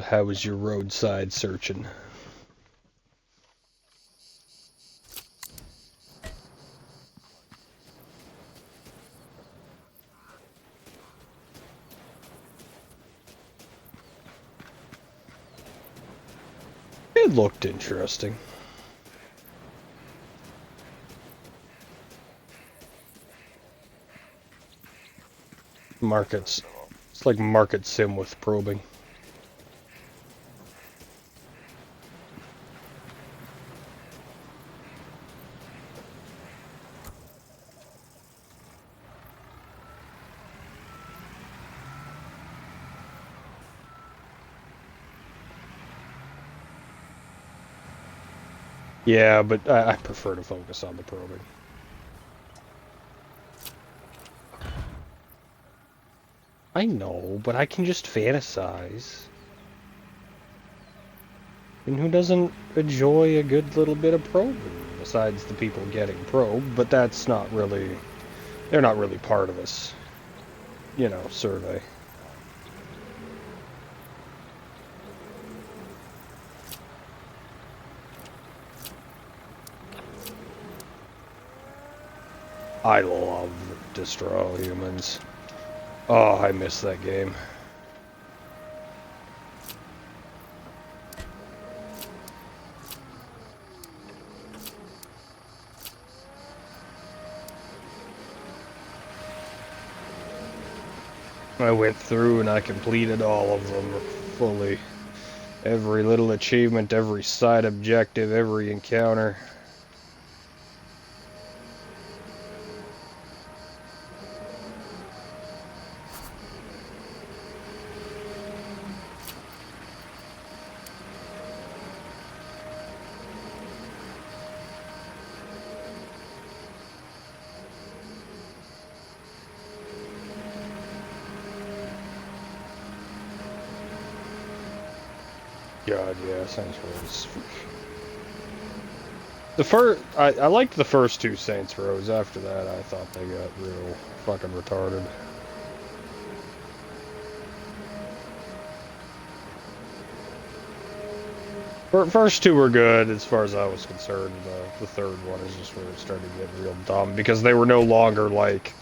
How was your roadside searching? It looked interesting. Markets. It's like market sim with probing. Yeah, but I prefer to focus on the probing. I know, but I can just fantasize. And who doesn't enjoy a good little bit of probing, besides the people getting probed? But that's not really... They're not really part of this, survey. I love Destroy All Humans. Oh, I miss that game. I went through and I completed all of them fully. Every little achievement, every side objective, every encounter. God, yeah, Saints Row. I liked the first two Saints Rows. After that, I thought they got real fucking retarded. First two were good as far as I was concerned. The third one is just where it started to get real dumb because they were no longer like,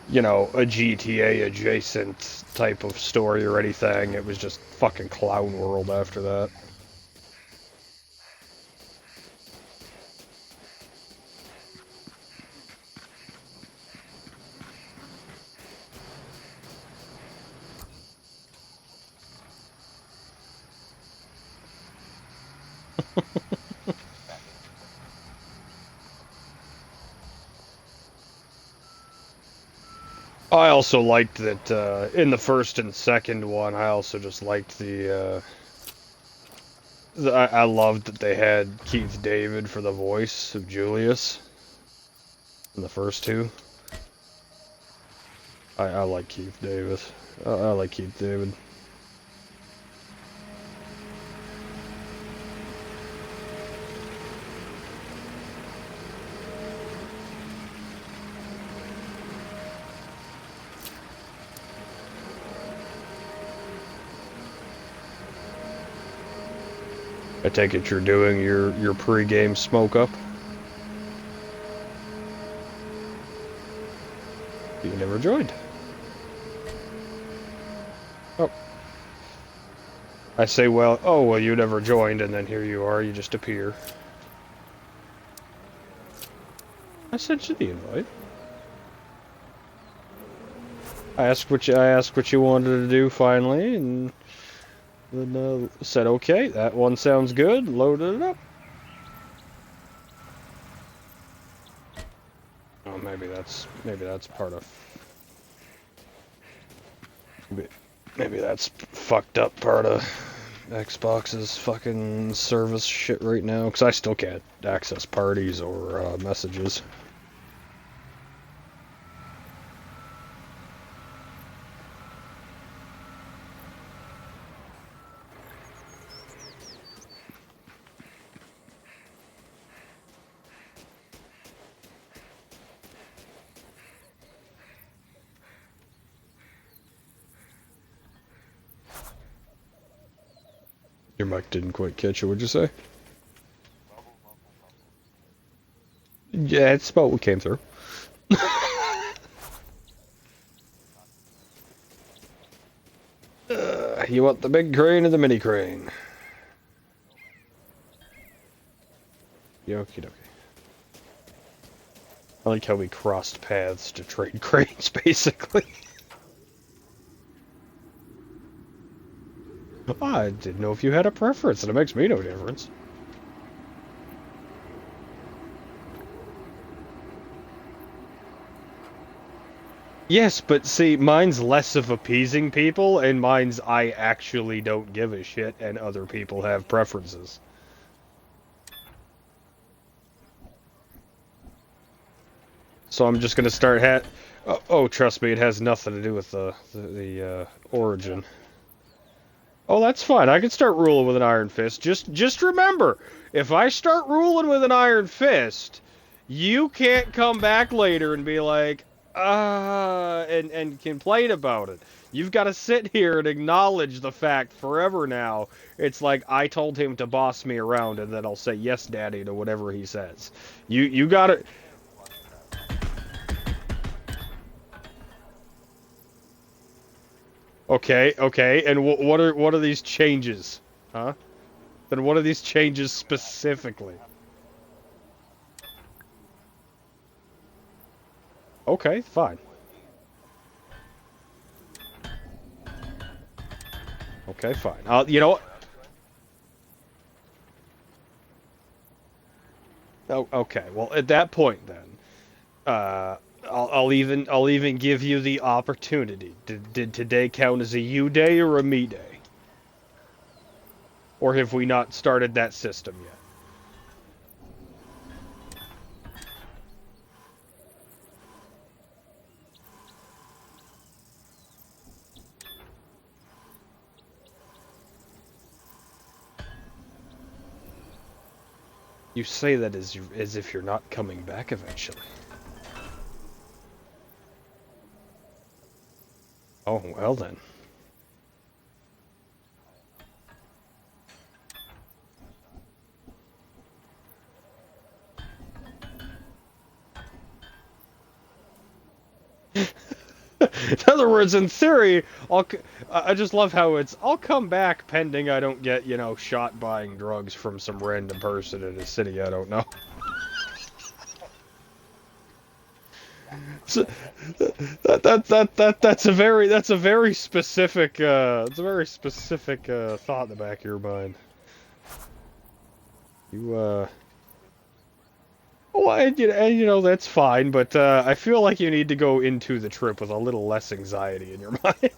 a GTA adjacent type of story or anything. It was just fucking Clown World after that. I also liked that in the first and second one. I also just liked I loved that they had Keith David for the voice of Julius in the first two. I like Keith Davis. I like Keith David. I take it you're doing your pre-game smoke up. You never joined. Oh. I say, well, you never joined, and then here you are, you just appear. I sent you the invite. I asked what you wanted to do finally, and then said, okay, that one sounds good, loaded it up. Oh, maybe that's part of... Maybe that's fucked up part of Xbox's fucking service shit right now, because I still can't access parties or messages. Your mic didn't quite catch you, what'd you say? Yeah, it's about what came through. You want the big crane or the mini crane? Okie dokie. I like how we crossed paths to trade cranes, basically. I didn't know if you had a preference, and it makes me no difference. Yes, but see, mine's less of appeasing people, and mine's I actually don't give a shit, and other people have preferences. So I'm just gonna start oh, trust me, it has nothing to do with the origin. Oh, that's fine. I can start ruling with an iron fist. Just remember, if I start ruling with an iron fist, you can't come back later and be like, and complain about it. You've got to sit here and acknowledge the fact forever now. It's like I told him to boss me around, and then I'll say yes, daddy, to whatever he says. You got to. Okay, okay. And what are these changes? Huh? Then what are these changes specifically? Okay, fine. Okay, fine. You know what? Oh, okay. Well, at that point, then, I'll even give you the opportunity. Did today count as a you day or a me day? Or have we not started that system yet? You say that as if you're not coming back eventually. Oh, well then. In other words, in theory, I just love how I'll come back pending I don't get, shot buying drugs from some random person in a city I don't know. So, that's a very specific thought in the back of your mind. You well, and that's fine, but I feel like you need to go into the trip with a little less anxiety in your mind.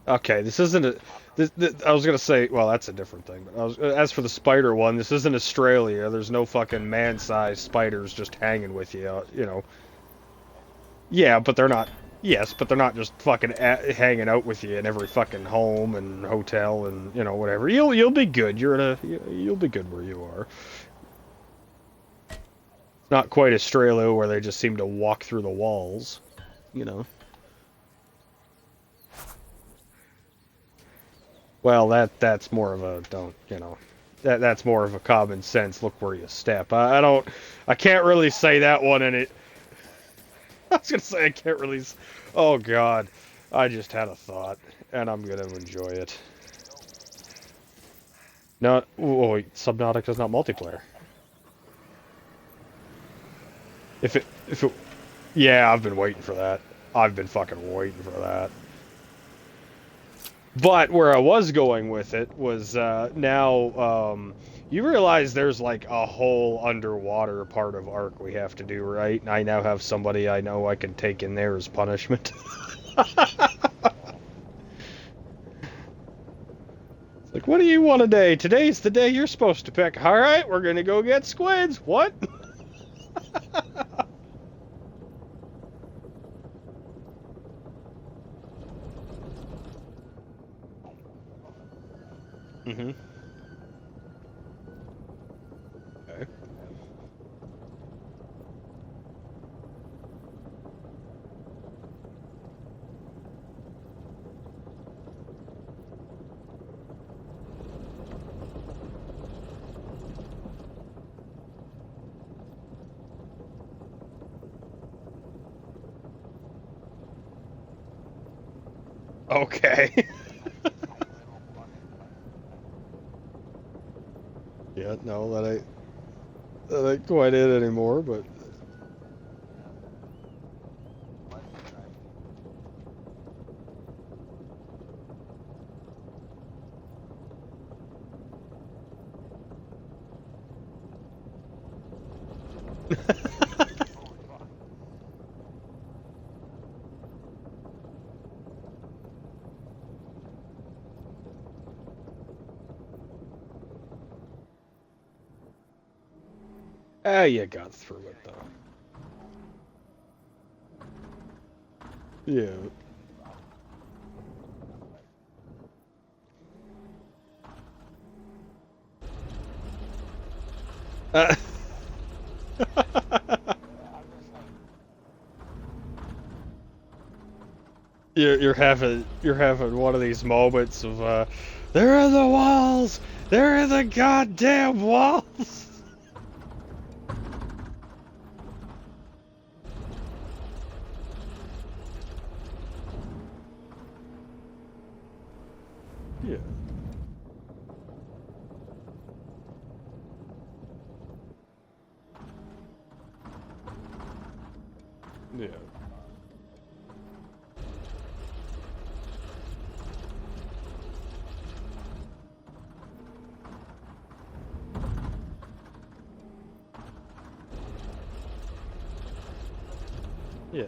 Okay, this isn't a. I was gonna say, well, that's a different thing. But as for the spider one, this isn't Australia. There's no fucking man-sized spiders just hanging with you. Yeah, but they're not. Yes, but they're not just fucking hanging out with you in every fucking home and hotel and whatever. You'll be good. You'll be good where you are. It's not quite Australia where they just seem to walk through the walls. You know. Well, that's more of a don't that's more of a common sense. Look where you step. I can't really say that one in it. I was gonna say I can't really. Oh God, I just had a thought, and I'm gonna enjoy it. No, oh, wait, Subnautica is not multiplayer. If it, yeah, I've been waiting for that. I've been fucking waiting for that. But where I was going with it was now you realize there's like a whole underwater part of Ark we have to do, right? And I now have somebody I know I can take in there as punishment. It's like, what do you want today? Today's the day you're supposed to pick. All right, we're gonna go get squids. What? Mm-hmm. Okay. Yeah, no, that ain't quite it anymore, but you got through it though. Yeah. Uh, you're having one of these moments of there are the walls, there are the goddamn walls. Yeah. Yeah. Yeah.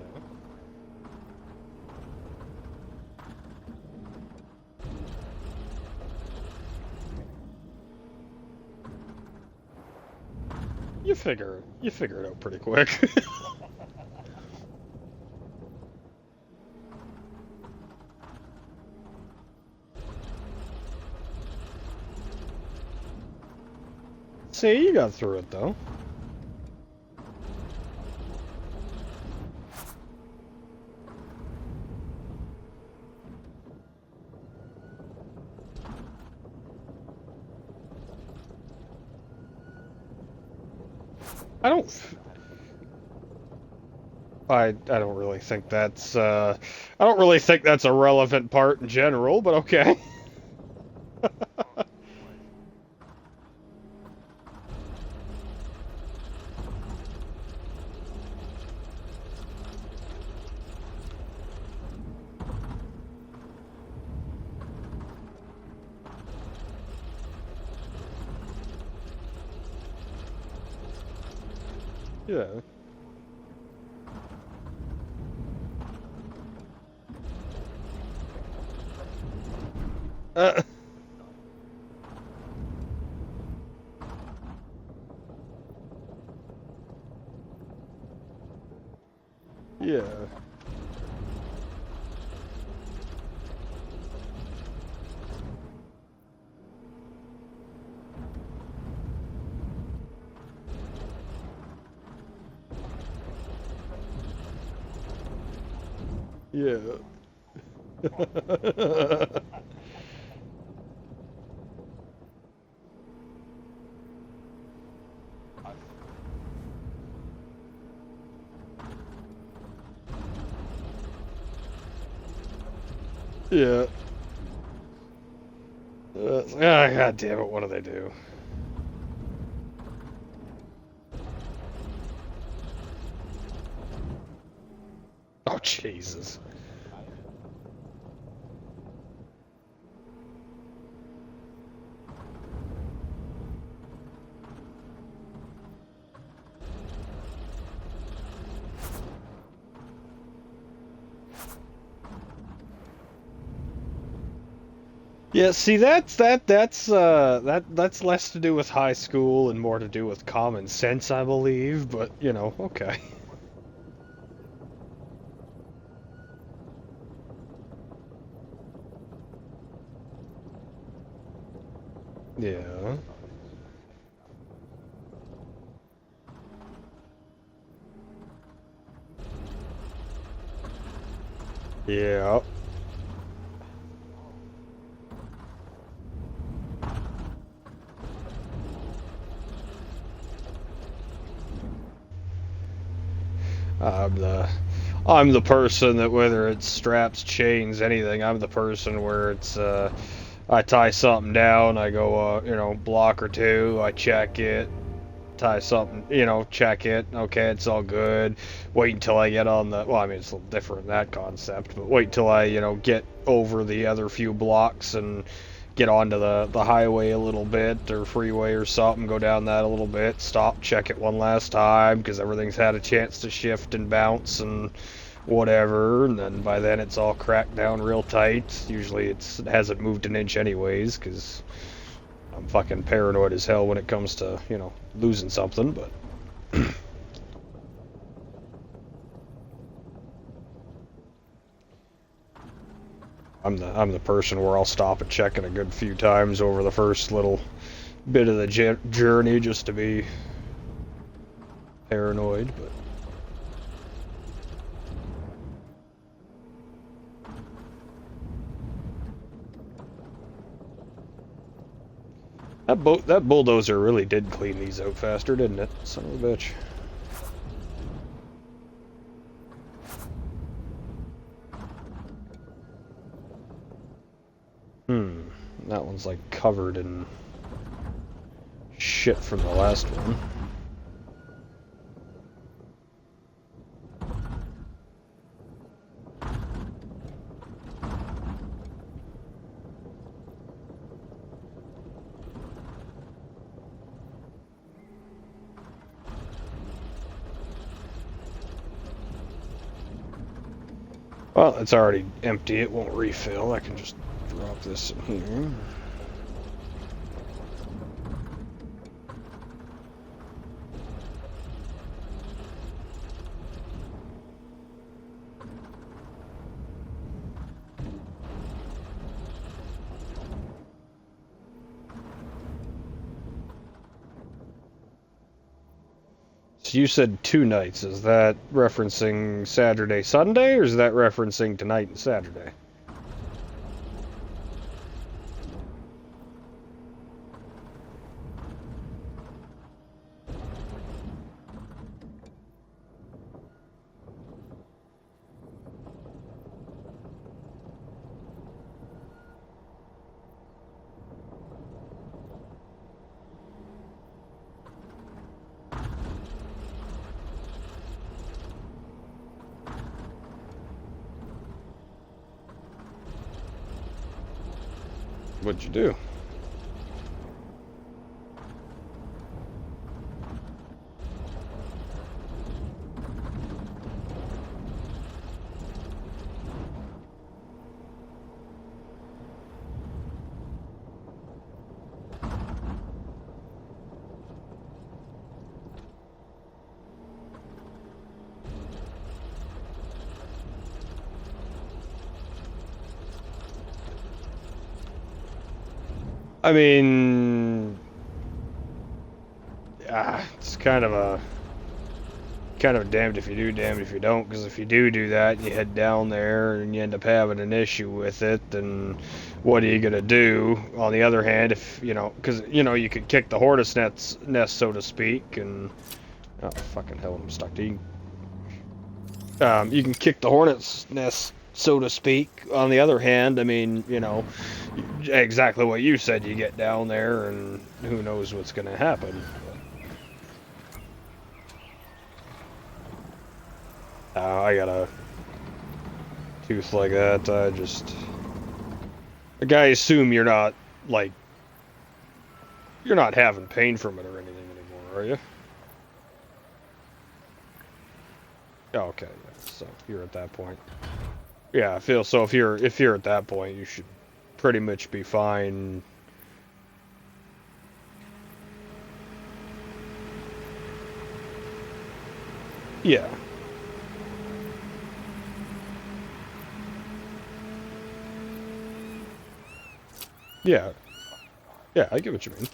You figure it out pretty quick. See, you got through it though. I don't I don't really think that's I don't really think that's a relevant part in general, but okay. Yeah. Uh, yeah. Yeah. Yeah. God damn it, what do they do? Oh, Jesus. Yeah, see that's less to do with high school and more to do with common sense, I believe, but okay. Yeah. Yeah. I'm the I'm the person that, whether it's straps, chains, anything, I'm the person where it's I tie something down, I go block or two, I check it, tie something, check it, okay, it's all good. Wait until I get on the, well, I mean, it's a little different in that concept, but wait until I, get over the other few blocks and get onto the highway a little bit or freeway or something, go down that a little bit, stop, check it one last time because everything's had a chance to shift and bounce and whatever, and then by then it's all cracked down real tight. Usually it hasn't moved an inch anyways because I'm fucking paranoid as hell when it comes to, losing something, but I'm the person where I'll stop and check it a good few times over the first little bit of the journey just to be paranoid, but that bulldozer really did clean these out faster, didn't it? Son of a bitch. That one's like covered in shit from the last one. Well, it's already empty. It won't refill. I can just drop this in here. So you said 2 nights. Is that referencing Saturday, Sunday, or is that referencing tonight and Saturday? What'd you do? I mean, it's kind of damned if you do, damned if you don't. Because if you do that, and you head down there and you end up having an issue with it, then what are you gonna do? On the other hand, if because you could kick the hornet's nest, so to speak, and oh fucking hell, I'm stuck. You can kick the hornet's nest, so to speak. On the other hand, I mean, exactly what you said. You get down there, and who knows what's gonna happen. I got a tooth like that. I assume you're not like you're not having pain from it or anything anymore, are you? Oh, okay, yeah. So you're at that point. Yeah, I feel so. If you're at that point, you should pretty much be fine. Yeah. Yeah. Yeah, I get what you mean.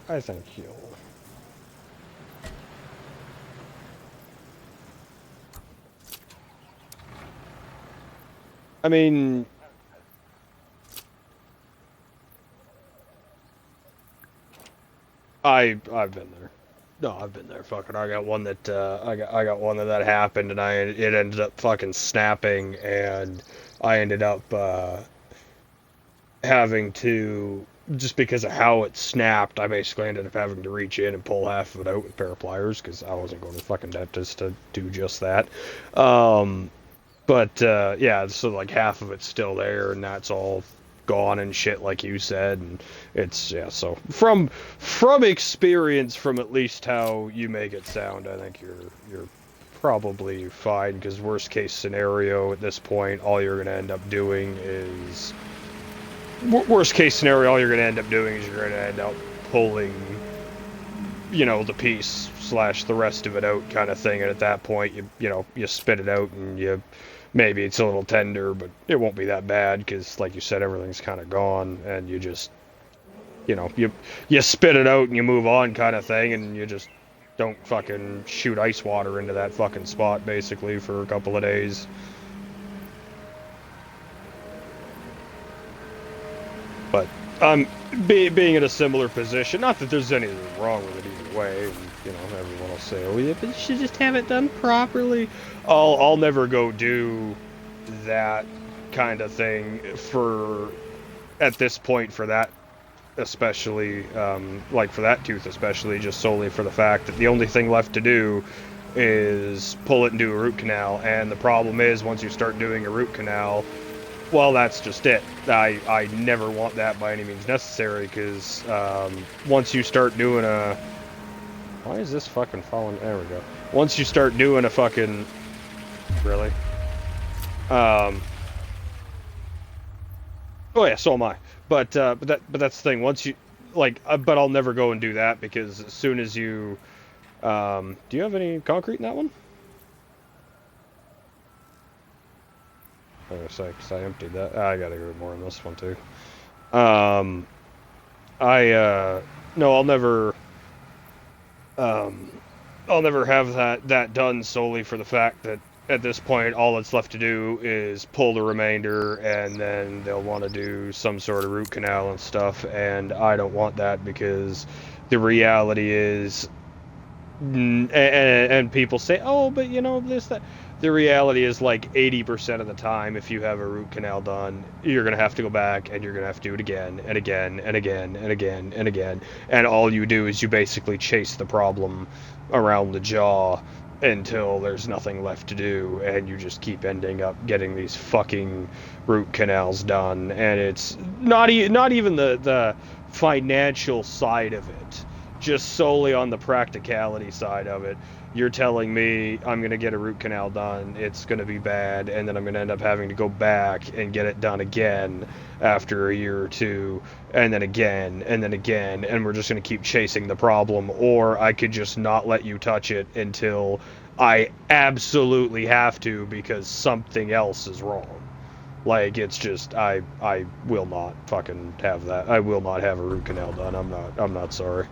I think you'll I mean, I've been there. No, I've been there. Fucking, I got one that I got one that happened, and it ended up fucking snapping, and I ended up having to, just because of how it snapped, I basically ended up having to reach in and pull half of it out with a pair of pliers because I wasn't going to the fucking dentist to do just that. Um, but yeah, so like half of it's still there, and that's all gone and shit, like you said. And it's, yeah. So from experience, from at least how you make it sound, I think you're probably fine. Because worst case scenario at this point, all you're gonna end up doing is worst case scenario, all you're gonna end up doing is you're gonna end up pulling, you know, the piece slash the rest of it out, kind of thing. And at that point, you know, you spit it out, and you, maybe it's a little tender, but it won't be that bad because, like you said, everything's kind of gone, and you just, you know, you spit it out and you move on, kind of thing, and you just don't fucking shoot ice water into that fucking spot basically for a couple of days. But being in a similar position, not that there's anything wrong with it either way. And, you know, everyone will say, "Oh, yeah, but you should just have it done properly." I'll never go do that kind of thing for, at this point, for that especially, like for that tooth especially, just solely for the fact that the only thing left to do is pull it and do a root canal. And the problem is, once you start doing a root canal, well, that's just it. I never want that by any means necessary, because once you start doing a... Why is this fucking falling? There we go. Once you start doing a fucking... Really? Oh yeah, so am I. But that's the thing. Once you... Like, but I'll never go and do that, because as soon as you... do you have any concrete in that one? I was gonna say, 'cause I emptied that. I gotta go more on this one too. No, I'll never have that done solely for the fact that at this point all that's left to do is pull the remainder, and then they'll want to do some sort of root canal and stuff, and I don't want that, because the reality is, and people say, oh, but you know, this, that. The reality is, like, 80% of the time, if you have a root canal done, you're going to have to go back, and you're going to have to do it again, and again, and again, and again, and again. And all you do is you basically chase the problem around the jaw until there's nothing left to do, and you just keep ending up getting these fucking root canals done. And it's not even the financial side of it, just solely on the practicality side of it. You're telling me I'm going to get a root canal done, it's going to be bad, and then I'm going to end up having to go back and get it done again after a year or two, and then again, and then again, and we're just going to keep chasing the problem. Or I could just not let you touch it until I absolutely have to, because something else is wrong. Like, it's just, I will not fucking have that. I will not have a root canal done. I'm not sorry.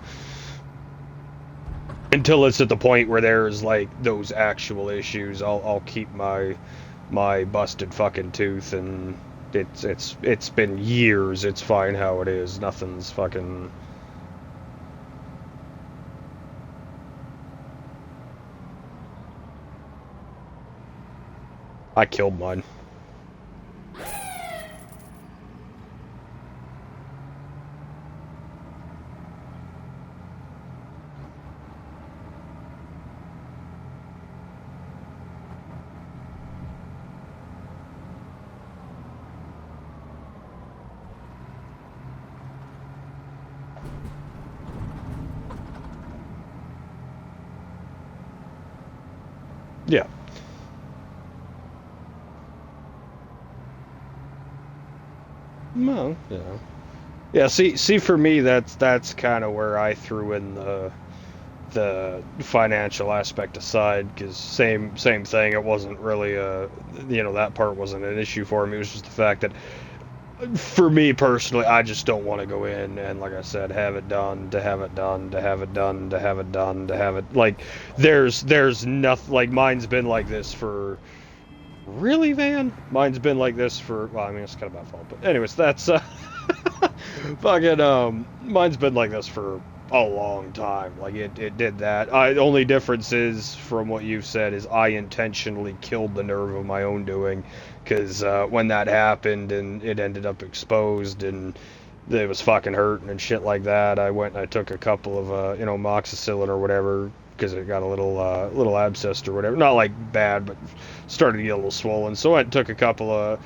Until it's at the point where there's, like, those actual issues, I'll keep my busted fucking tooth, and it's been years. It's fine how it is. Nothing's fucking... I killed mine. Yeah. Well, yeah. Yeah, see, for me, that's kind of where I threw in the financial aspect aside, because same thing. It wasn't really that part wasn't an issue for me. It was just the fact that, for me personally, I just don't want to go in and, like I said, have it done to have it done to have it done to have it done to have it, like, there's nothing, like, mine's been like this for Really, man? Mine's been like this for, well, I mean, it's kind of my fault, but anyways, that's, fucking, mine's been like this for a long time. Like, it did that. Only difference is, from what you've said, is I intentionally killed the nerve of my own doing, because, when that happened and it ended up exposed and it was fucking hurting and shit like that, I went and I took a couple of, amoxicillin or whatever, because it got a little abscess or whatever. Not like bad, but started to get a little swollen. So I took a couple of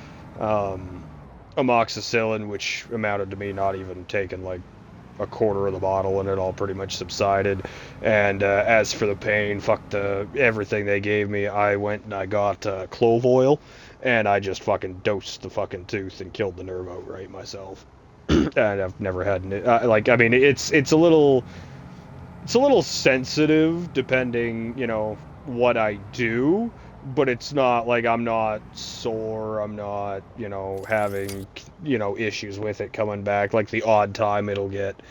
amoxicillin, which amounted to me not even taking like a quarter of the bottle, and it all pretty much subsided. And as for the pain, fuck everything they gave me. I went and I got clove oil, and I just fucking dosed the fucking tooth and killed the nerve outright myself. And I've never had like, I mean, it's a little sensitive depending, what I do, but it's not like I'm not sore, I'm not, having, issues with it coming back. Like the odd time it'll get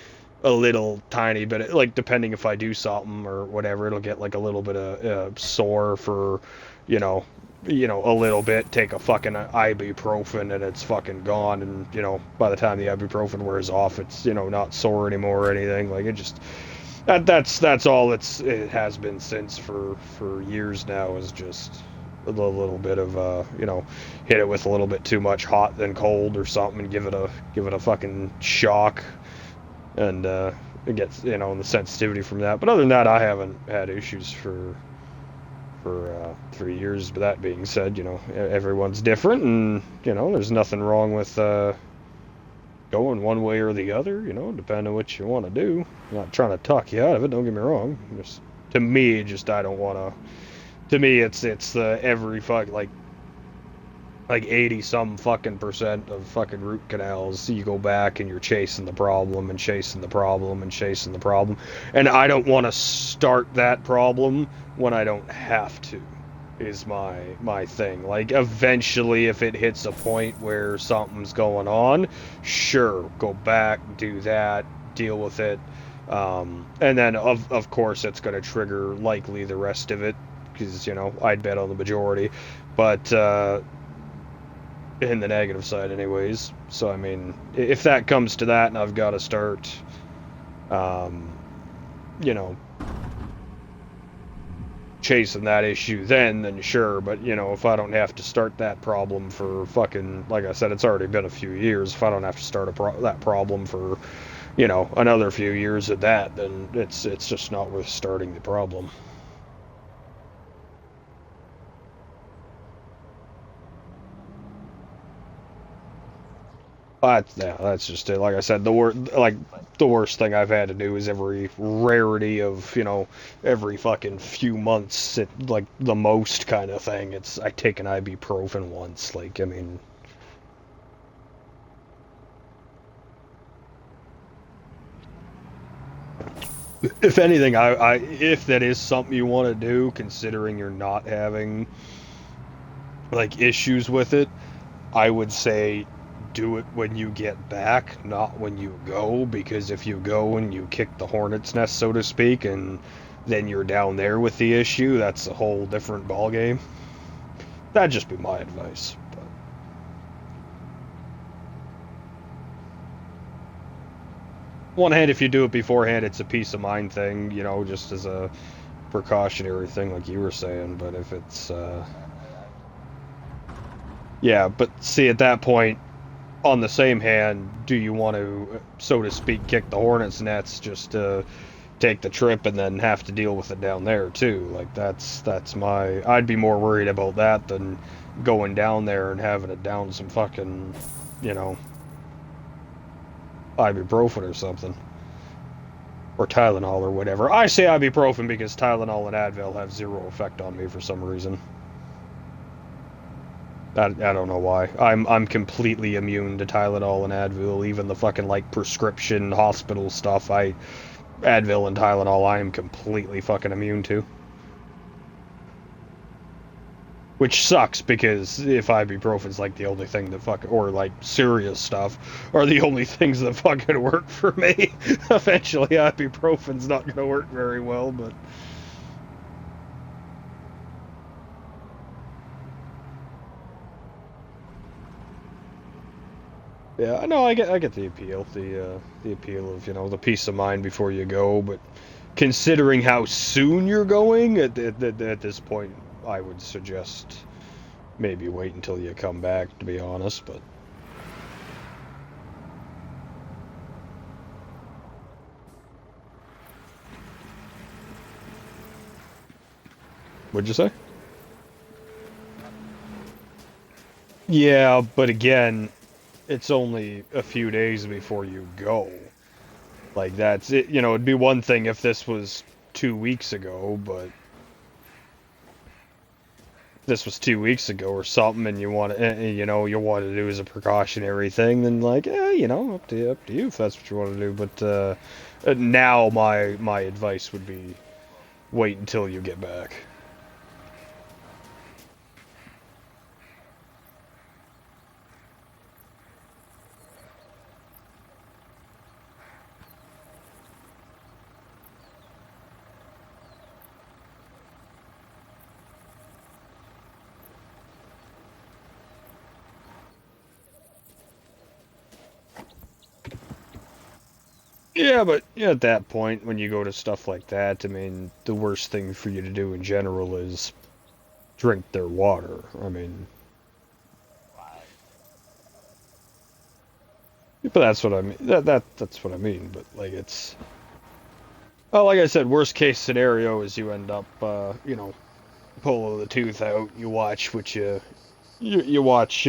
a little tiny bit, like depending if I do something or whatever, it'll get like a little bit of sore for, you know, a little bit, take a fucking ibuprofen and it's fucking gone, and, by the time the ibuprofen wears off, it's, not sore anymore or anything. Like, it just, that's all it has been since for years now, is just a little bit of hit it with a little bit too much hot than cold or something, and give it a fucking shock, and it gets, the sensitivity from that. But other than that, I haven't had issues for years. But that being said, everyone's different, and there's nothing wrong with going one way or the other, depending on what you want to do. I'm not trying to talk you out of it, don't get me wrong. Just, to me, I don't want to. To me, it's the every fuck, like 80 some fucking percent of fucking root canals. You go back and you're chasing the problem and chasing the problem and chasing the problem, and I don't want to start that problem when I don't have to. Is my thing. Like, eventually, if it hits a point where something's going on, sure, go back, do that, deal with it, and then of course it's going to trigger likely the rest of it, because I'd bet on the majority, but in the negative side anyways. So I mean, if that comes to that and I've got to start, you know chasing that issue, then sure. But if I don't have to start that problem for fucking, like I said, it's already been a few years. If I don't have to start that problem for another few years at that, then it's just not worth starting the problem. That's just it. Like I said, the worst thing I've had to do is every rarity of every fucking few months, like the most kind of thing. I take an ibuprofen once. Like, I mean, if anything, if that is something you want to do, considering you're not having like issues with it, I would say do it when you get back, not when you go, because if you go and you kick the hornet's nest, so to speak, and then you're down there with the issue, that's a whole different ballgame. That'd just be my advice. But one hand, if you do it beforehand, it's a peace of mind thing, just as a precautionary thing, like you were saying. But if it's, yeah, but see, at that point, on the same hand, do you want to, so to speak, kick the hornet's nest just to take the trip and then have to deal with it down there too? Like, I'd be more worried about that than going down there and having to down some fucking, you know, ibuprofen or something. Or Tylenol or whatever. I say ibuprofen because Tylenol and Advil have zero effect on me for some reason. I don't know why. I'm completely immune to Tylenol and Advil, even the fucking like prescription hospital stuff. Advil and Tylenol I am completely fucking immune to. Which sucks, because if ibuprofen's like the only thing that fucking, or like serious stuff, are the only things that fucking work for me, eventually ibuprofen's not gonna work very well, but Yeah, I know. I get the appeal of the peace of mind before you go, but considering how soon you're going at this point, I would suggest maybe wait until you come back. To be honest, but what'd you say? Yeah, but again, it's only a few days before you go. Like that's it. It'd be one thing if this was 2 weeks ago, but this was 2 weeks ago or something, and you want to do as a precautionary thing, then like, up to you if that's what you want to do. But now my advice would be wait until you get back. Yeah, but at that point, when you go to stuff like that, I mean, the worst thing for you to do in general is drink their water. I mean, but that's what I mean. That's what I mean. But like, it's well, like I said, worst case scenario is you end up, pulling the tooth out. You watch what you watch,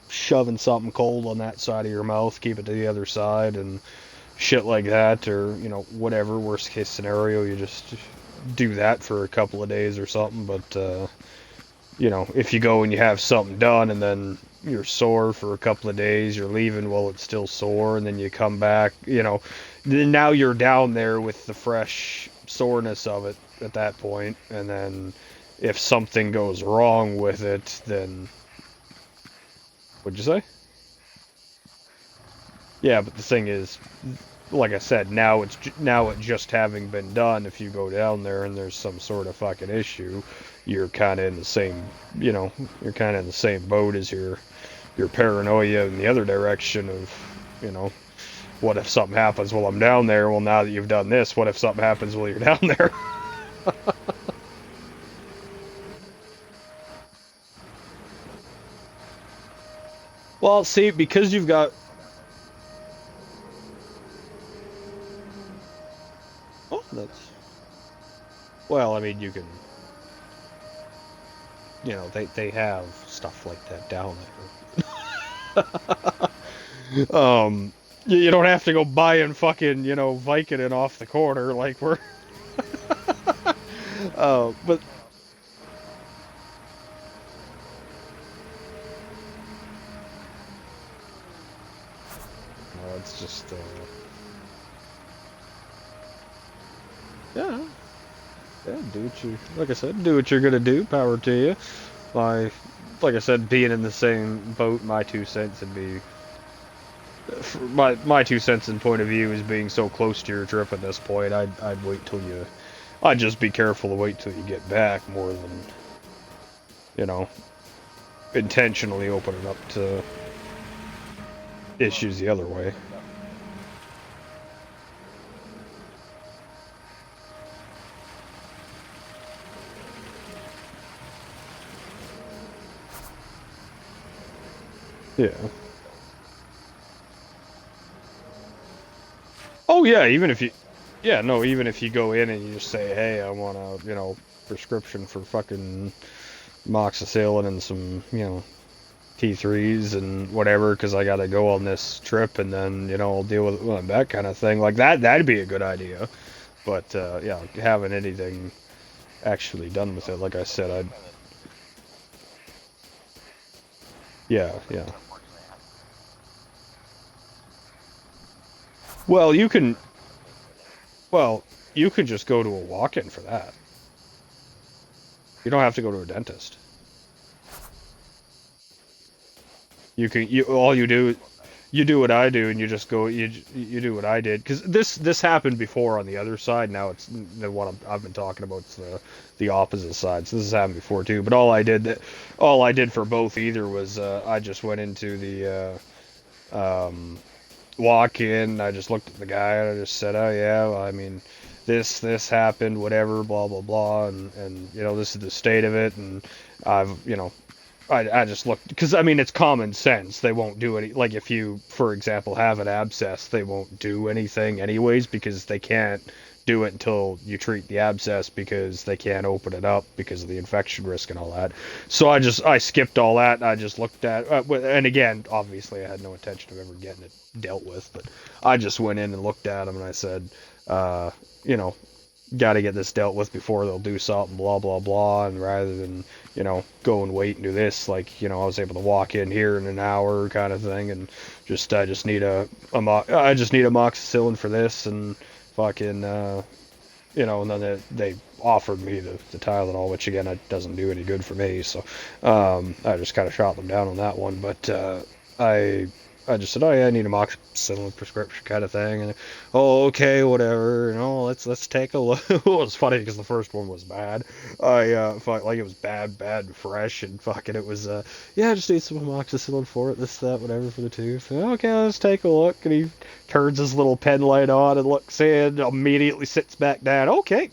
shoving something cold on that side of your mouth, keep it to the other side, and shit like that, or whatever. Worst case scenario, you just do that for a couple of days or something. But if you go and you have something done and then you're sore for a couple of days, you're leaving while it's still sore, and then you come back, then now you're down there with the fresh soreness of it at that point, and then if something goes wrong with it, then what'd you say? Yeah, but the thing is, like I said, now it just having been done. If you go down there and there's some sort of fucking issue, you're kind of in the same, you're kind of in the same boat as your paranoia in the other direction of, you know, what if something happens while I'm down there? Well, now that you've done this, what if something happens while you're down there? Well, see, because you've got, oh, that's, well, I mean, you can, they have stuff like that down there. You don't have to go buying fucking, Vicodin off the corner like we're, but no, it's just, yeah, yeah, do what you, like I said, do what you're gonna do. Power to you. My, like I said, being in the same boat, my 2 cents would be, my 2 cents in point of view is being so close to your trip at this point. I'd wait till you, I'd just be careful to wait till you get back more than, you know, intentionally opening up to issues the other way. Yeah. Oh yeah, even if you, yeah, no, even if you go in and you just say, hey, I want a, prescription for fucking moxicillin and some, T3s and whatever, because I gotta go on this trip, and then, I'll deal with it when I'm back, kind of thing. Like that'd be a good idea. But yeah, having anything actually done with it, like I said, yeah, yeah. Well, well, you could just go to a walk-in for that. You don't have to go to a dentist. All you do what I do, and you just go, you do what I did, because this happened before on the other side. Now it's the one I've been talking about. It's the opposite side. So this has happened before too. But all I did for both either was I just went into the Walk in, I just looked at the guy and I just said, oh yeah, well, I mean, this happened, whatever, blah blah blah, and you know, this is the state of it, and you know, I just looked, because I mean, it's common sense. They won't do any, like if you, for example, have an abscess, they won't do anything anyways because they can't do it until you treat the abscess because they can't open it up because of the infection risk and all that. So I skipped all that and I just looked at, and again, obviously I had no intention of ever getting it dealt with, but I just went in and looked at them and I said, you know, got to get this dealt with before they'll do something, blah blah blah, and rather than, you know, go and wait and do this, like, you know, I was able to walk in here in an hour kind of thing, and just I just need I just need amoxicillin for this, and fucking you know, and then they offered me the Tylenol, which again, it doesn't do any good for me, so I just kind of shot them down on that one, but I I just said, oh yeah, I need amoxicillin prescription kind of thing, and oh okay, whatever, you know, let's take a look. It was funny because the first one was bad. I felt like it was bad and fresh, and fucking it was yeah, I just need some amoxicillin for it, this that whatever for the tooth. Okay, let's take a look, and he turns his little pen light on and looks in, immediately sits back down. Okay.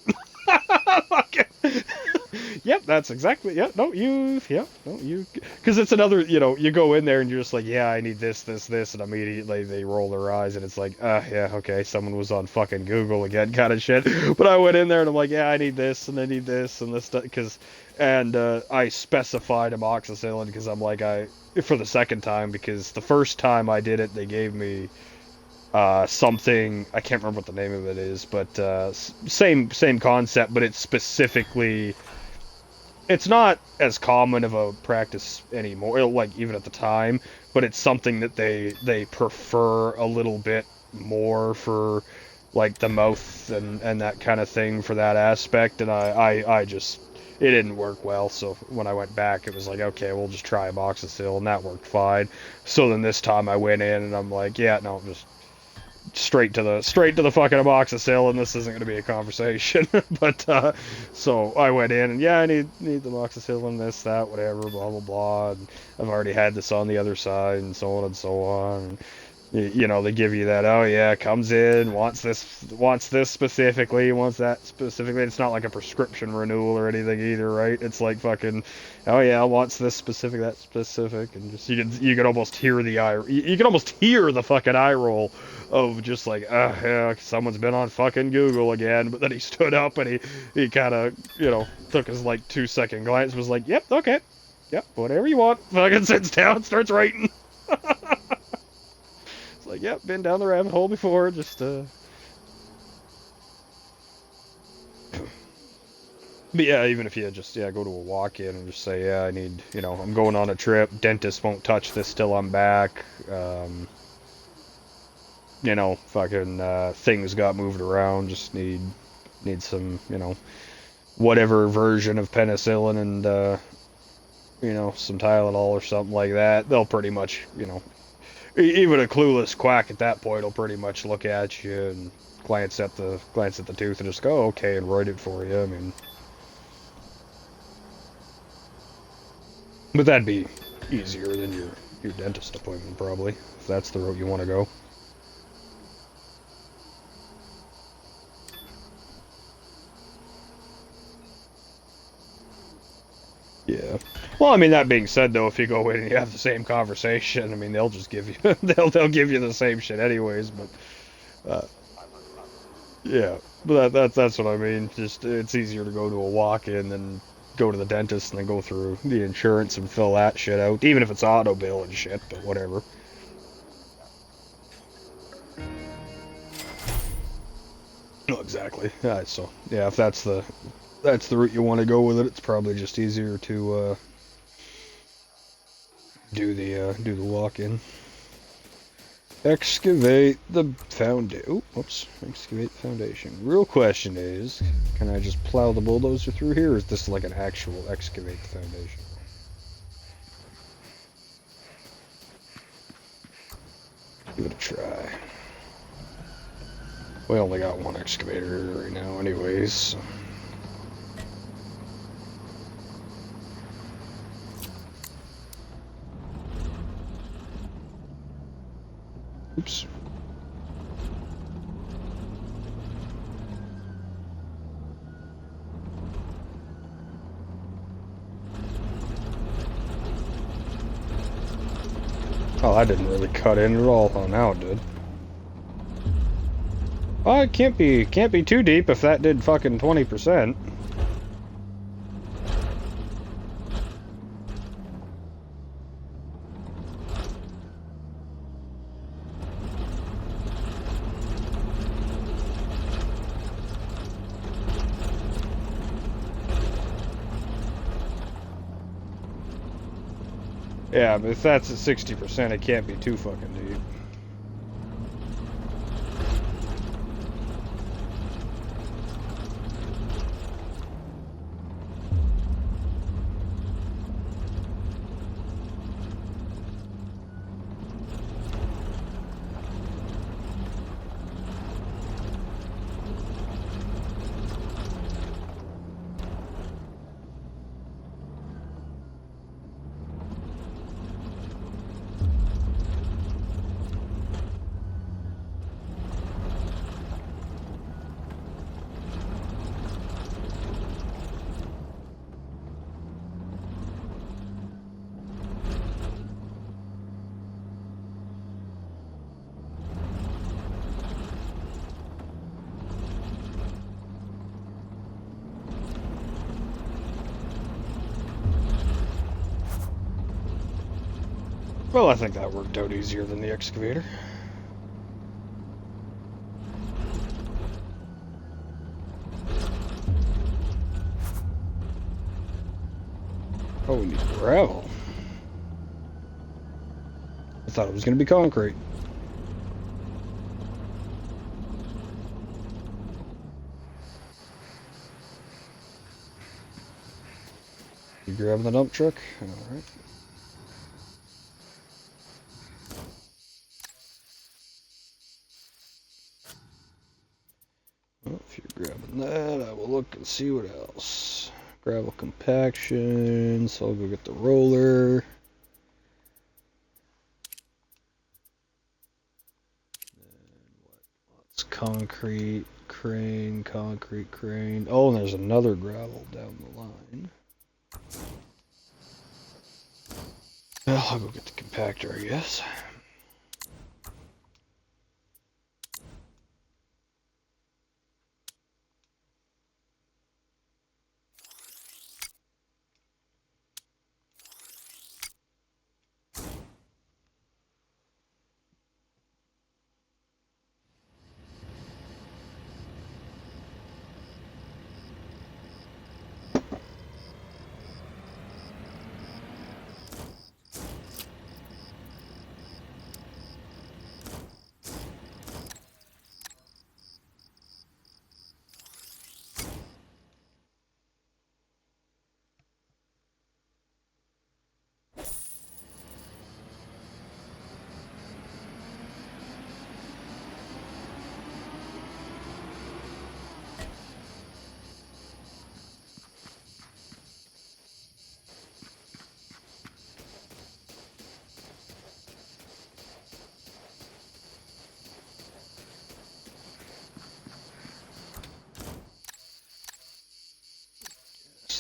Fucking yep, that's exactly. Yep, no, you. Because it's another, you know, you go in there and you're just like, yeah, I need this, and immediately they roll their eyes and it's like, yeah, okay, someone was on fucking Google again, kind of shit. But I went in there and I'm like, yeah, I need this, and I need this, and this stuff, and I specified amoxicillin because I'm like, for the second time, because the first time I did it, they gave me something, I can't remember what the name of it is, but same concept, but it's specifically, it's not as common of a practice anymore, like even at the time, but it's something that they prefer a little bit more for like the mouth and that kind of thing for that aspect, and I just, it didn't work well, so when I went back it was like, okay, we'll just try amoxicillin, and that worked fine. So then this time I went in and I'm like, yeah, no, just straight to the fucking amoxicillin. This isn't going to be a conversation. But so I went in and yeah, I need the amoxicillin, this, that, whatever, blah blah blah. And I've already had this on the other side, and so on and so on. And, you know, they give you that, oh yeah, comes in, wants this specifically, wants that specifically. It's not like a prescription renewal or anything either, right? It's like fucking, oh yeah, wants this specific, that specific, and just you can almost hear the eye, you can almost hear the fucking eye roll of just like, yeah, someone's been on fucking Google again. But then he stood up and he kind of, you know, took his like 2-second glance, was like, yep, okay, yep, whatever you want. Fucking sits down, starts writing. Like, yep, been down the rabbit hole before, just but yeah, even if you just, yeah, go to a walk-in and just say, yeah, I need, you know, I'm going on a trip, dentist won't touch this till I'm back, you know, fucking things got moved around, just need some, you know, whatever version of penicillin and you know, some Tylenol or something like that. They'll pretty much, you know, even a clueless quack at that point will pretty much look at you and glance at the tooth and just go, okay, and write it for you. I mean, but that'd be easier than your dentist appointment, probably, if that's the route you want to go. Yeah. Well, I mean, that being said, though, if you go in and you have the same conversation, I mean, they'll just give you they'll give you the same shit anyways. But yeah, but that's what I mean. Just, it's easier to go to a walk-in than go to the dentist and then go through the insurance and fill that shit out, even if it's auto bill and shit. But whatever. No, exactly. Yeah, so yeah, if that's the route you want to go with it, it's probably just easier to do the walk-in. Excavate the foundation. Oops. Excavate the foundation. Real question is, can I just plow the bulldozer through here, or is this like an actual excavate the foundation? Give it a try. We only got one excavator right now anyways, so. Oops. Oh, that didn't really cut in at all. Oh, now it did. Oh, it can't be too deep if that did fucking 20%. Yeah, but if that's at 60%, it can't be too fucking deep. Well, I think that worked out easier than the excavator. Oh, we need gravel. I thought it was going to be concrete. You grabbing the dump truck? Alright. Well, if you're grabbing that, I will look and see what else. Gravel compaction, so I'll go get the roller. What's concrete crane, concrete crane. Oh, and there's another gravel down the line. Well, I'll go get the compactor, I guess.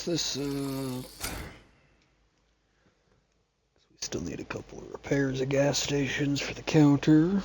This up. We still need a couple of repairs at gas stations for the counter.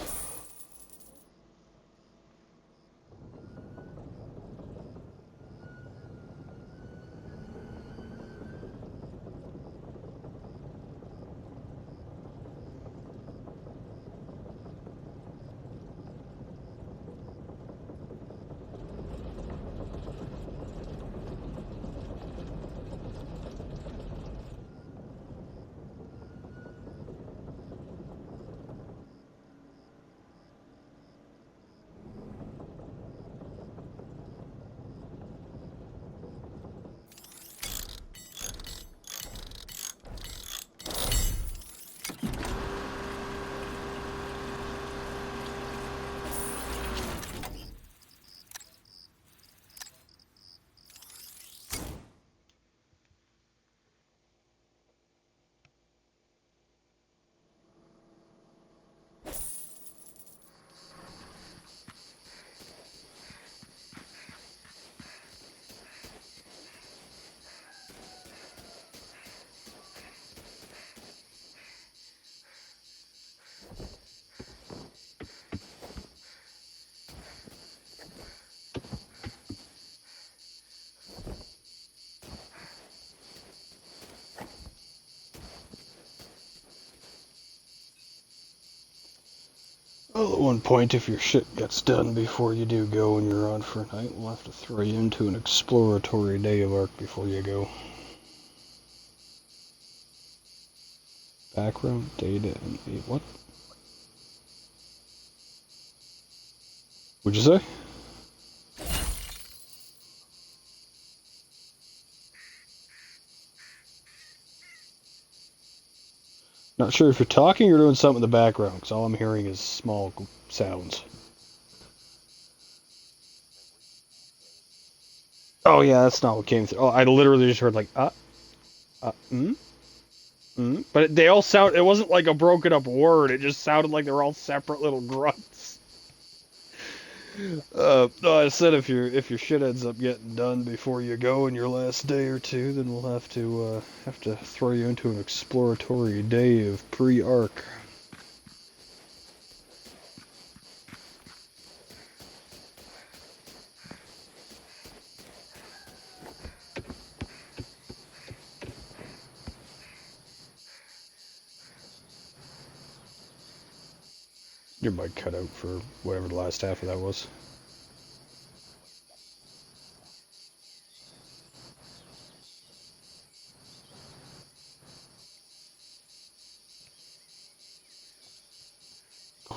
Well, at one point, if your shit gets done before you do go and you're on for a night, we'll have to throw you into an exploratory day of Ark before you go. Background, data, and what? What'd you say? Not sure if you're talking or doing something in the background, because all I'm hearing is small sounds. Oh yeah, that's not what came through. Oh, I literally just heard like, But they all sound, it wasn't like a broken up word, it just sounded like they were all separate little grunts. No, I said if your shit ends up getting done before you go in your last day or two, then we'll have to throw you into an exploratory day of pre-arc. Your mic cut out for whatever the last half of that was.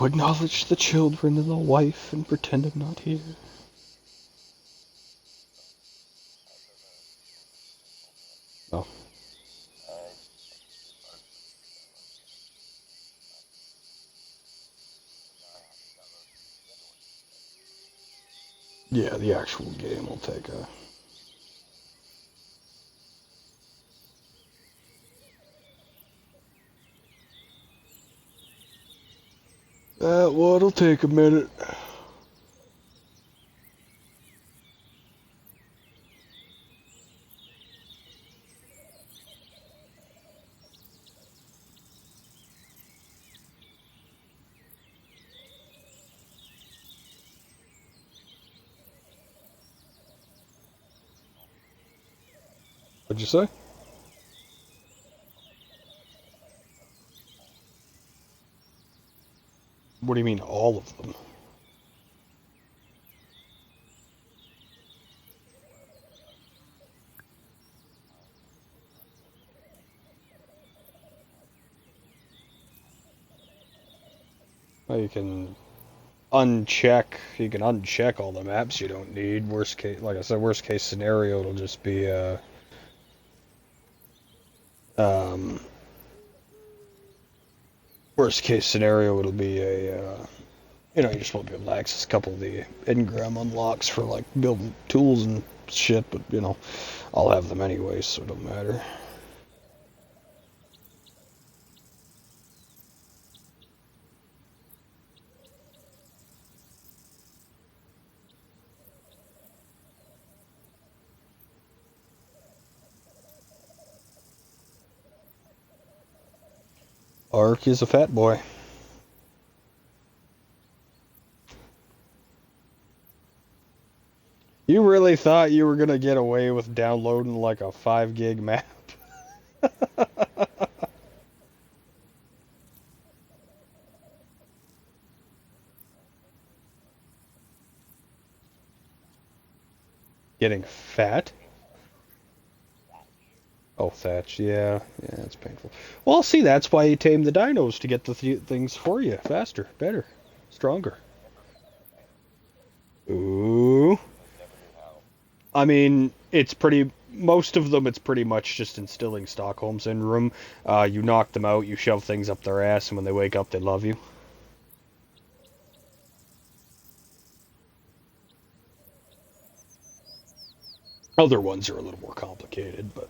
Acknowledge the children and the wife and pretend I'm not here. Oh. Yeah, the actual game will take a... That one'll take a minute. What'd you say? What do you mean, all of them? Well, you can uncheck all the maps you don't need. Worst case, like I said, worst case scenario, it'll just be worst case scenario, it'll be you just won't be able to access a couple of the engram unlocks for like building tools and shit, but I'll have them anyway, so it don't matter. Ark is a fat boy. You really thought you were gonna get away with downloading like a 5 gig map? Getting fat? Oh, thatch. Yeah, it's painful. Well, see, that's why you tame the dinos, to get the things for you faster, better, stronger. Ooh. I mean, most of them, it's pretty much just instilling Stockholm Syndrome. You knock them out, you shove things up their ass, and when they wake up, they love you. Other ones are a little more complicated, but...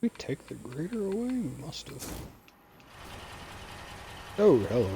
we take the grader away? We must have. Oh, hello.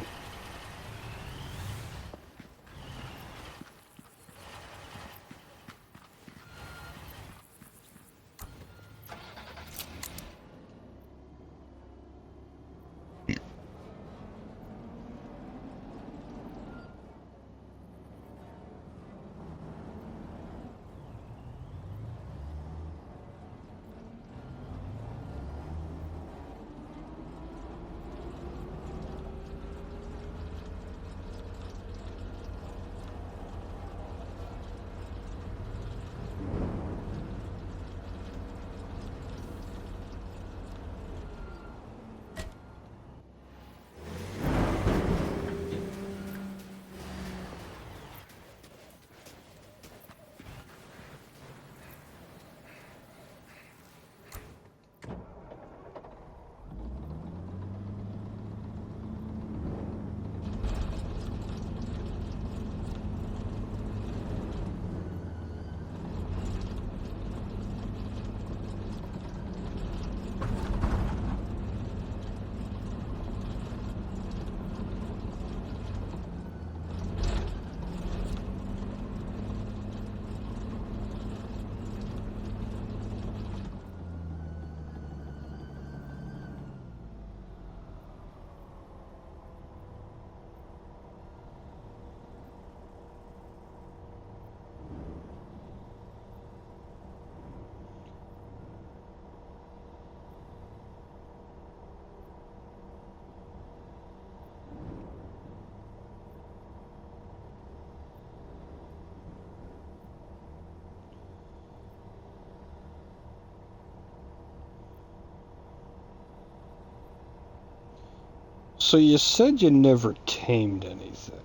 So you said you never tamed anything.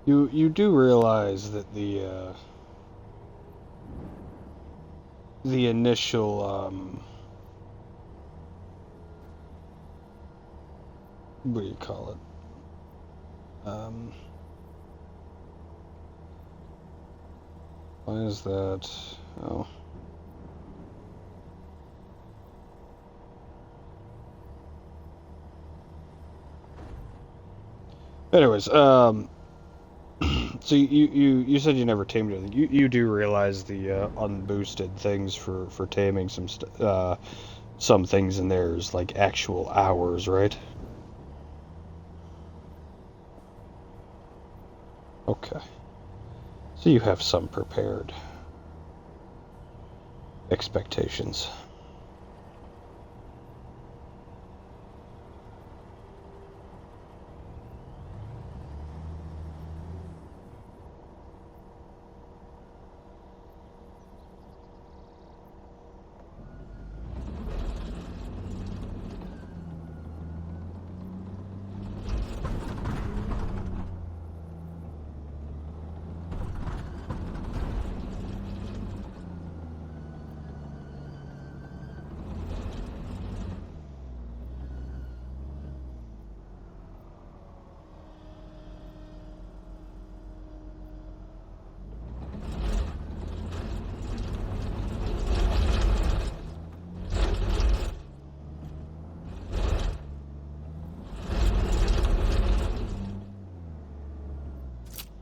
You do realize that the initial what do you call it? Why is that? Oh. Anyways, so you said you never tamed anything. You do realize the unboosted things for taming some things in there is like actual hours, right? Okay. So you have some prepared expectations.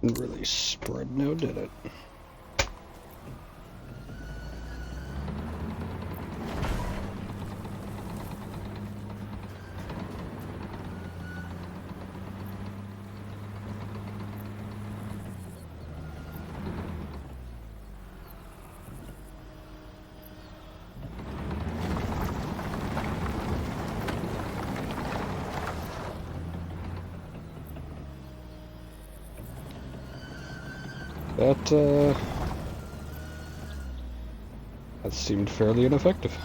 Didn't really spread now, did it? That seemed fairly ineffective.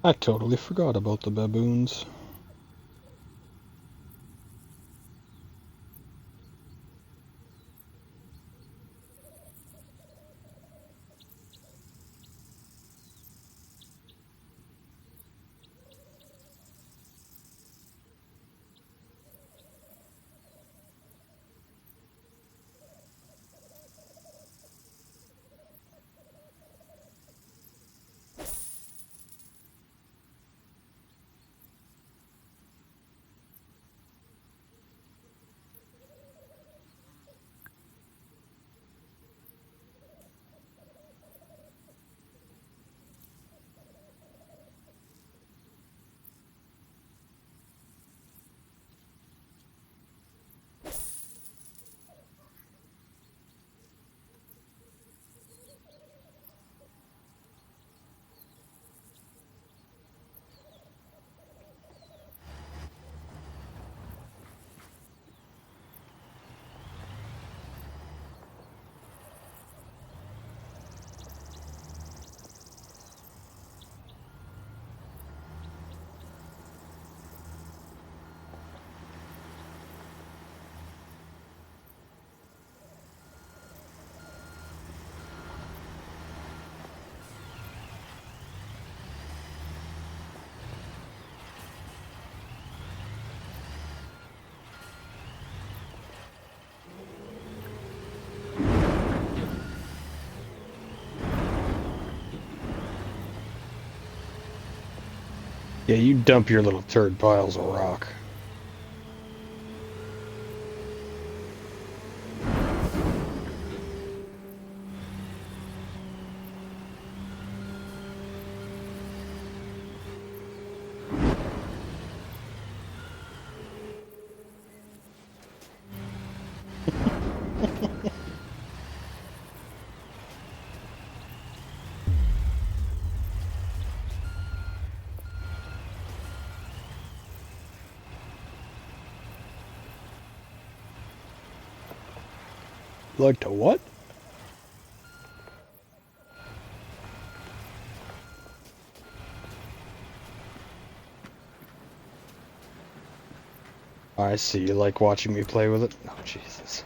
I totally forgot about the baboons. Yeah, you dump your little turd piles of rock. Like to what? I see, you like watching me play with it? Oh, Jesus.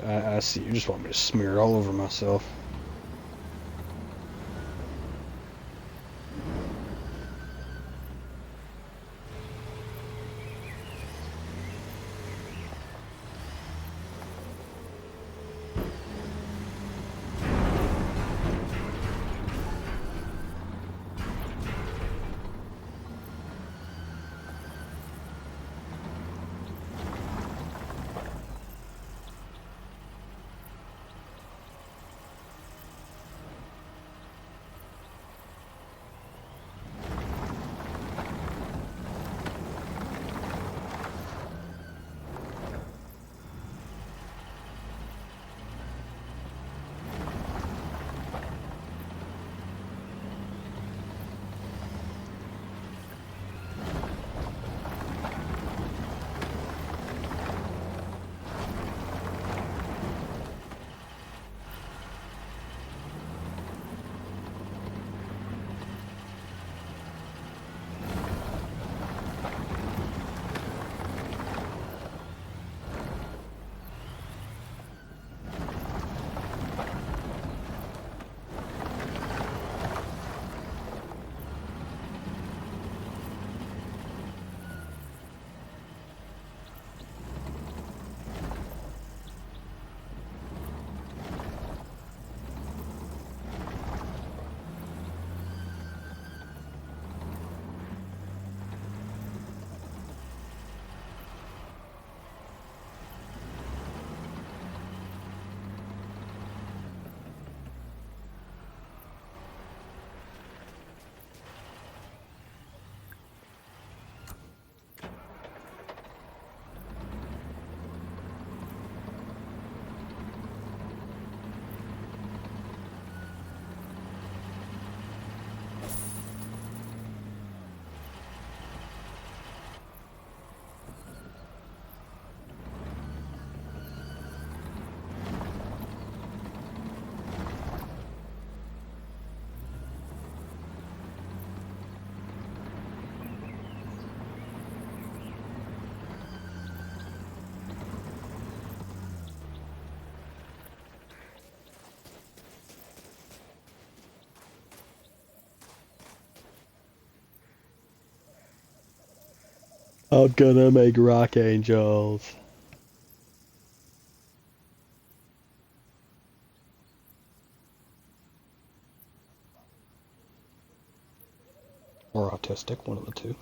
I see, you just want me to smear it all over myself. I'm gonna make rock angels. Or autistic, one of the two.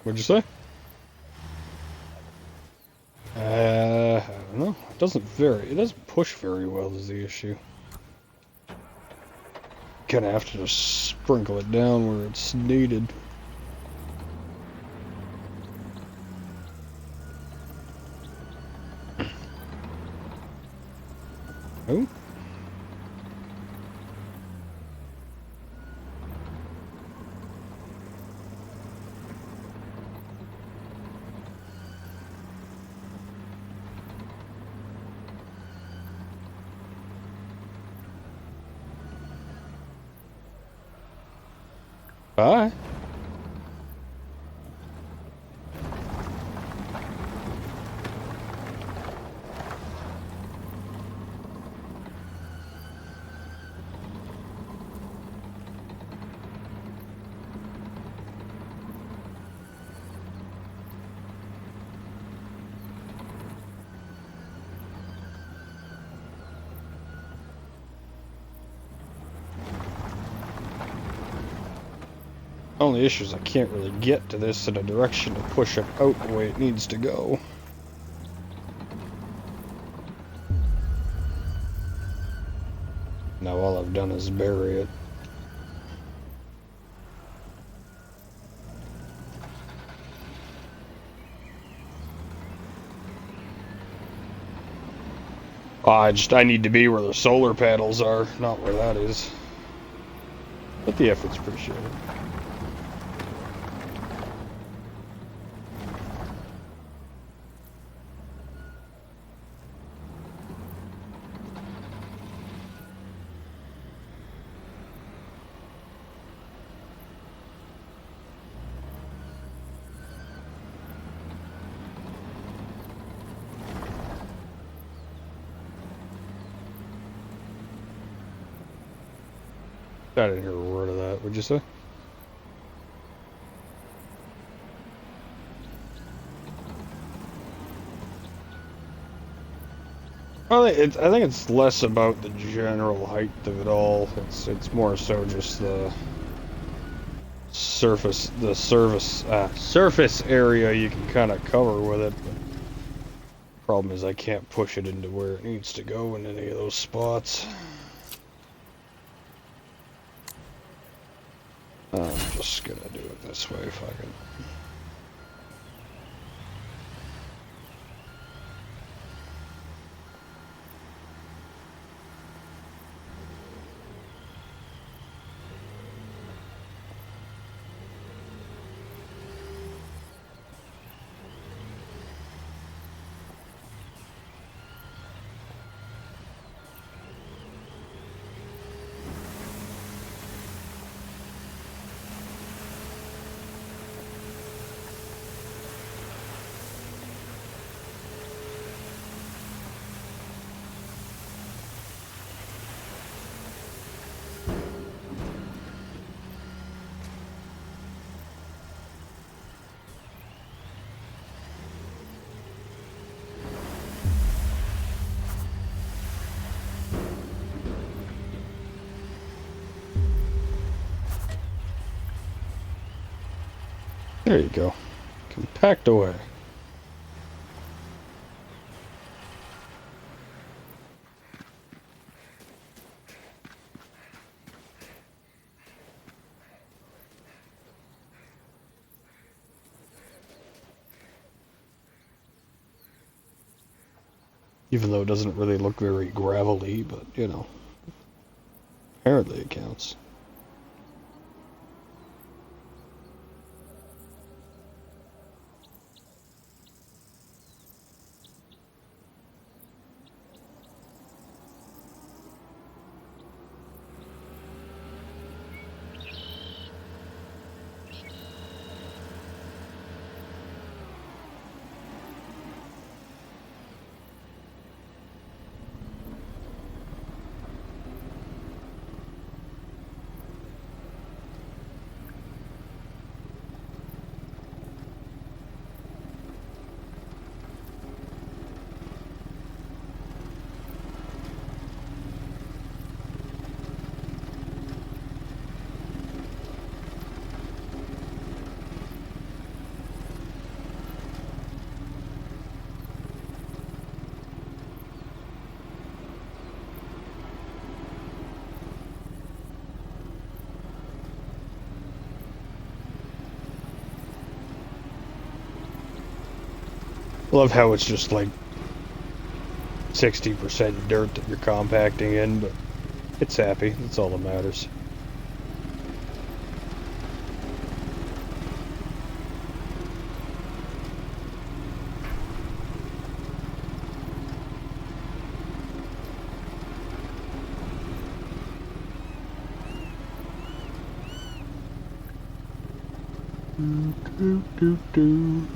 What'd you say? I don't know. It doesn't push very well is the issue. Gonna have to just sprinkle it down where it's needed. Oh. Bye. Only issue is I can't really get to this in a direction to push it out the way it needs to go. Now all I've done is bury it. I need to be where the solar panels are, not where that is. But the effort's appreciated. I didn't hear a word of that. What'd you say? Well, I think it's less about the general height of it all. It's more so just the surface area you can kind of cover with it. But problem is I can't push it into where it needs to go in any of those spots. I'm just gonna do it this way if I can. There you go. Compact away. Even though it doesn't really look very gravelly, but, you know, apparently it counts. Love how it's just like 60% dirt that you're compacting in, but it's happy. That's all that matters. Do, do, do.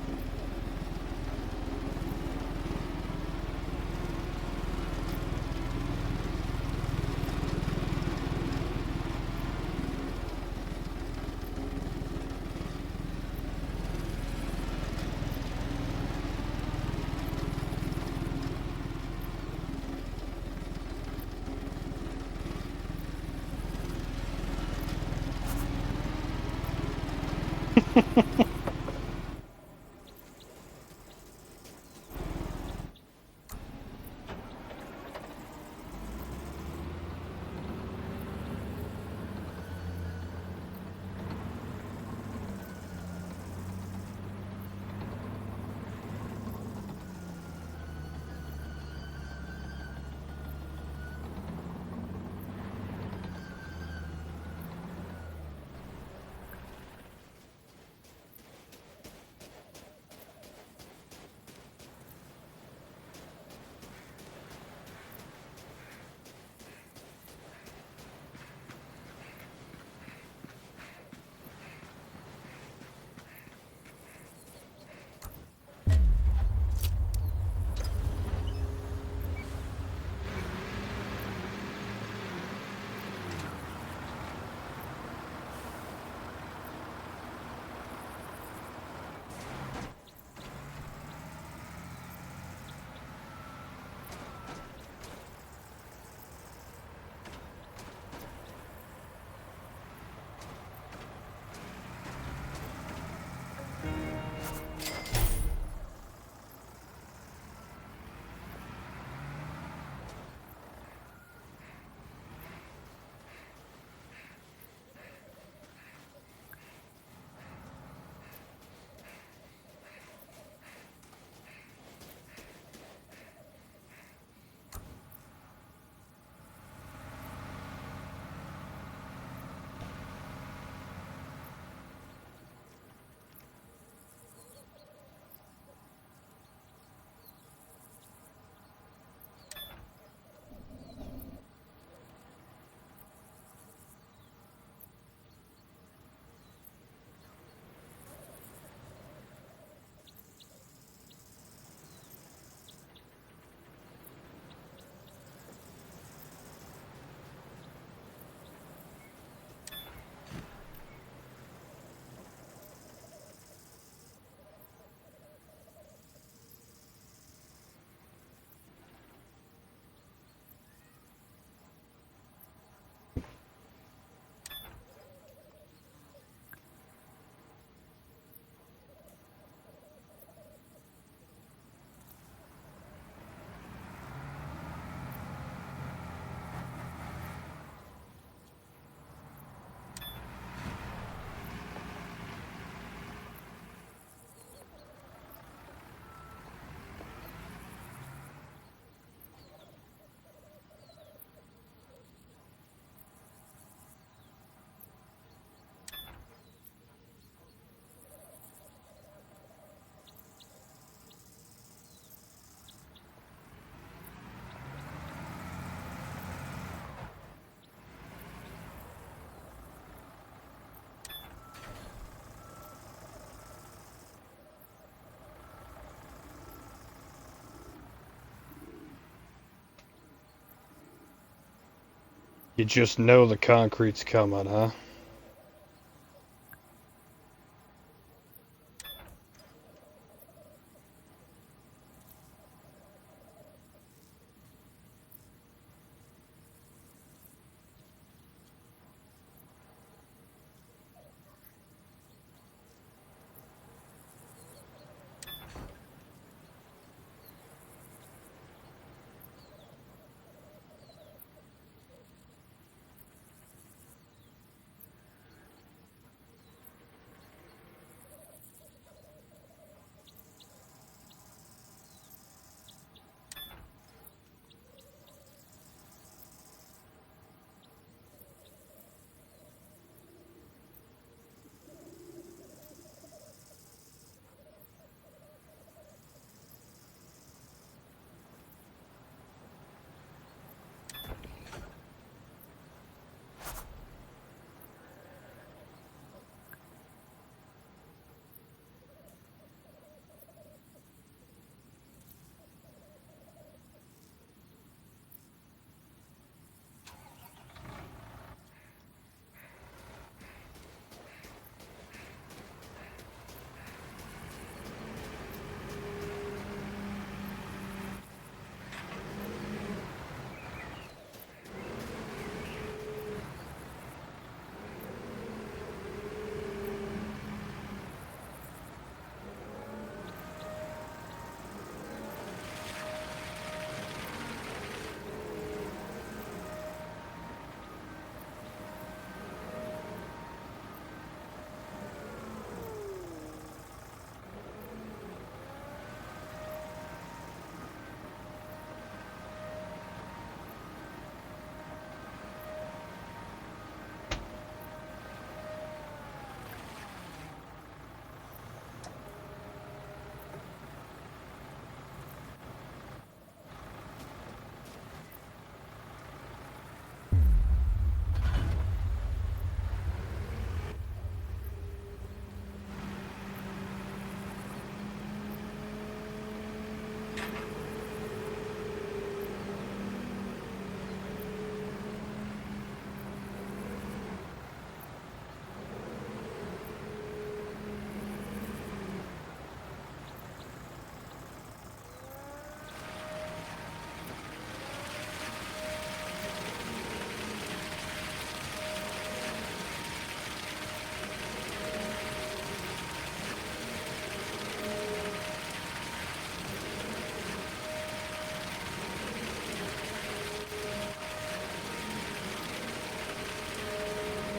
You just know the concrete's coming, huh?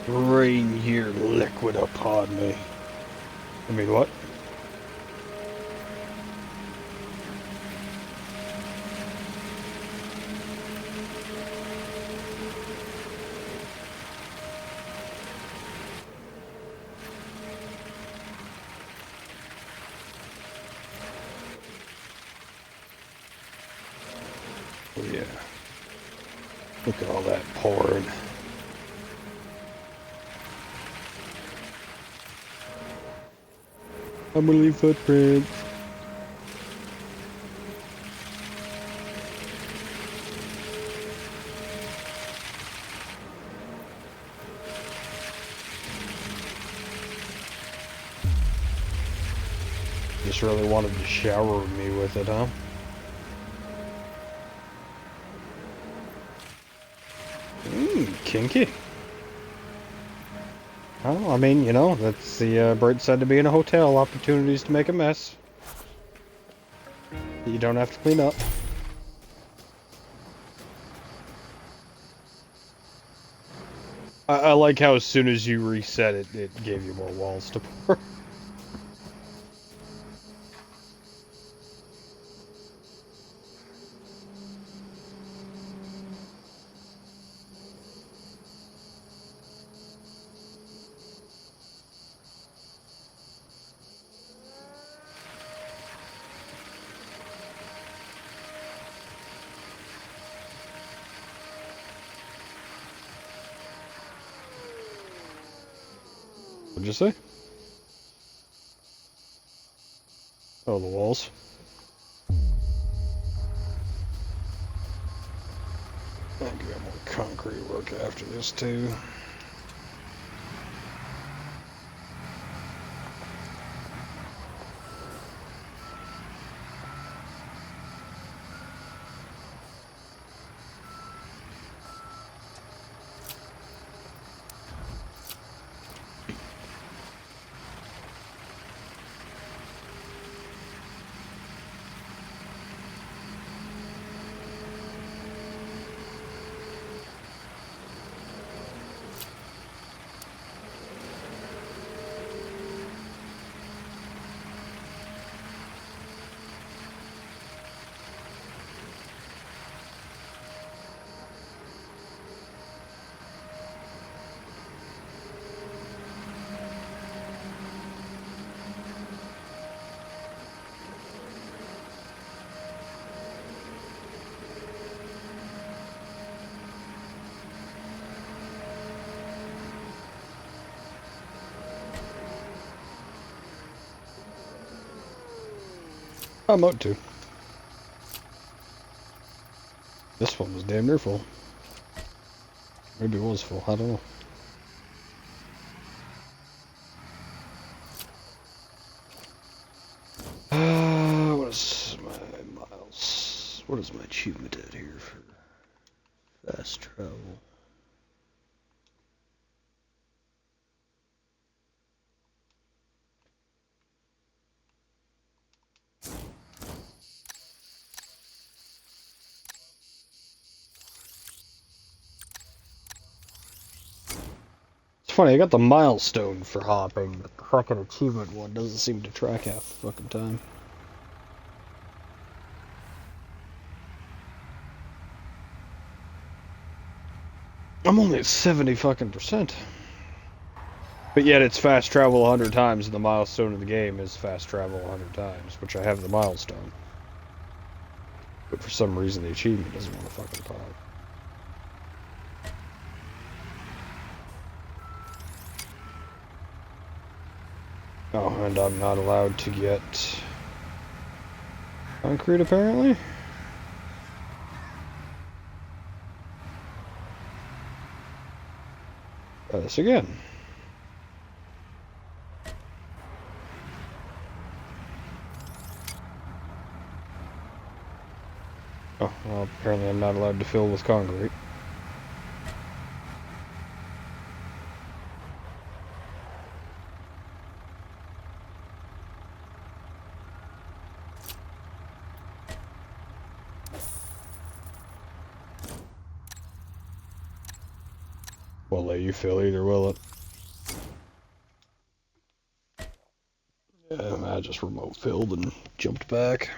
Rain here, liquid upon me. I mean, what? Oh, yeah. Look at all that pouring. I'm gonna leave footprints. Just really wanted to shower me with it, huh? Kinky. Oh, I mean, you know, that's the bright side to being a hotel. Opportunities to make a mess. You don't have to clean up. I like how as soon as you reset it, it gave you more walls to pour. What'd you say? Oh, the walls. do have more concrete work after this too. I'm out too. This one was damn near full. Maybe it was full, I don't know. What is my miles? What is my achievement at here for fast travel? It's funny, I got the milestone for hopping, but the fucking achievement one doesn't seem to track half the fucking time. I'm only at 70 fucking %. But yet it's fast travel 100 times, and the milestone of the game is fast travel 100 times, which I have the milestone. But for some reason the achievement doesn't want to fucking pop. Oh, and I'm not allowed to get concrete apparently? Try this again. Oh, well, apparently I'm not allowed to fill with concrete. Won't let you fill either, will it? Yeah, I just remote filled and jumped back.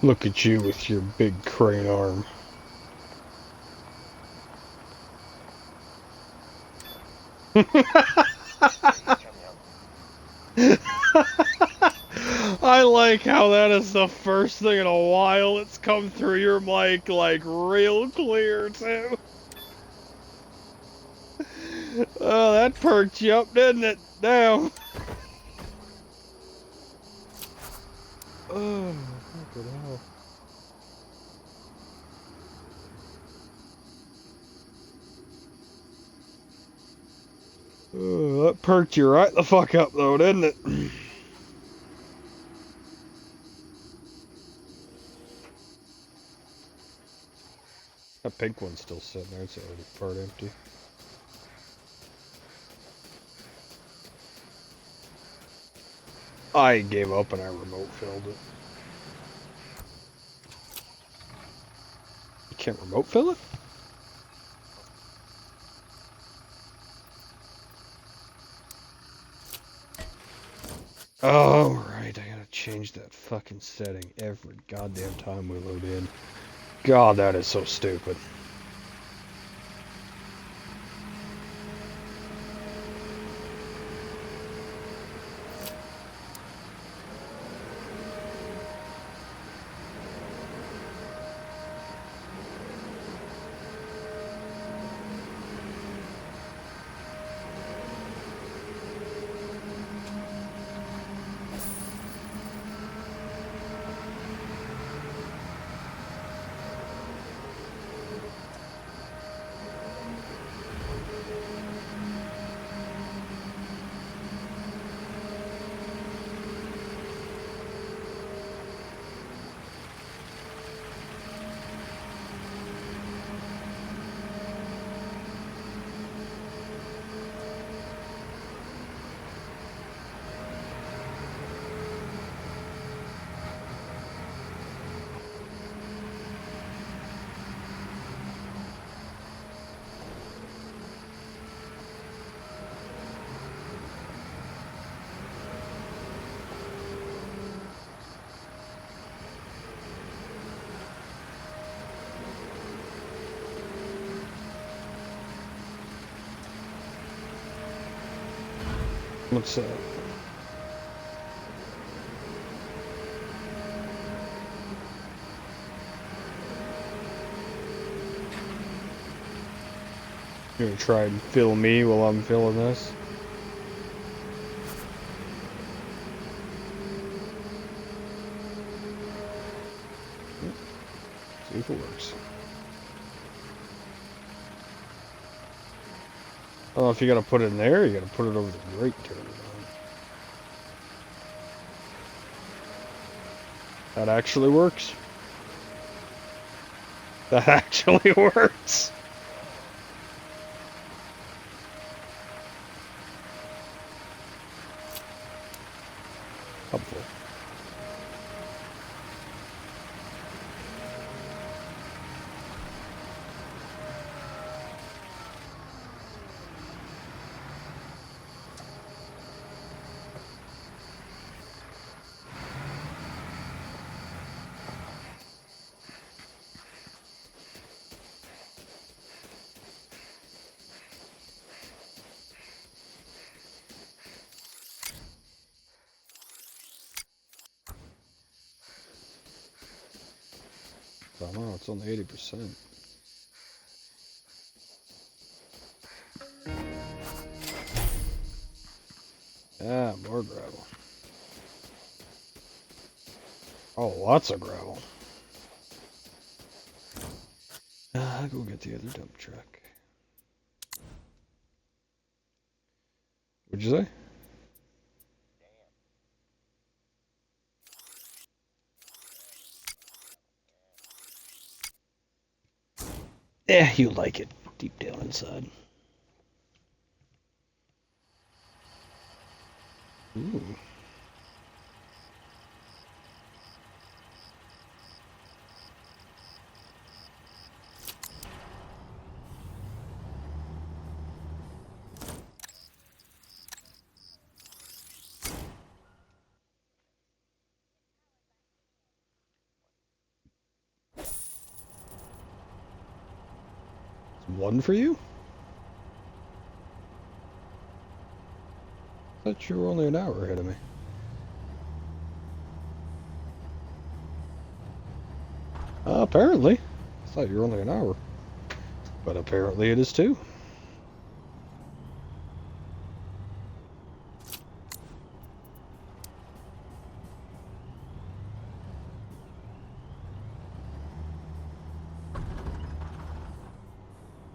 Look at you with your big crane arm. I like how that is the first thing in a while it's come through your mic, like, real clear, too. Oh, that perked you up, didn't it? Damn. Oh, fucking hell. Oh, that perked you right the fuck up, though, didn't it? That pink one's still sitting there. It's already part empty. I gave up and I remote filled it. You can't remote fill it? Oh, right. I gotta change that fucking setting every goddamn time we load in. God, that is so stupid. What's that? You gonna try and fill me while I'm filling this? See if it works. Oh, if you gotta put it in there, you gotta put it over the grate turn it on. That actually works. That actually works. Helpful. I don't know, it's only 80%. Ah, more gravel. Oh, lots of gravel. I'll go get the other dump truck. What'd you say? Yeah, you like it deep down inside. Ooh. 1 for you? I thought you were only an hour ahead of me. Apparently. I thought you were only an hour. But apparently it is 2.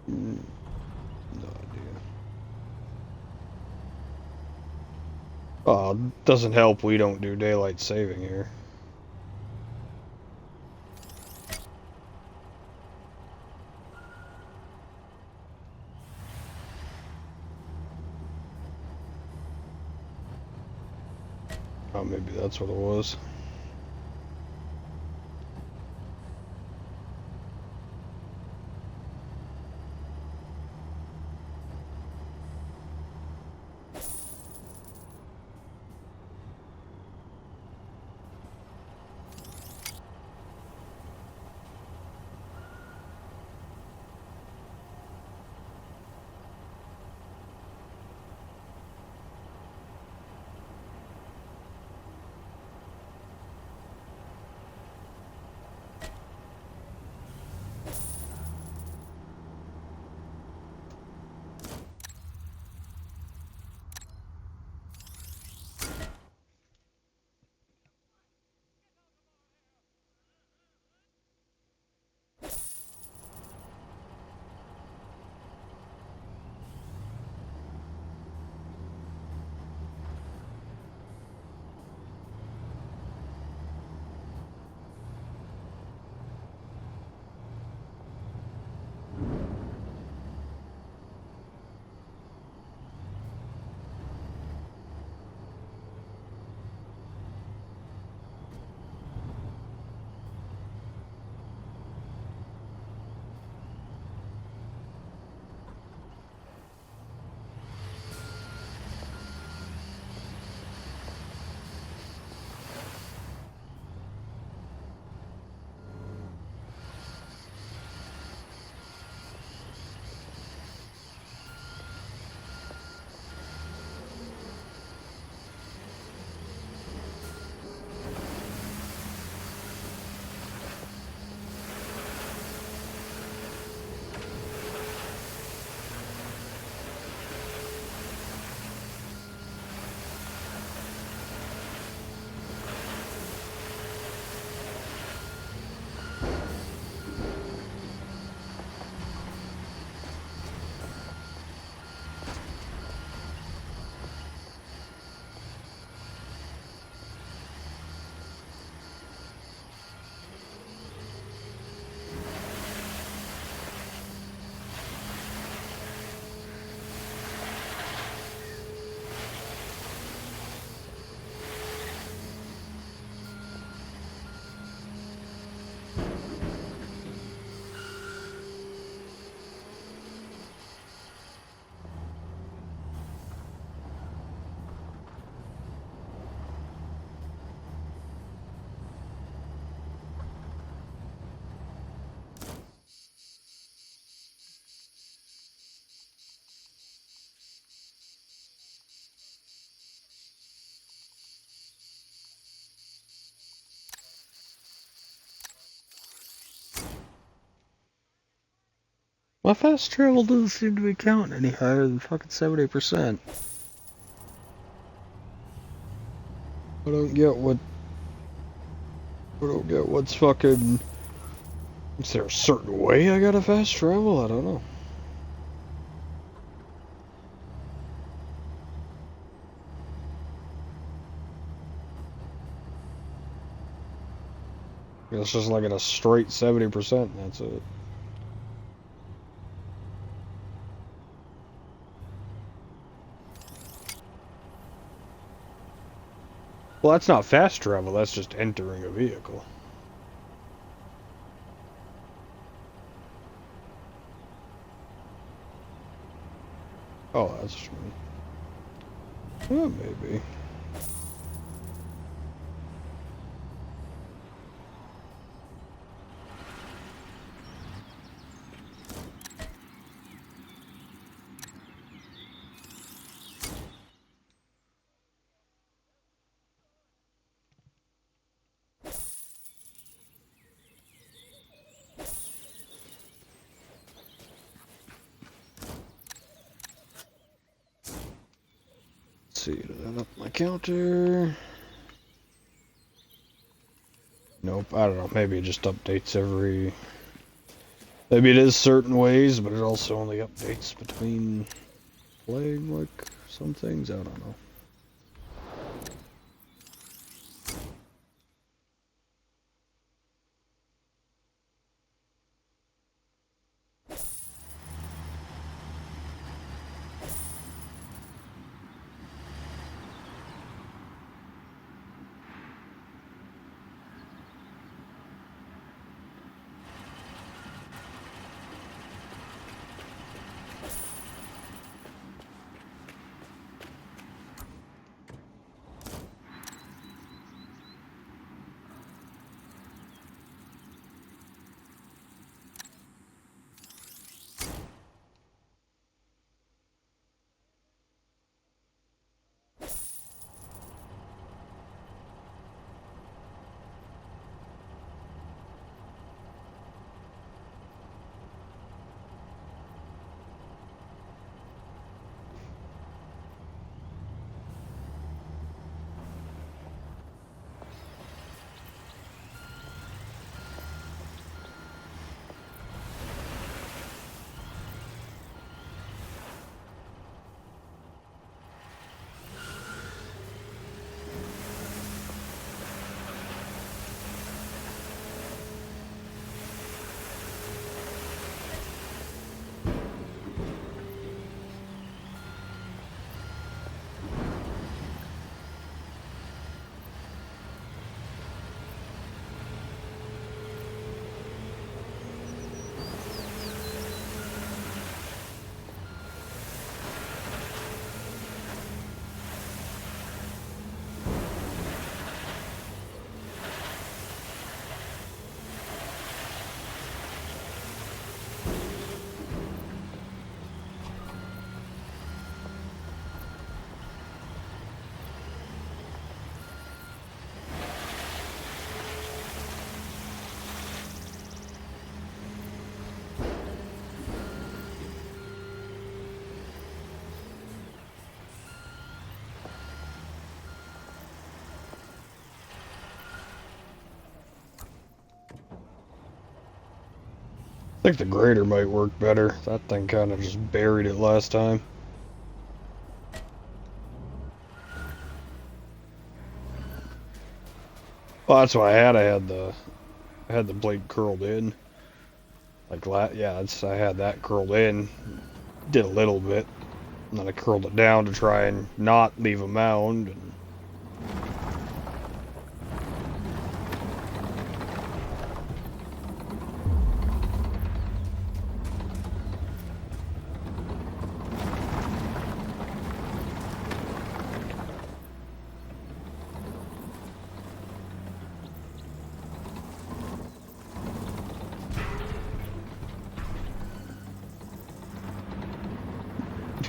No idea. Doesn't help we don't do daylight saving here. Oh, maybe that's what it was. My fast travel doesn't seem to be counting any higher than fucking 70%. I don't get what's fucking... Is there a certain way I gotta fast travel? I don't know. It's just like at a straight 70%, and that's it. Well, that's not fast travel, that's just entering a vehicle. Oh, that's true. Well, maybe. see, did that up my counter? Nope, I don't know, maybe it just updates every... Maybe it is certain ways, but it also only updates between playing, like, some things, I don't know. I think the grader might work better. That thing kind of just buried it last time. Well, that's what I had. I had the blade curled in. Like yeah, I had that curled in. Did a little bit, and then I curled it down to try and not leave a mound. And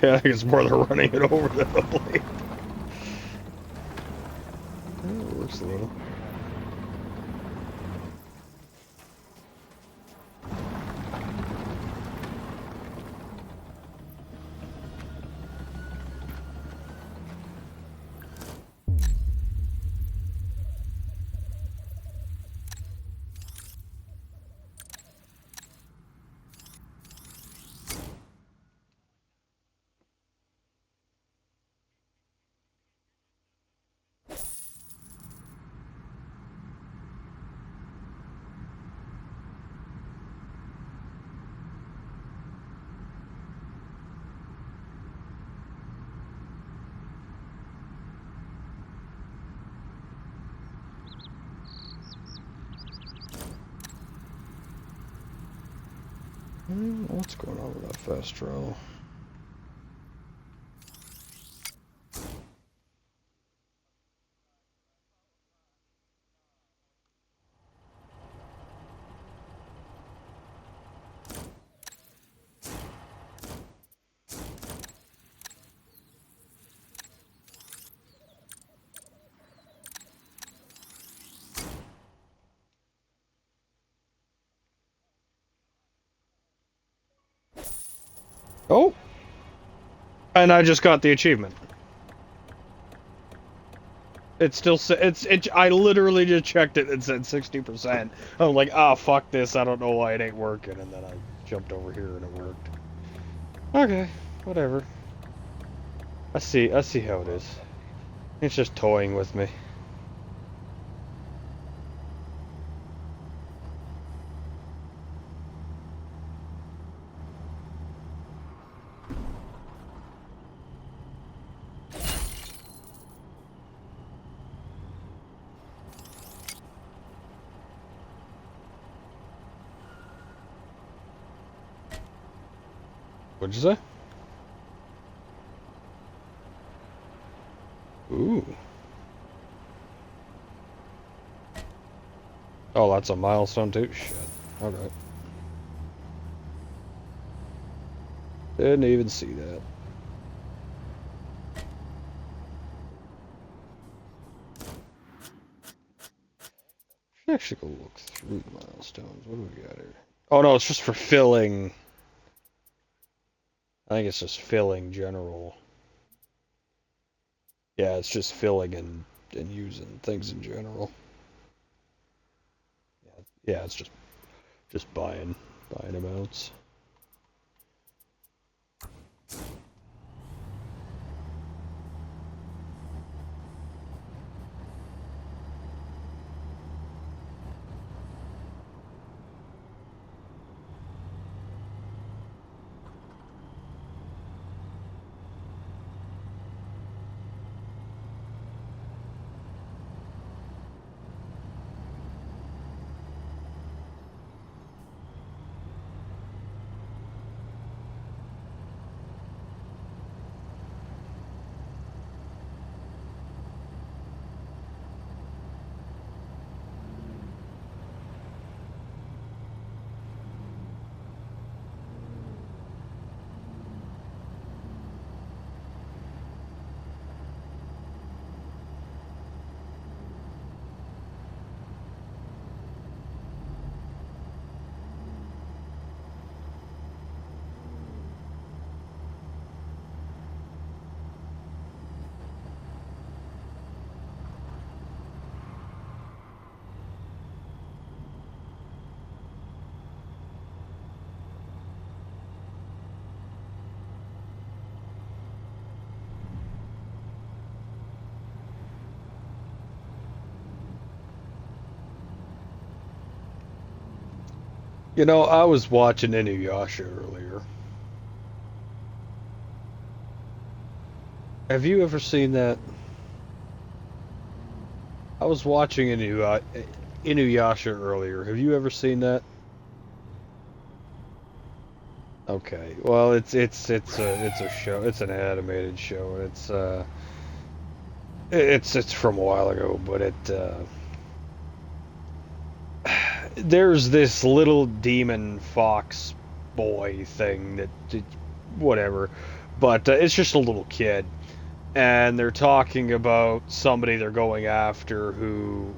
yeah, I think it's more the running it over than the blade. Yeah, it works a little. What's going on with that fast draw? Oh! And I just got the achievement. It still I literally just checked it and said 60%. I'm like, ah, fuck this. I don't know why it ain't working. And then I jumped over here and it worked. Okay, whatever. I see how it is. It's just toying with me. What'd you say? Ooh. Oh, that's a milestone too? Shit. Alright. Didn't even see that. Should actually go look through the milestones. What do we got here? Oh no, it's just for filling. I think it's just filling general. Yeah, it's just filling and using things in general. Yeah, it's just buying amounts. You know, I was watching Inuyasha earlier. Have you ever seen that? I was watching Inuyasha earlier. Have you ever seen that? Okay. Well, it's a show. It's an animated show. It's from a while ago, but there's this little demon fox boy thing whatever, but it's just a little kid, and they're talking about somebody they're going after who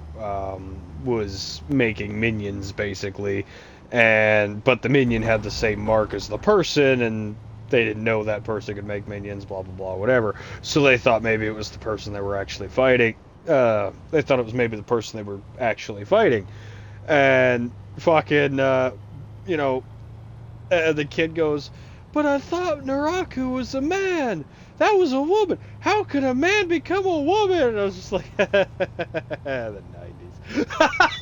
was making minions basically, and but the minion had the same mark as the person, and they didn't know that person could make minions, blah blah blah, whatever. So they thought maybe it was the person they were actually fighting. They thought it was maybe the person they were actually fighting, and fucking, you know, the kid goes, "But I thought Naraku was a man. That was a woman. How could a man become a woman?" And I was just like, the 90s.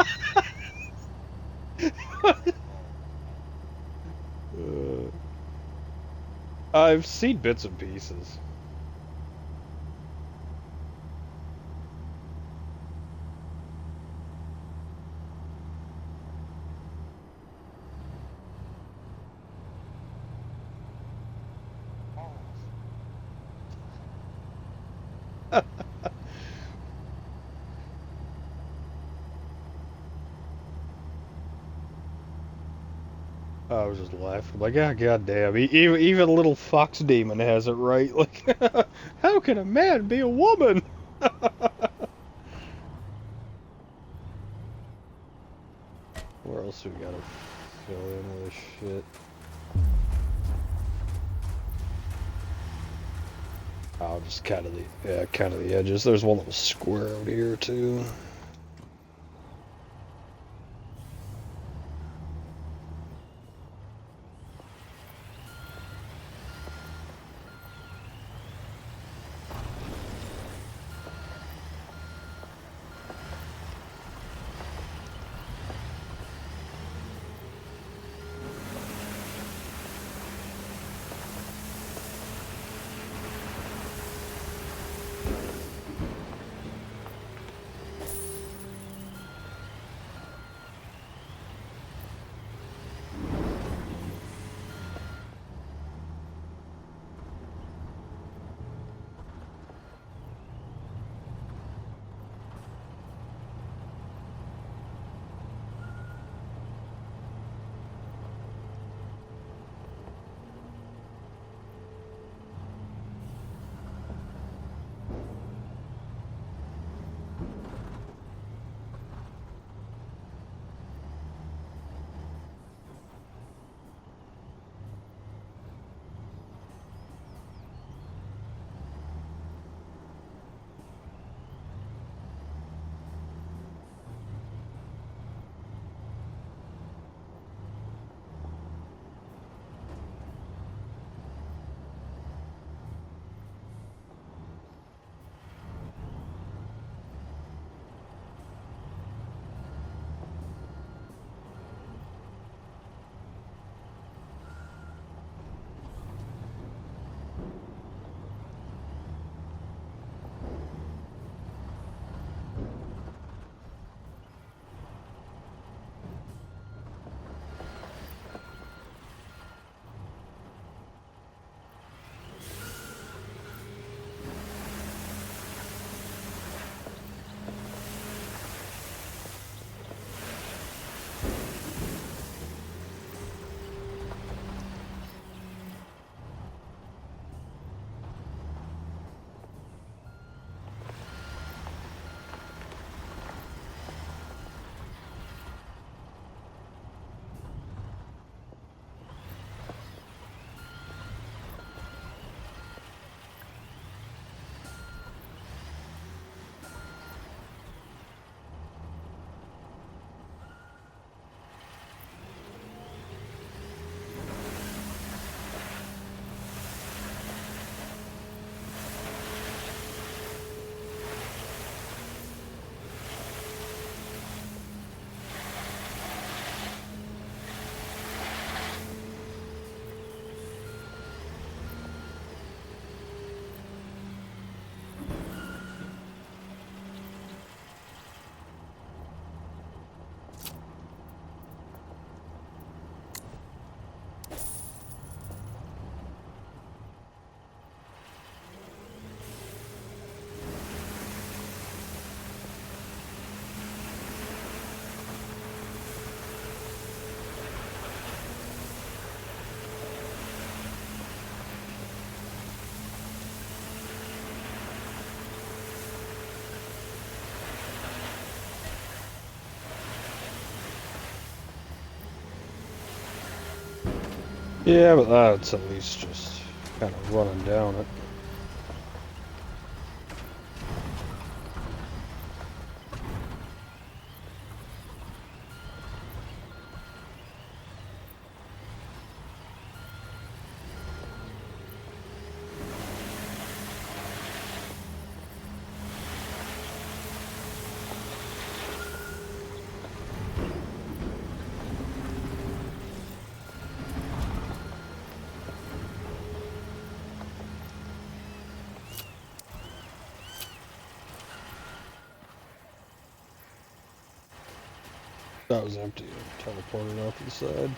I've seen bits and pieces. I was just laughing, like, ah, goddamn. Even a little fox demon has it right. Like, how can a man be a woman? Where else we gotta fill in with shit? I'll just kind of the edges. There's one little square out here too. Yeah, but that's at least just kind of running down it. That was empty. Teleported off to the side.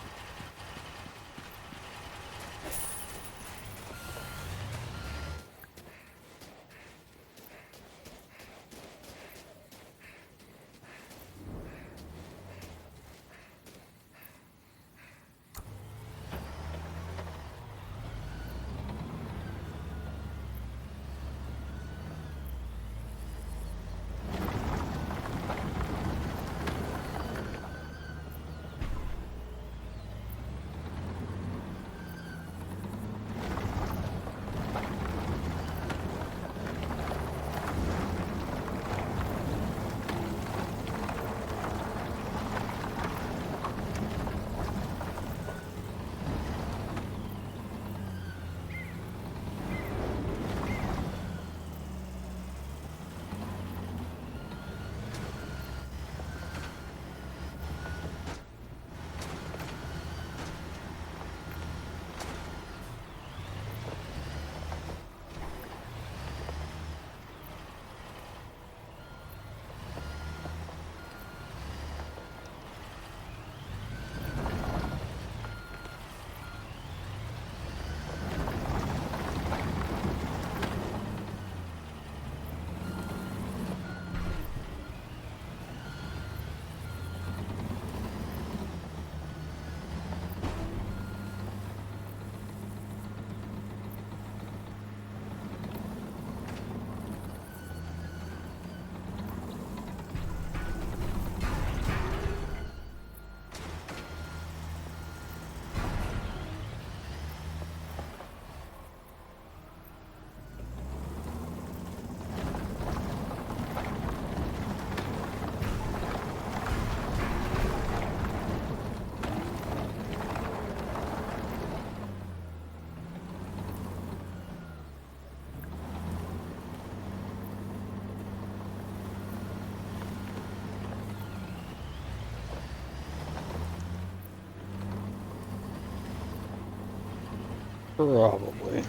Probably.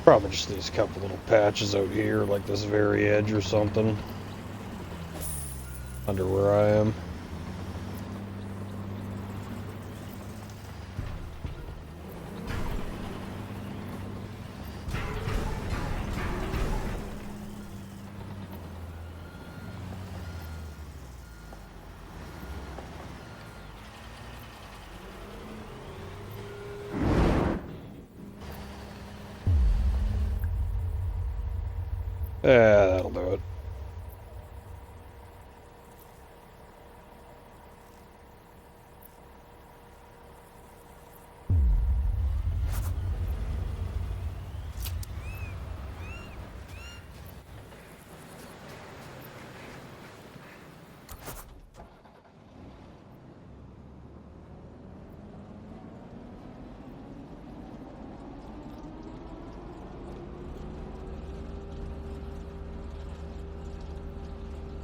Probably just these couple little patches out here, like this very edge or something. Under where I am. Yeah, that'll do it.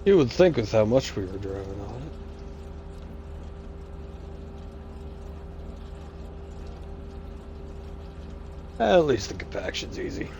You would think with how much we were driving on it. At least the compaction's easy.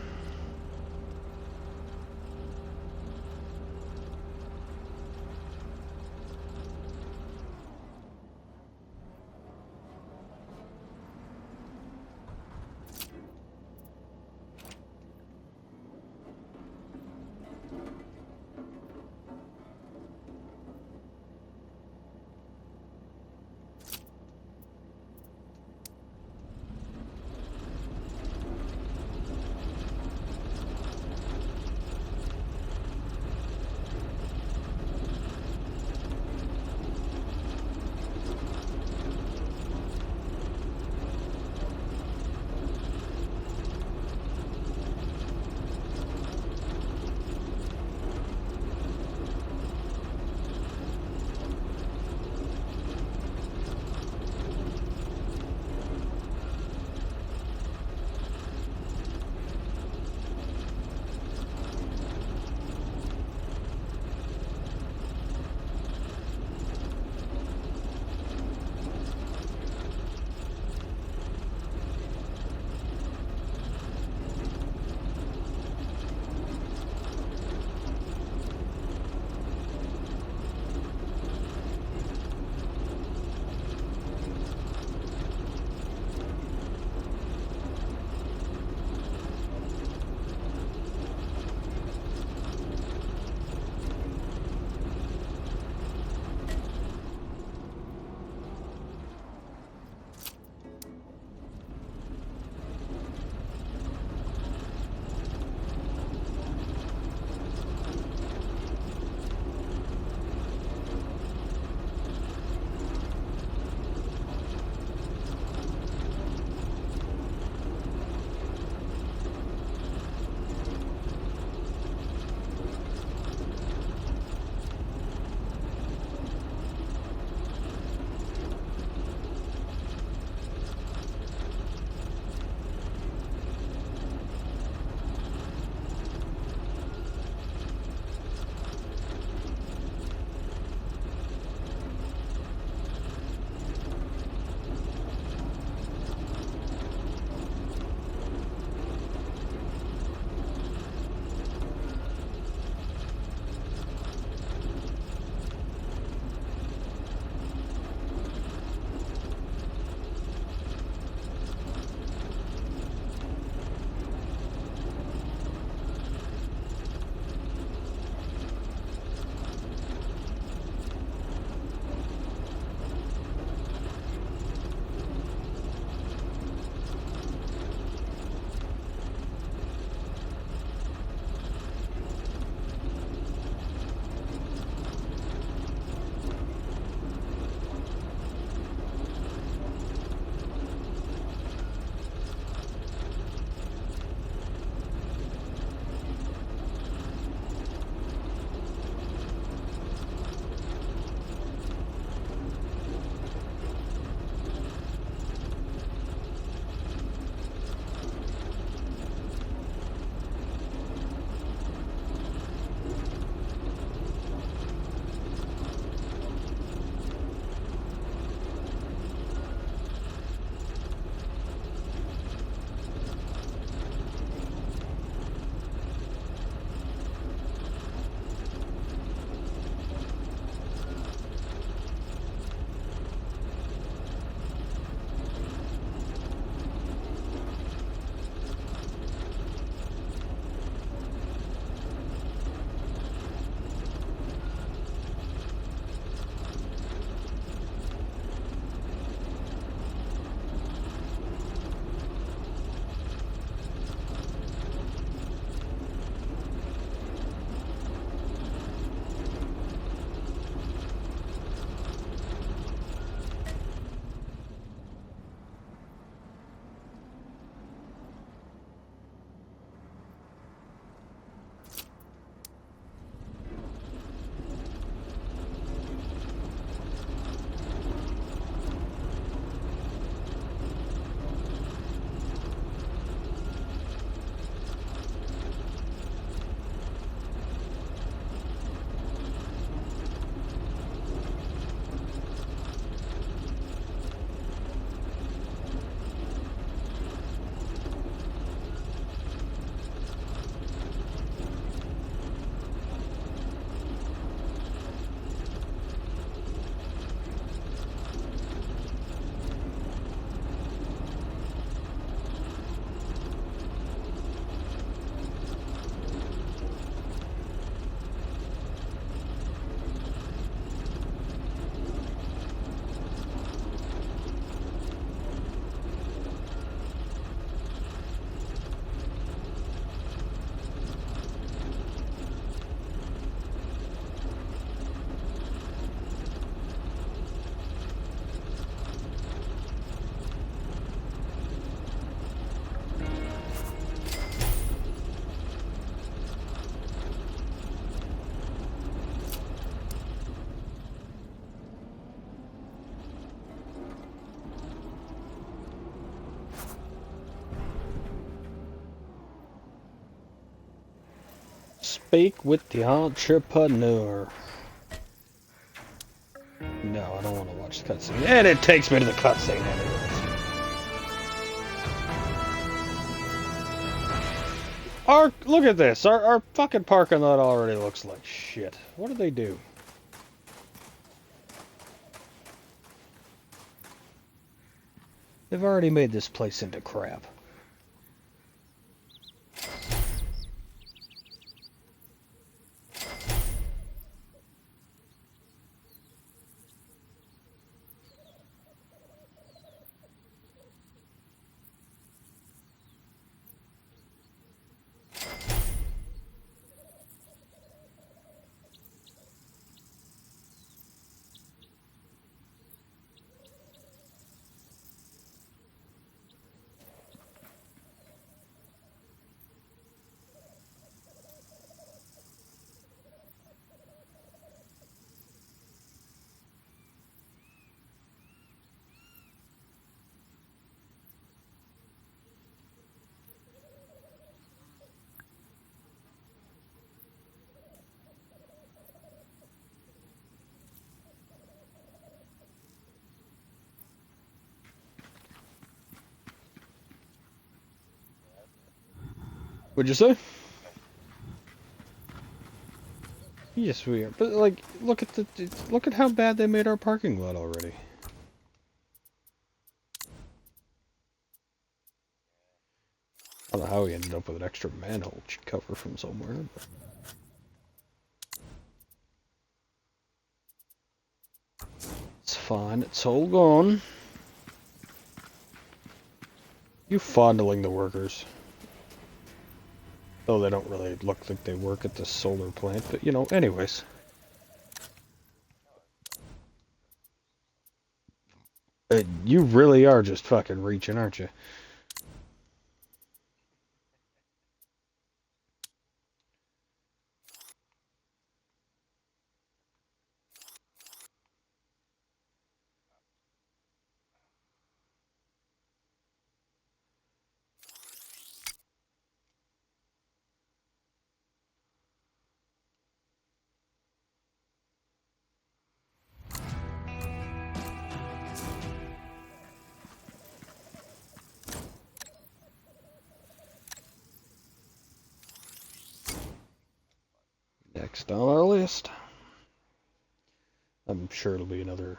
Speak with the entrepreneur. No, I don't want to watch the cutscene. And it takes me to the cutscene anyways. Look at this. Our fucking parking lot already looks like shit. What did they do? They've already made this place into crap. What'd you say? Yes, we are. But like, look at how bad they made our parking lot already. I don't know how we ended up with an extra manhole cover from somewhere. But... It's fine. It's all gone. You fondling the workers. Though they don't really look like they work at the solar plant, but you know, anyways. You really are just fucking reaching, aren't you? Next on our list. I'm sure it'll be another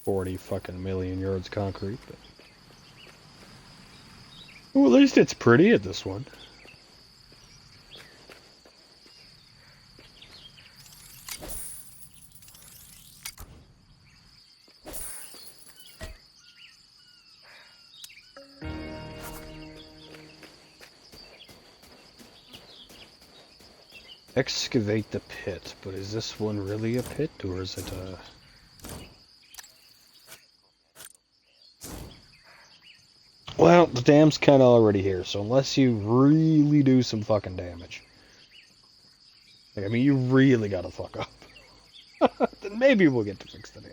40 fucking million yards concrete, but... Well, at least it's pretty at this one. Excavate the pit, but is this one really a pit, or is it a... Well, the dam's kinda already here, so unless you really do some fucking damage. Like, I mean, you really gotta fuck up. Then maybe we'll get to fix the dam.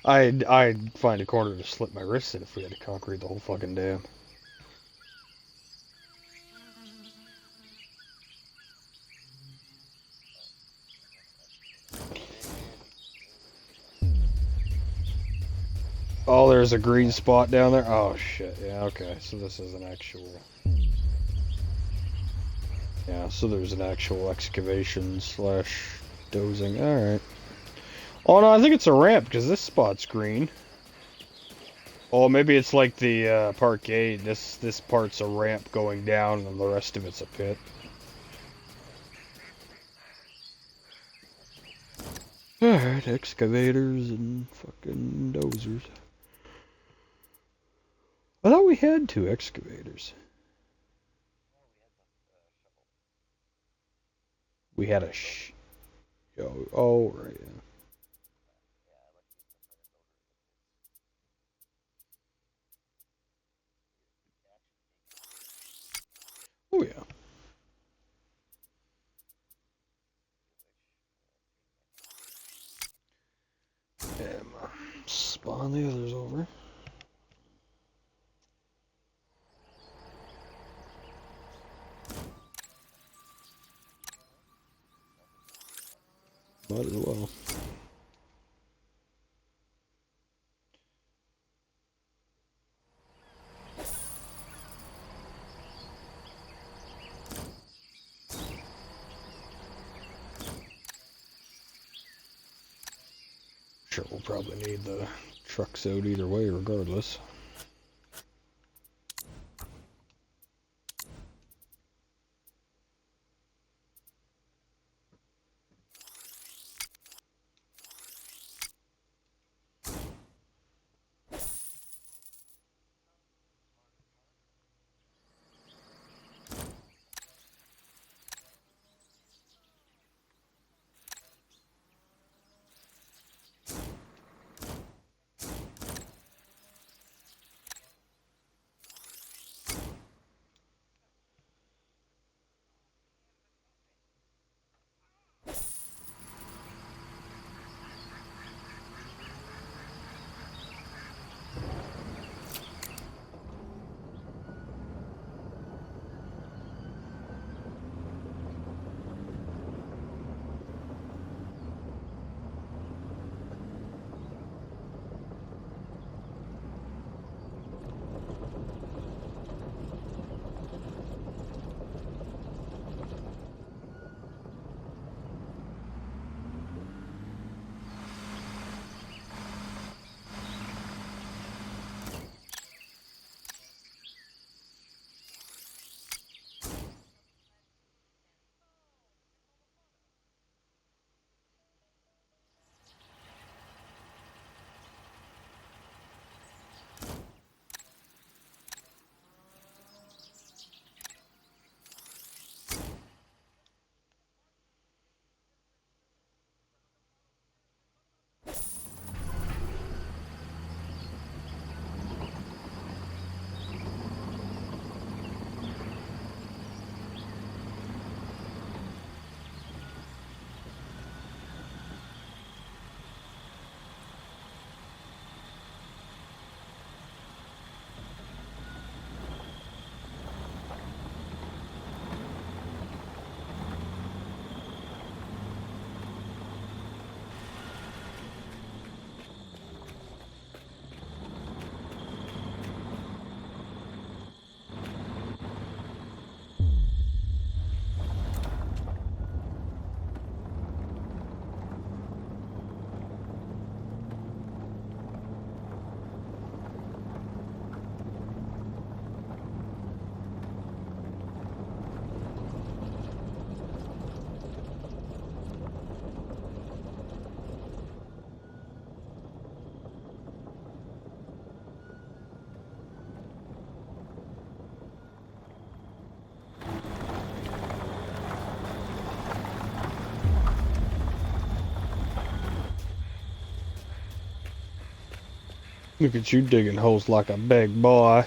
I'd find a corner to slip my wrist in if we had to concrete the whole fucking dam. Oh, there's a green spot down there? Oh, shit. Yeah, okay. So this is an actual... Yeah, so there's an actual excavation slash dozing. Alright. Oh, no, I think it's a ramp, because this spot's green. Oh, maybe it's like the parkade. This part's a ramp going down, and the rest of it's a pit. Alright, excavators and fucking dozers. I thought we had 2 excavators. We had a oh, right, yeah. Oh, yeah. spawn the others over. Might as well. Sure, we'll probably need the truck suit either way, regardless. Look at you digging holes like a big boy.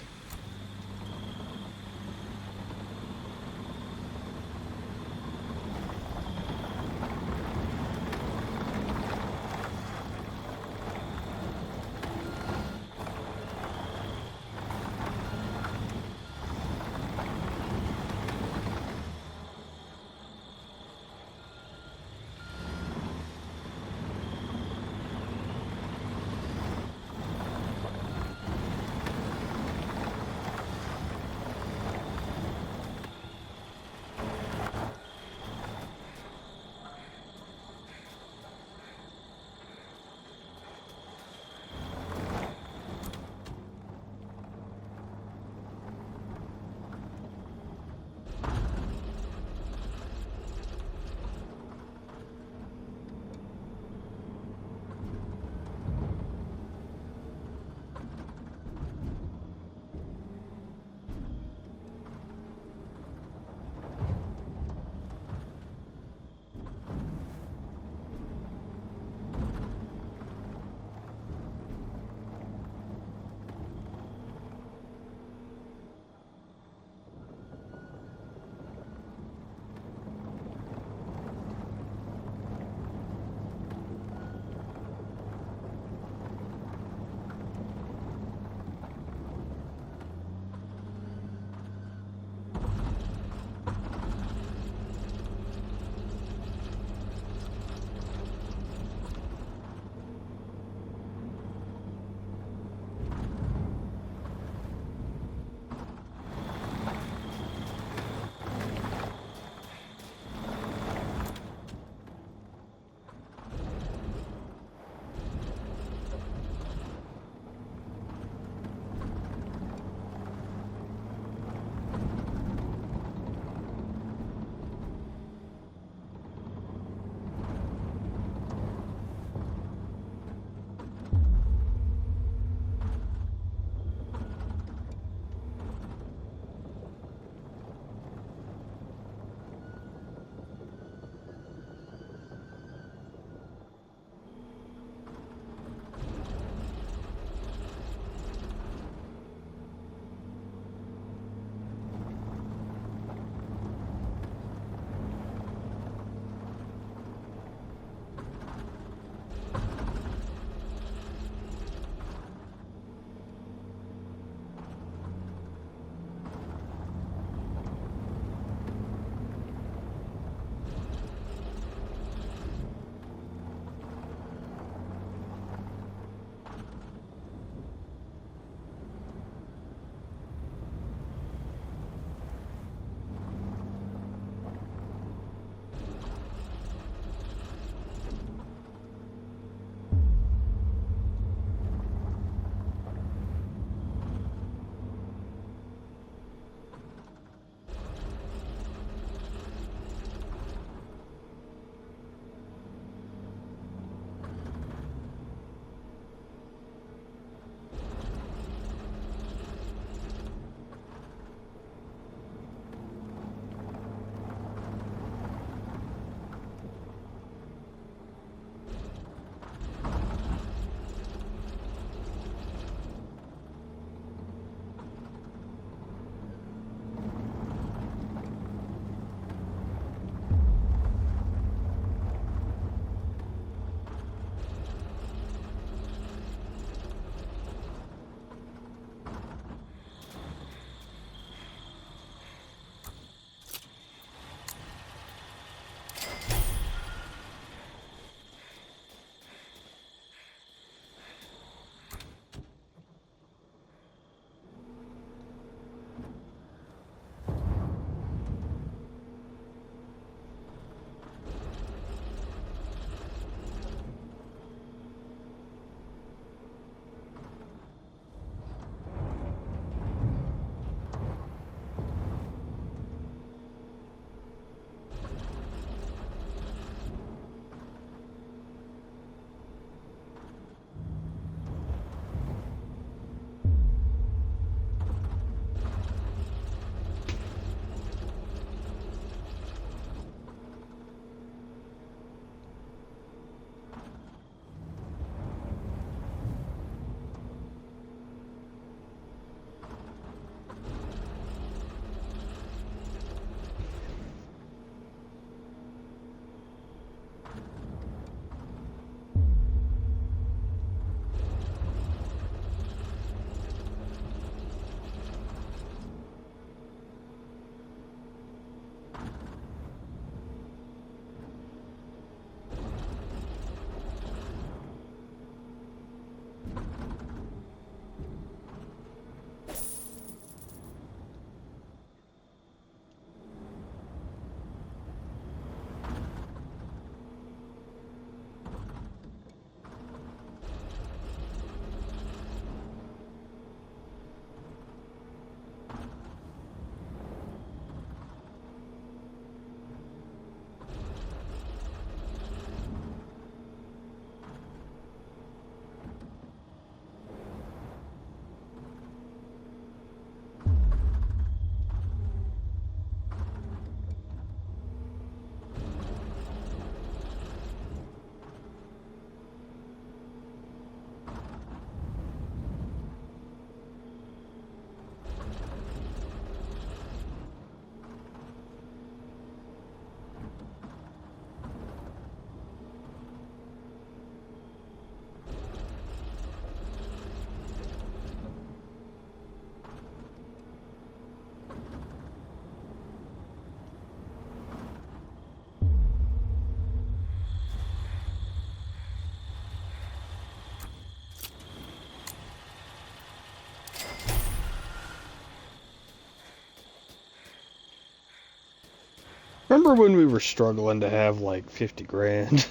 Remember when we were struggling to have like 50 grand?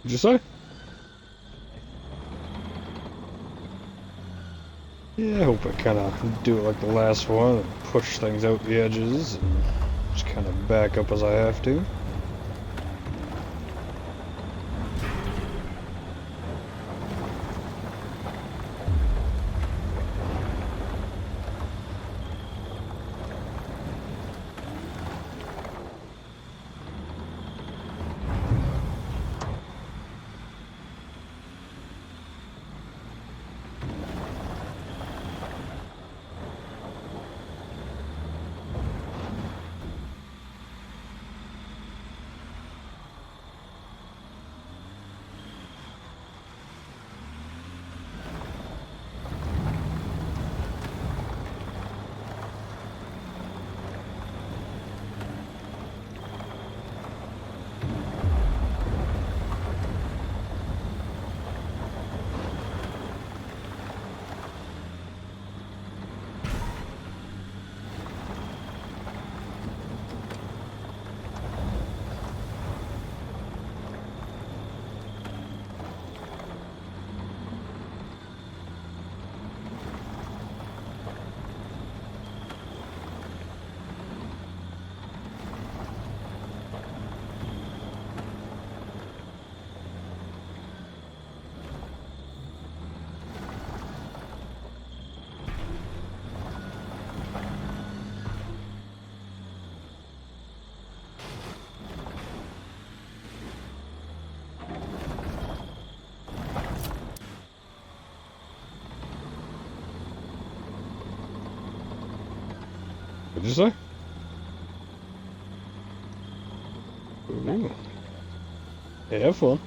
What'd you say? Yeah, I hope I kind of do it like the last one and push things out the edges and just kind of back up as I have to. What'd you say? Ooh. Yeah, have fun.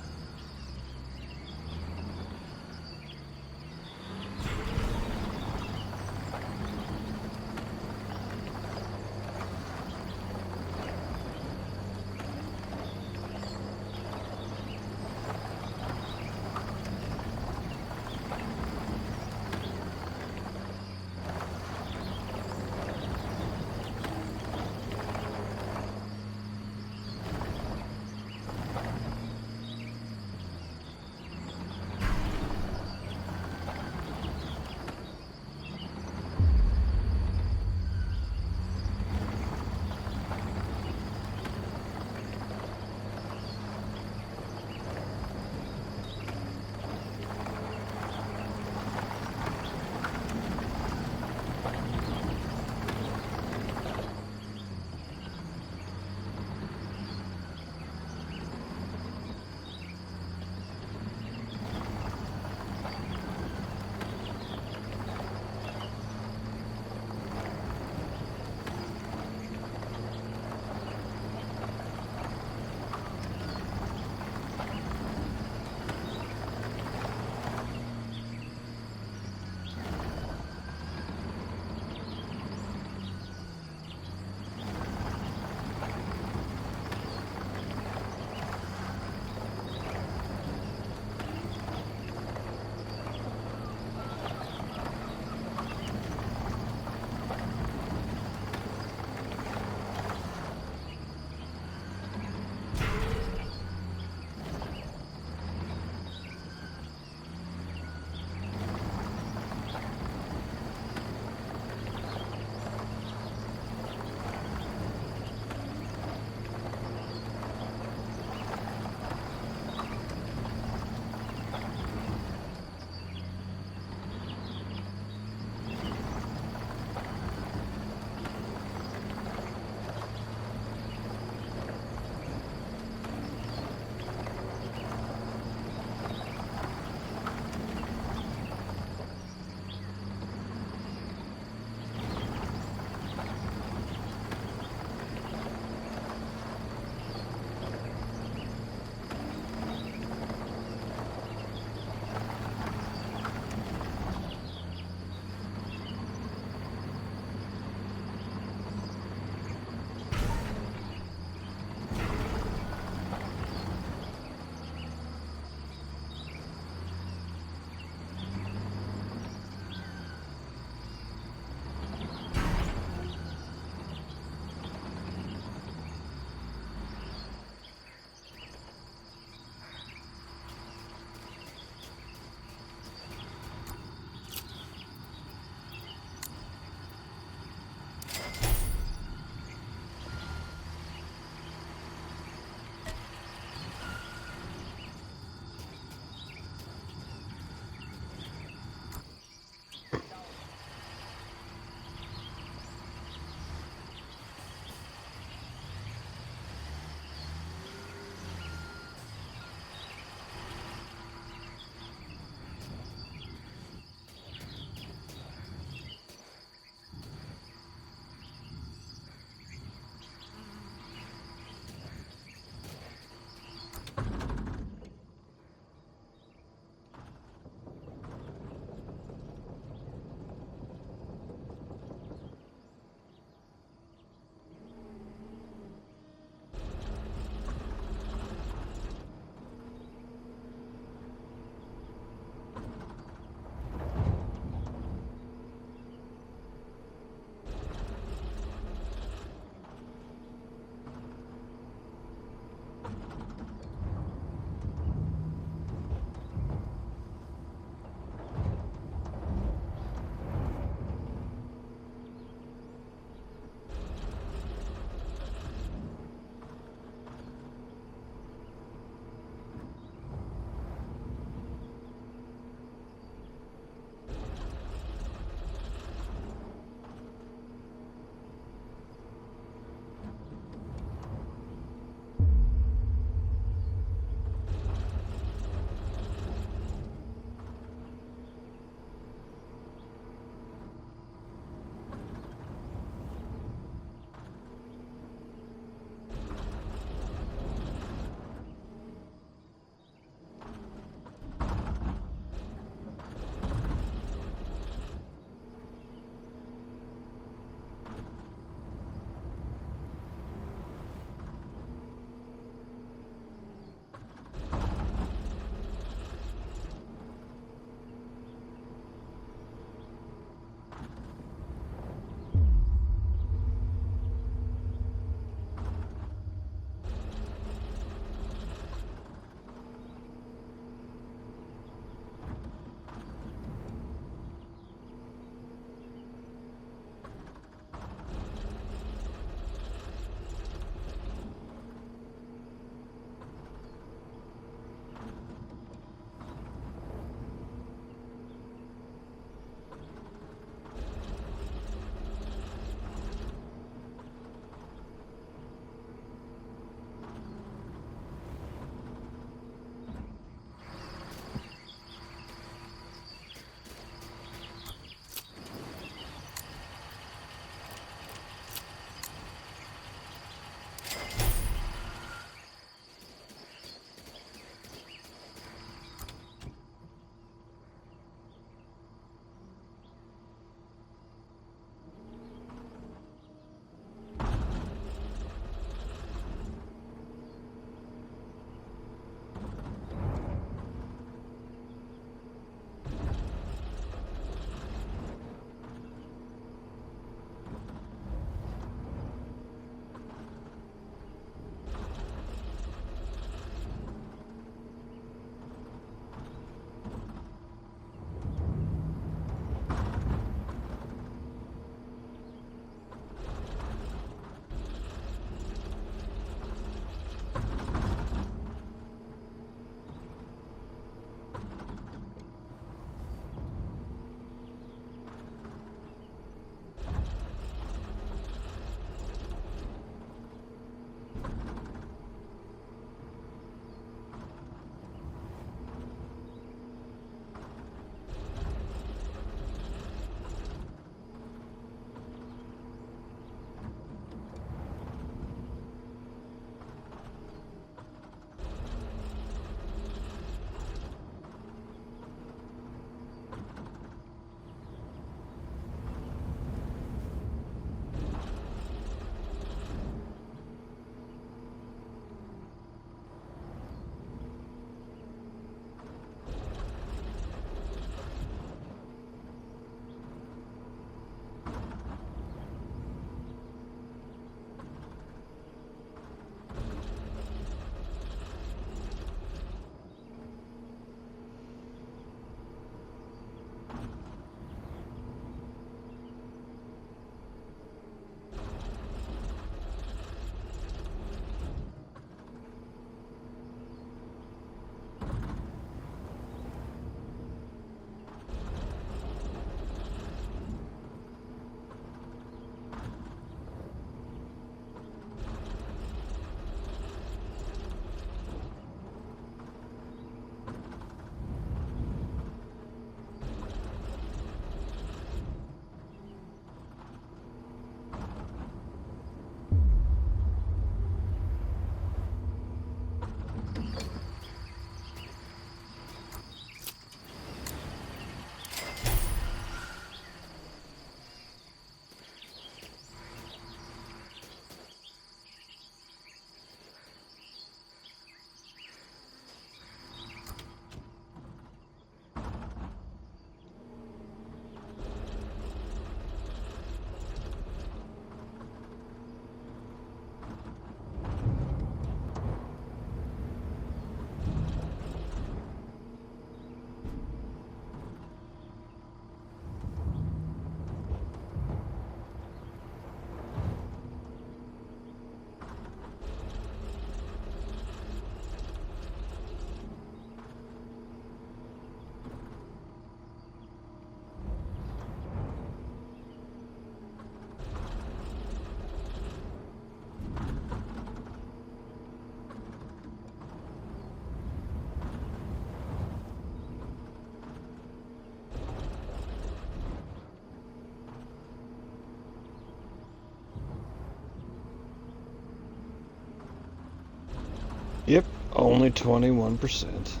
Yep, only 21%.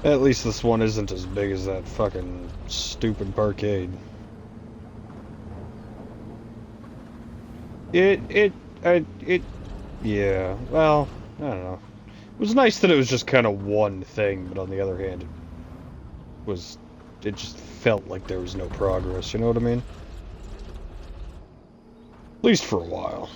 At least this one isn't as big as that fucking stupid parkade. Yeah, well, I don't know. It was nice that it was just kind of one thing, but on the other hand, it just felt like there was no progress, you know what I mean? At least for a while.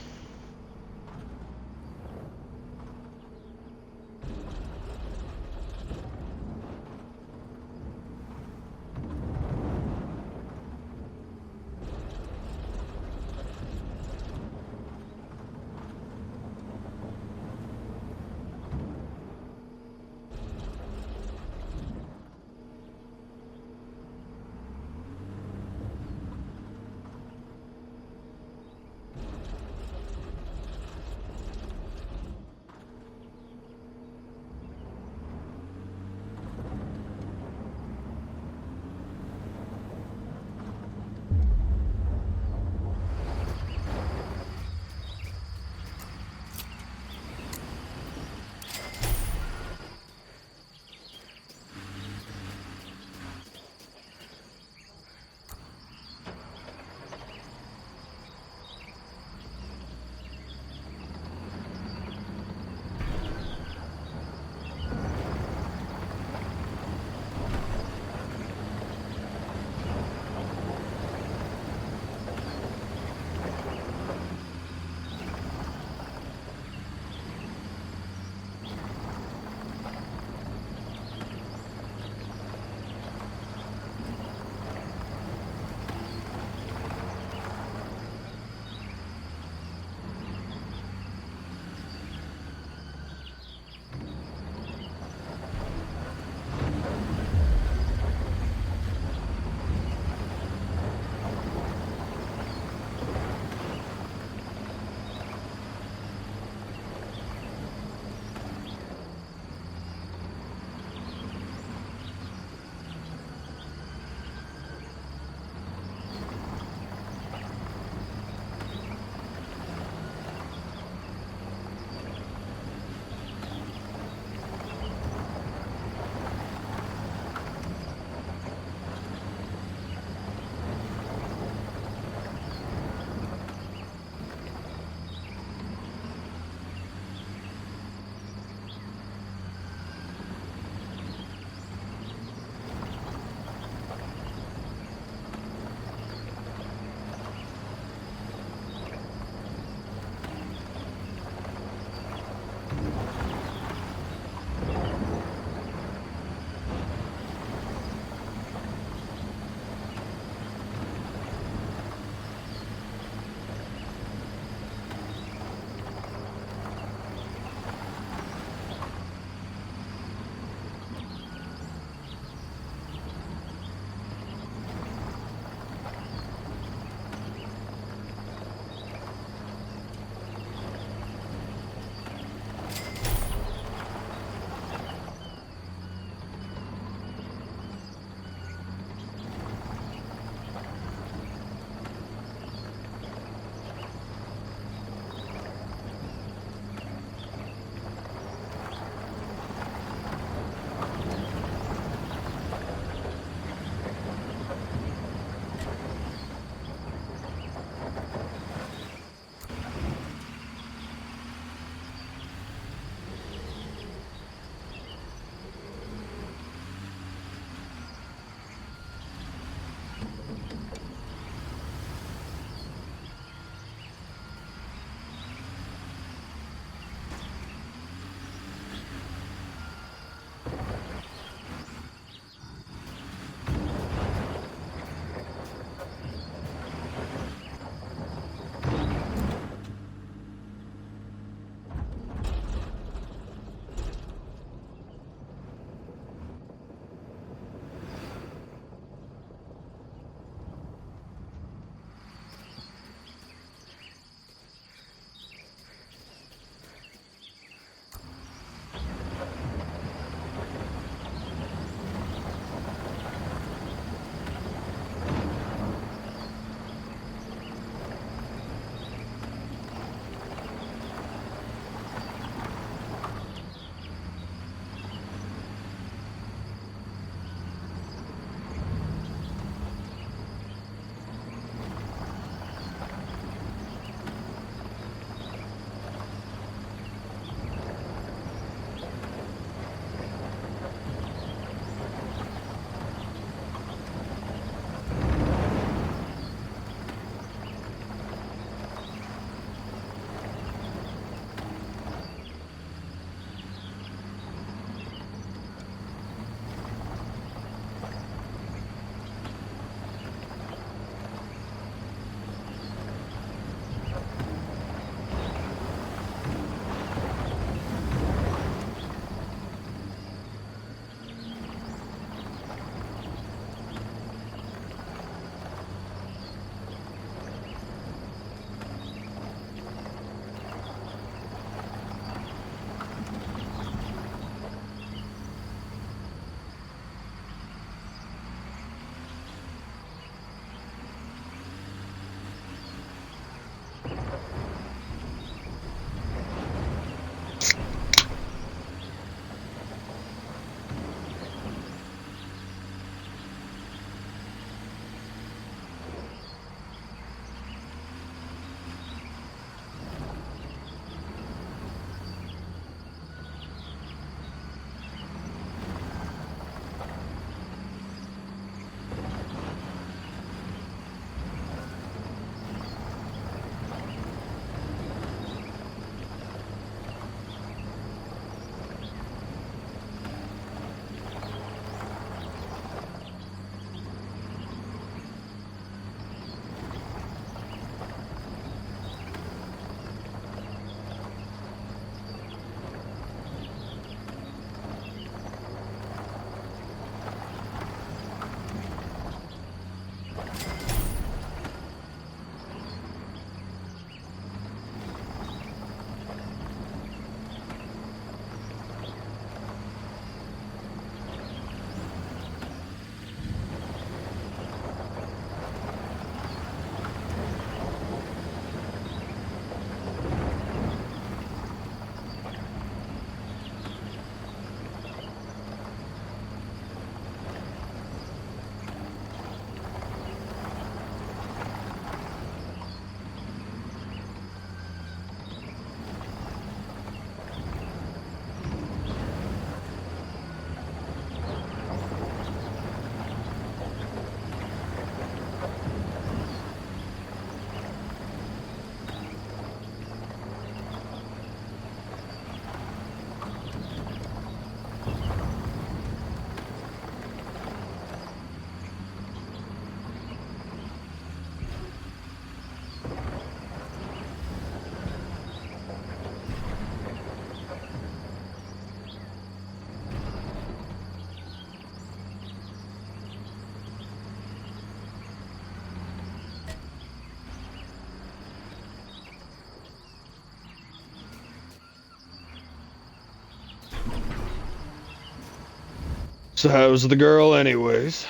So how's the girl anyways?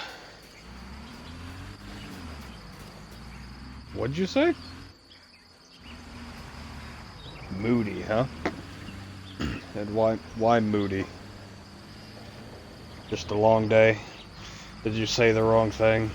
What'd you say? Moody, huh? And why moody? Just a long day? Did you say the wrong thing?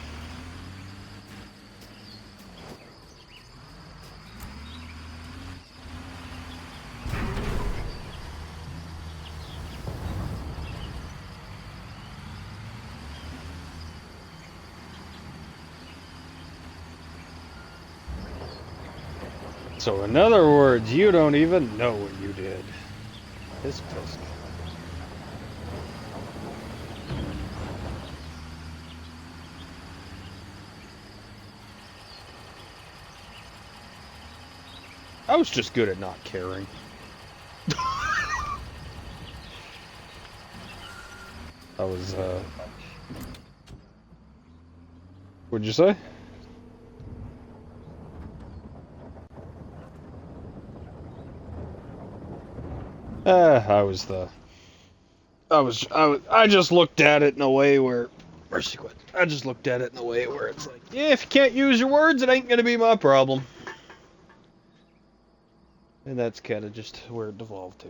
So in other words, you don't even know what you did. Piss piss. I was just good at not caring. I was, what'd you say? I just looked at it in a way where, mercy quit. I just looked at it in a way where it's like, yeah, if you can't use your words, it ain't gonna be my problem. And that's kind of just where it devolved to.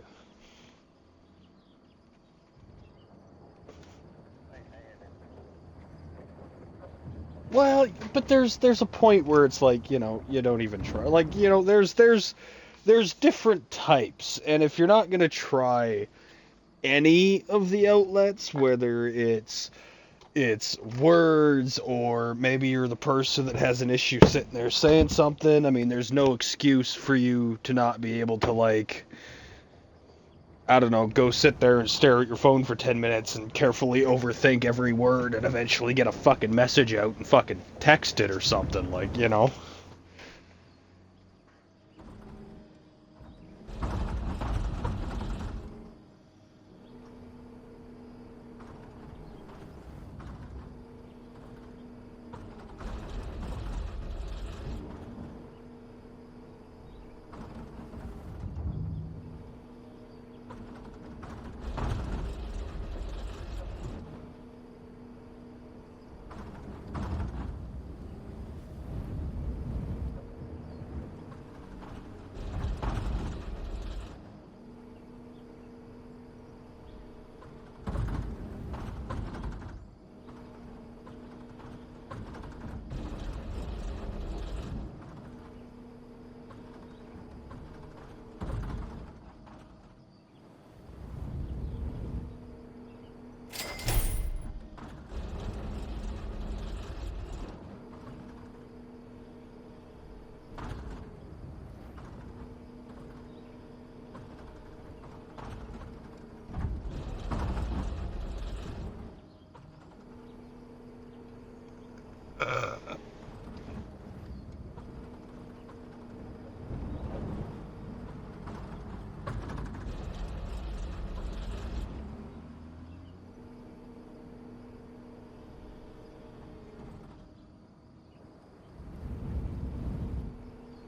Well, but there's a point where it's like, you don't even try. Like, there's different types, and if you're not gonna try any of the outlets, whether it's words or maybe you're the person that has an issue sitting there saying something, I mean, there's no excuse for you to not be able to, like, I don't know, go sit there and stare at your phone for 10 minutes and carefully overthink every word and eventually get a fucking message out and fucking text it or something, like.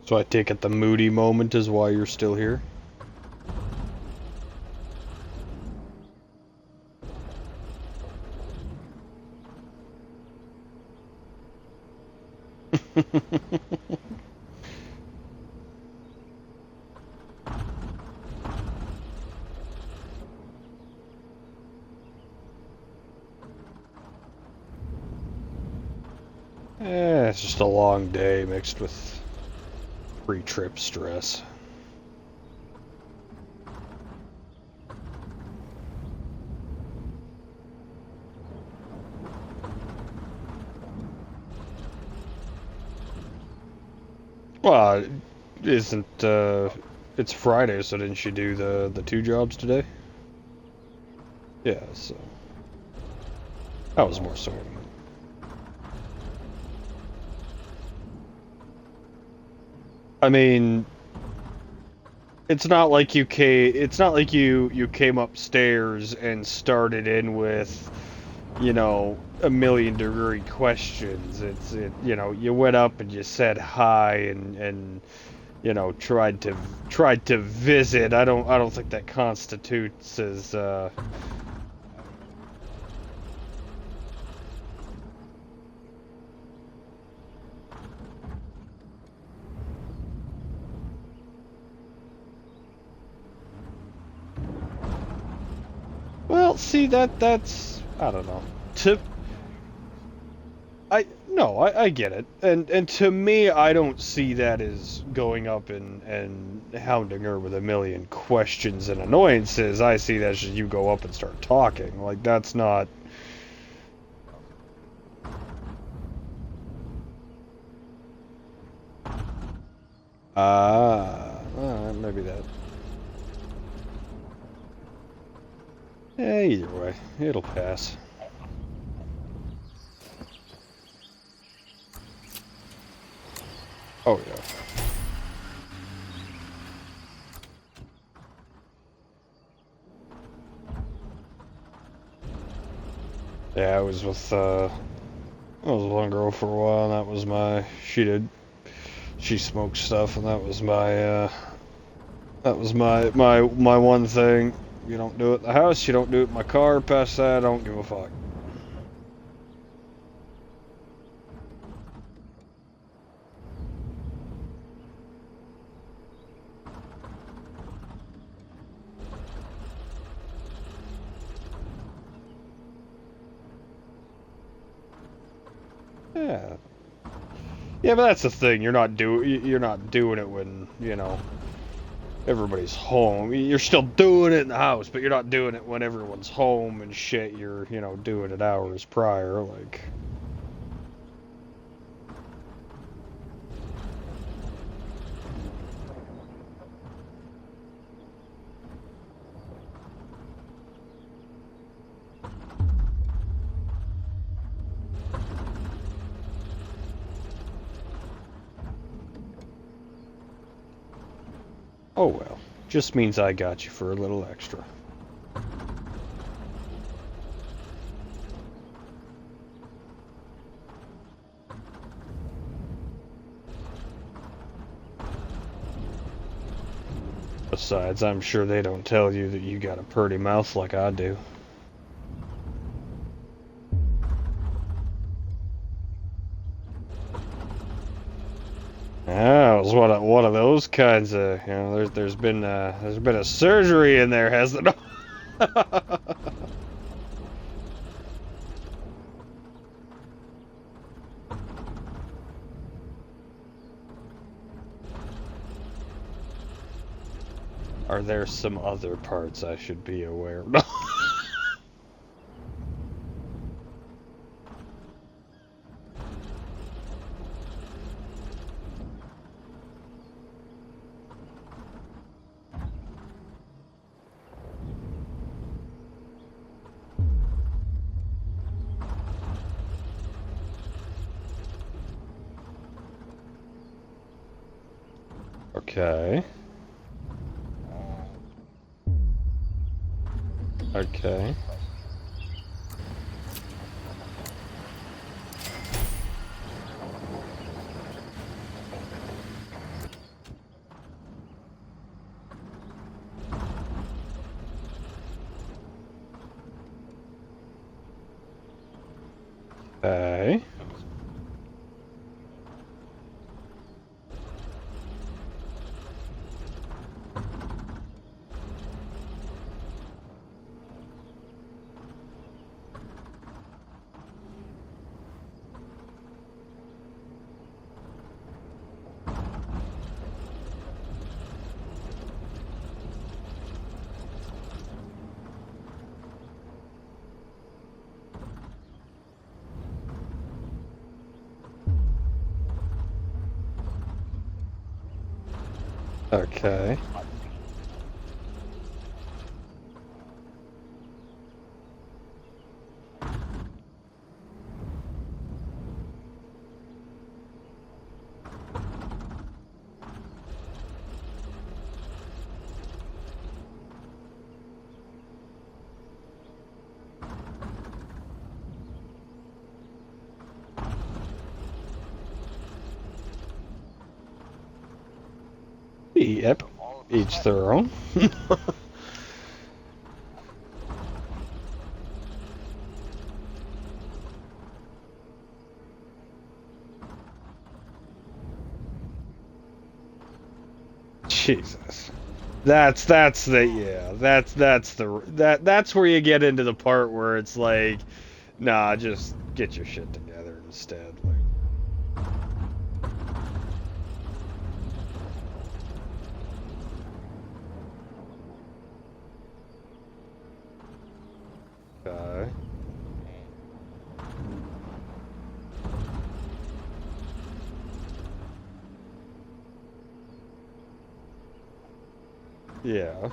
So I take it the moody moment is why you're still here? It's just a long day mixed with pre-trip stress. Well, isn't it's Friday, so didn't you do the two jobs today? Yeah, so that was more so. I mean, it's not like you came upstairs and started in with, a million-degree questions. You went up and you said hi and tried to visit. I don't think that constitutes as Well, see, that's, I don't know. To no, I get it, and to me, I don't see that as going up and hounding her with a million questions and annoyances. I see that as just you go up and start talking. Like, that's not. Maybe that. Either way, it'll pass. Oh yeah. Yeah, I was with one girl for a while, and that was she smoked stuff, and that was my one thing. You don't do it in the house, you don't do it in my car. Past that, I don't give a fuck. Yeah. Yeah, but that's the thing. You're not doing it when, everybody's home. You're still doing it in the house, but you're not doing it when everyone's home and shit. You're, doing it hours prior, like. Oh well. Just means I got you for a little extra. Besides, I'm sure they don't tell you that you got a pretty mouth like I do. Yeah, it was one of those kinds of, there's been a surgery in there, hasn't there? Are there some other parts I should be aware of? Okay. Okay. Okay. Okay. Yep. Each their own. Jesus. That's where you get into the part where it's like, nah, just get your shit together instead. Like, uh, yeah.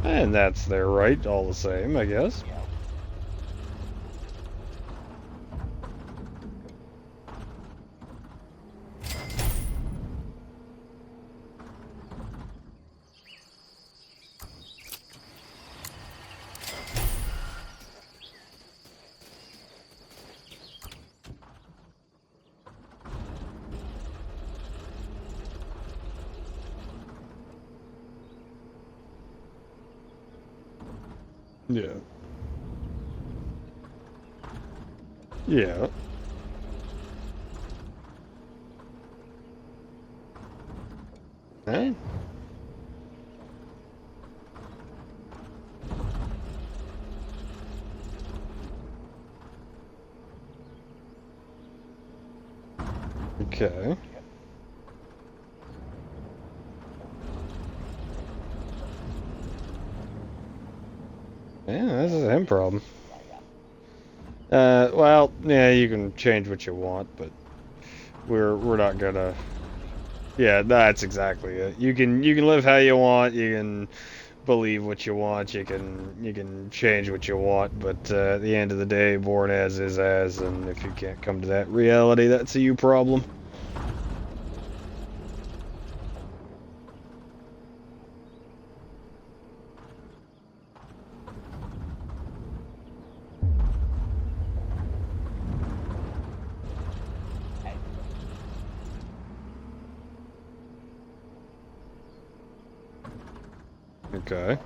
And that's their right, all the same, I guess. Yeah. Yeah. Huh? Okay. Yeah, this is a him problem. Well, yeah, you can change what you want, but we're not gonna. Yeah, that's exactly it. You can live how you want. You can believe what you want. You can change what you want. But at the end of the day, born as is as, and if you can't come to that reality, that's a you problem. Okay.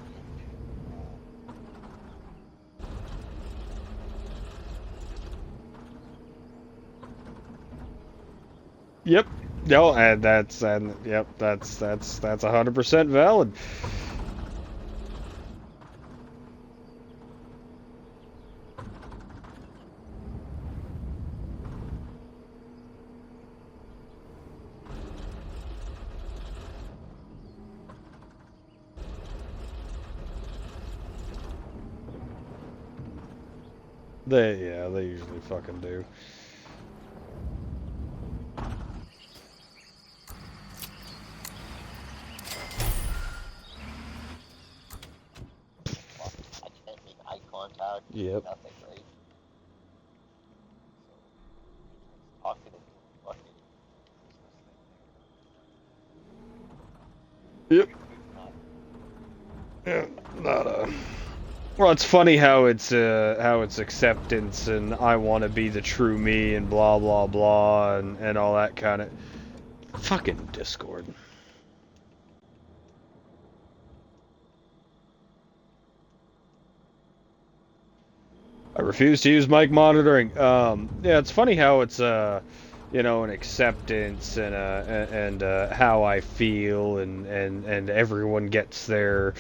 Yep. No, and yep, that's 100% valid. They usually fucking do. Yep. Yep. Yeah. Not Well, it's funny how it's acceptance and I want to be the true me and blah blah blah and all that kind of fucking Discord. I refuse to use mic monitoring. Yeah, it's funny how it's an acceptance and how I feel and everyone gets their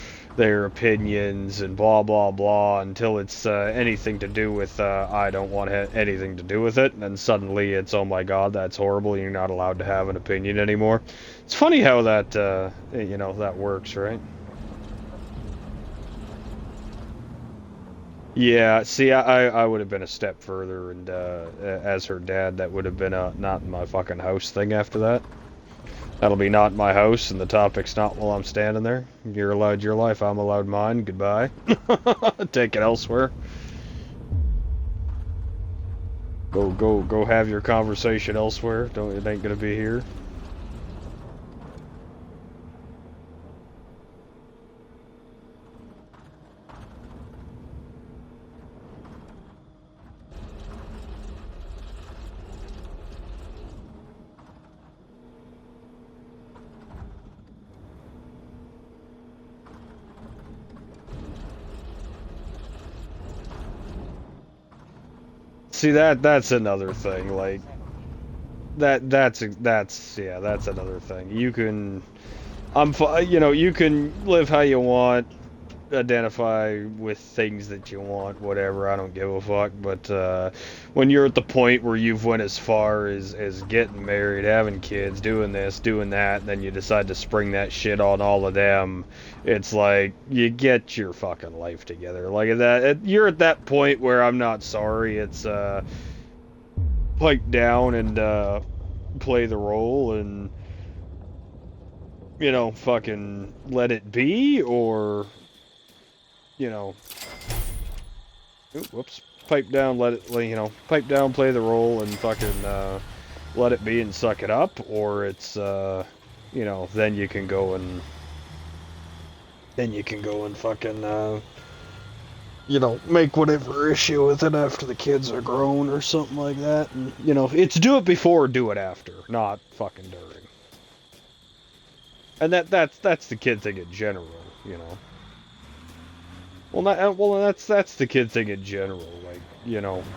opinions and blah blah blah until it's anything to do with I don't want anything to do with it, and then suddenly it's oh my god, that's horrible. You're not allowed to have an opinion anymore. It's funny how that works, right? Yeah, see, I would have been a step further, and as her dad, that would have been a not in my fucking house thing after that. That'll be not in my house, and the topic's not while I'm standing there. You're allowed your life, I'm allowed mine. Goodbye. Take it elsewhere. Go have your conversation elsewhere. Don't It ain't gonna be here. see that's another thing. Like that's another thing. You can you can live how you want, identify with things that you want, whatever. I don't give a fuck. But when you're at the point where you've went as far as getting married, having kids, doing this, doing that, and then you decide to spring that shit on all of them, it's like you get your fucking life together. Like you're at that point where I'm not sorry. It's pipe down and play the role and fucking let it be, or you know, whoops, pipe down, let it, pipe down, play the role, and fucking let it be and suck it up, or it's, then you can go and, fucking, make whatever issue with it after the kids are grown or something like that, and, it's do it before, do it after, not fucking during. And that's the kid thing in general, Well, that's the kid thing in general, like,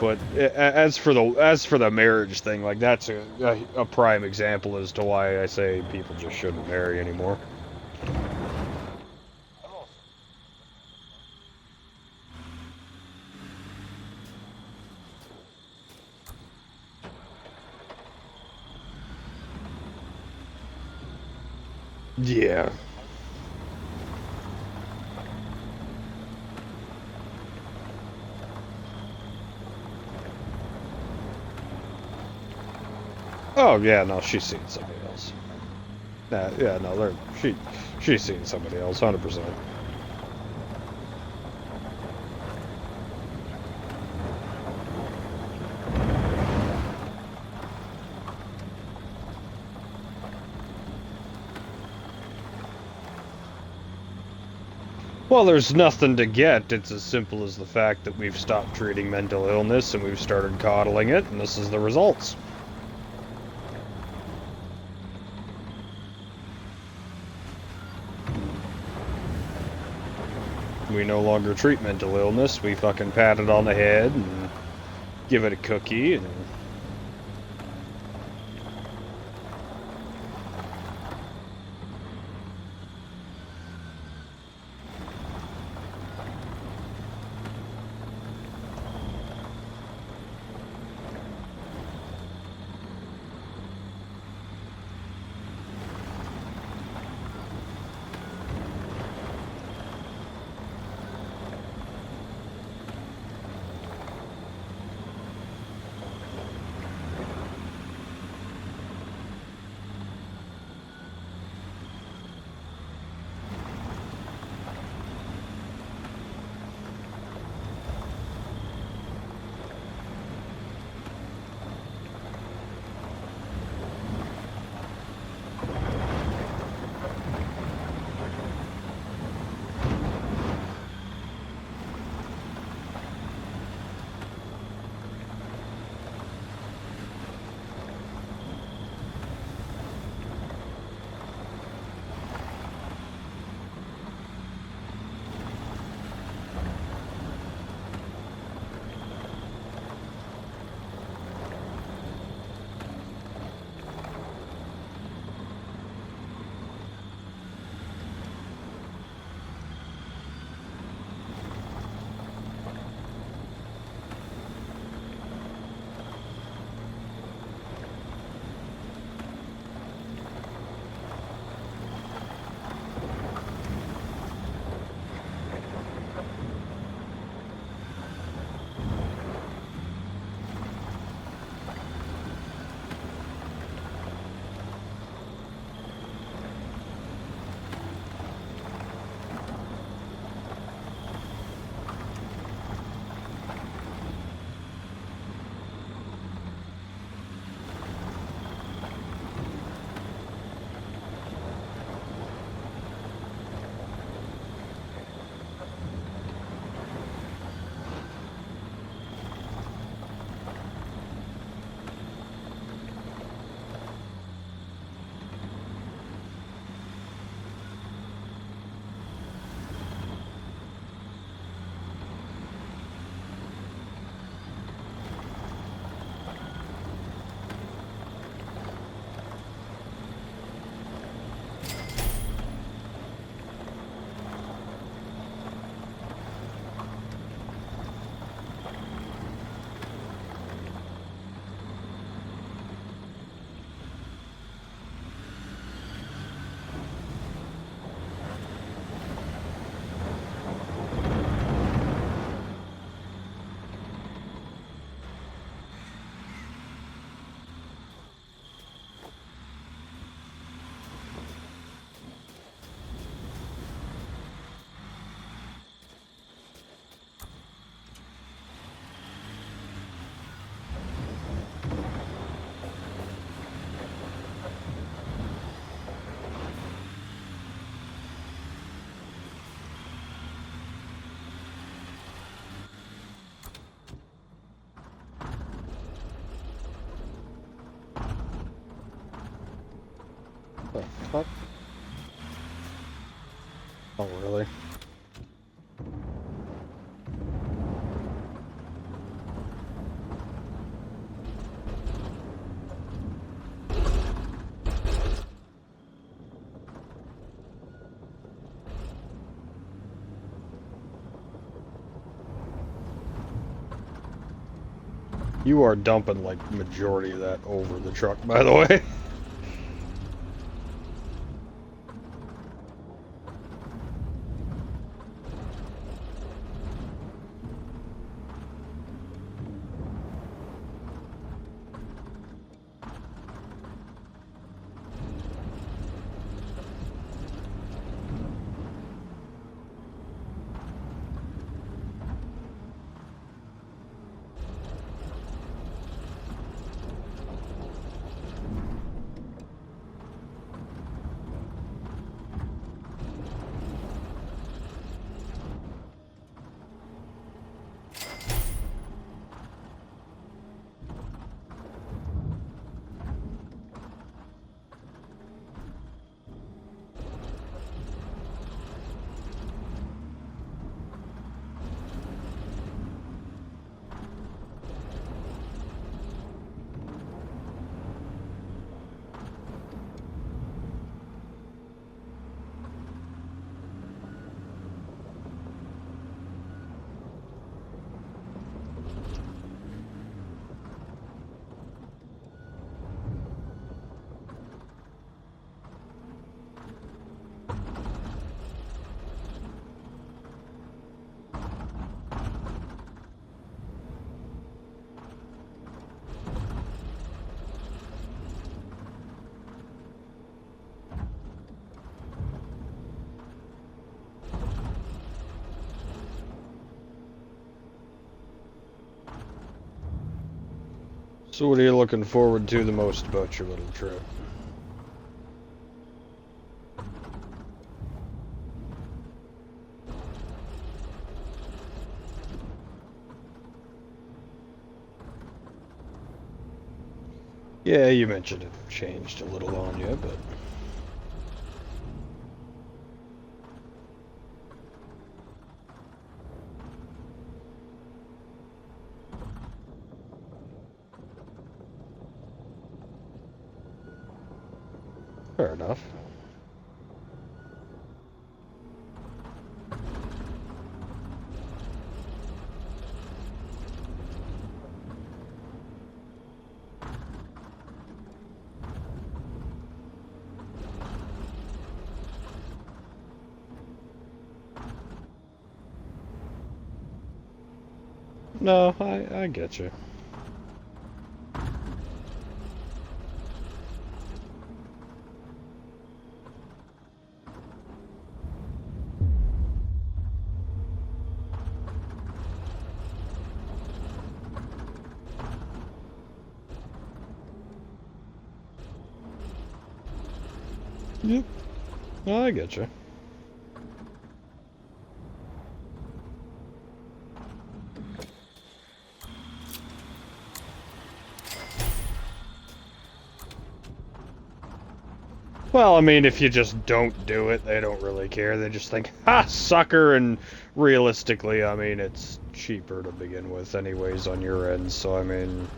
But as for the marriage thing, like that's a prime example as to why I say people just shouldn't marry anymore. Yeah. Oh yeah, no, she's seen somebody else. Yeah, no, she's seen somebody else, 100%. Well, there's nothing to get. It's as simple as the fact that we've stopped treating mental illness and we've started coddling it, and this is the results. We no longer treat mental illness. We fucking pat it on the head and give it a cookie and... Oh, really? You are dumping, like, majority of that over the truck, by the way. So what are you looking forward to the most about your little trip? Yeah, you mentioned it changed a little on you, but... Fair enough. No, I get you. Yep. No, I get you. Well, I mean, if you just don't do it, they don't really care. They just think, ha, sucker, and realistically, I mean, it's cheaper to begin with anyways on your end, so I mean...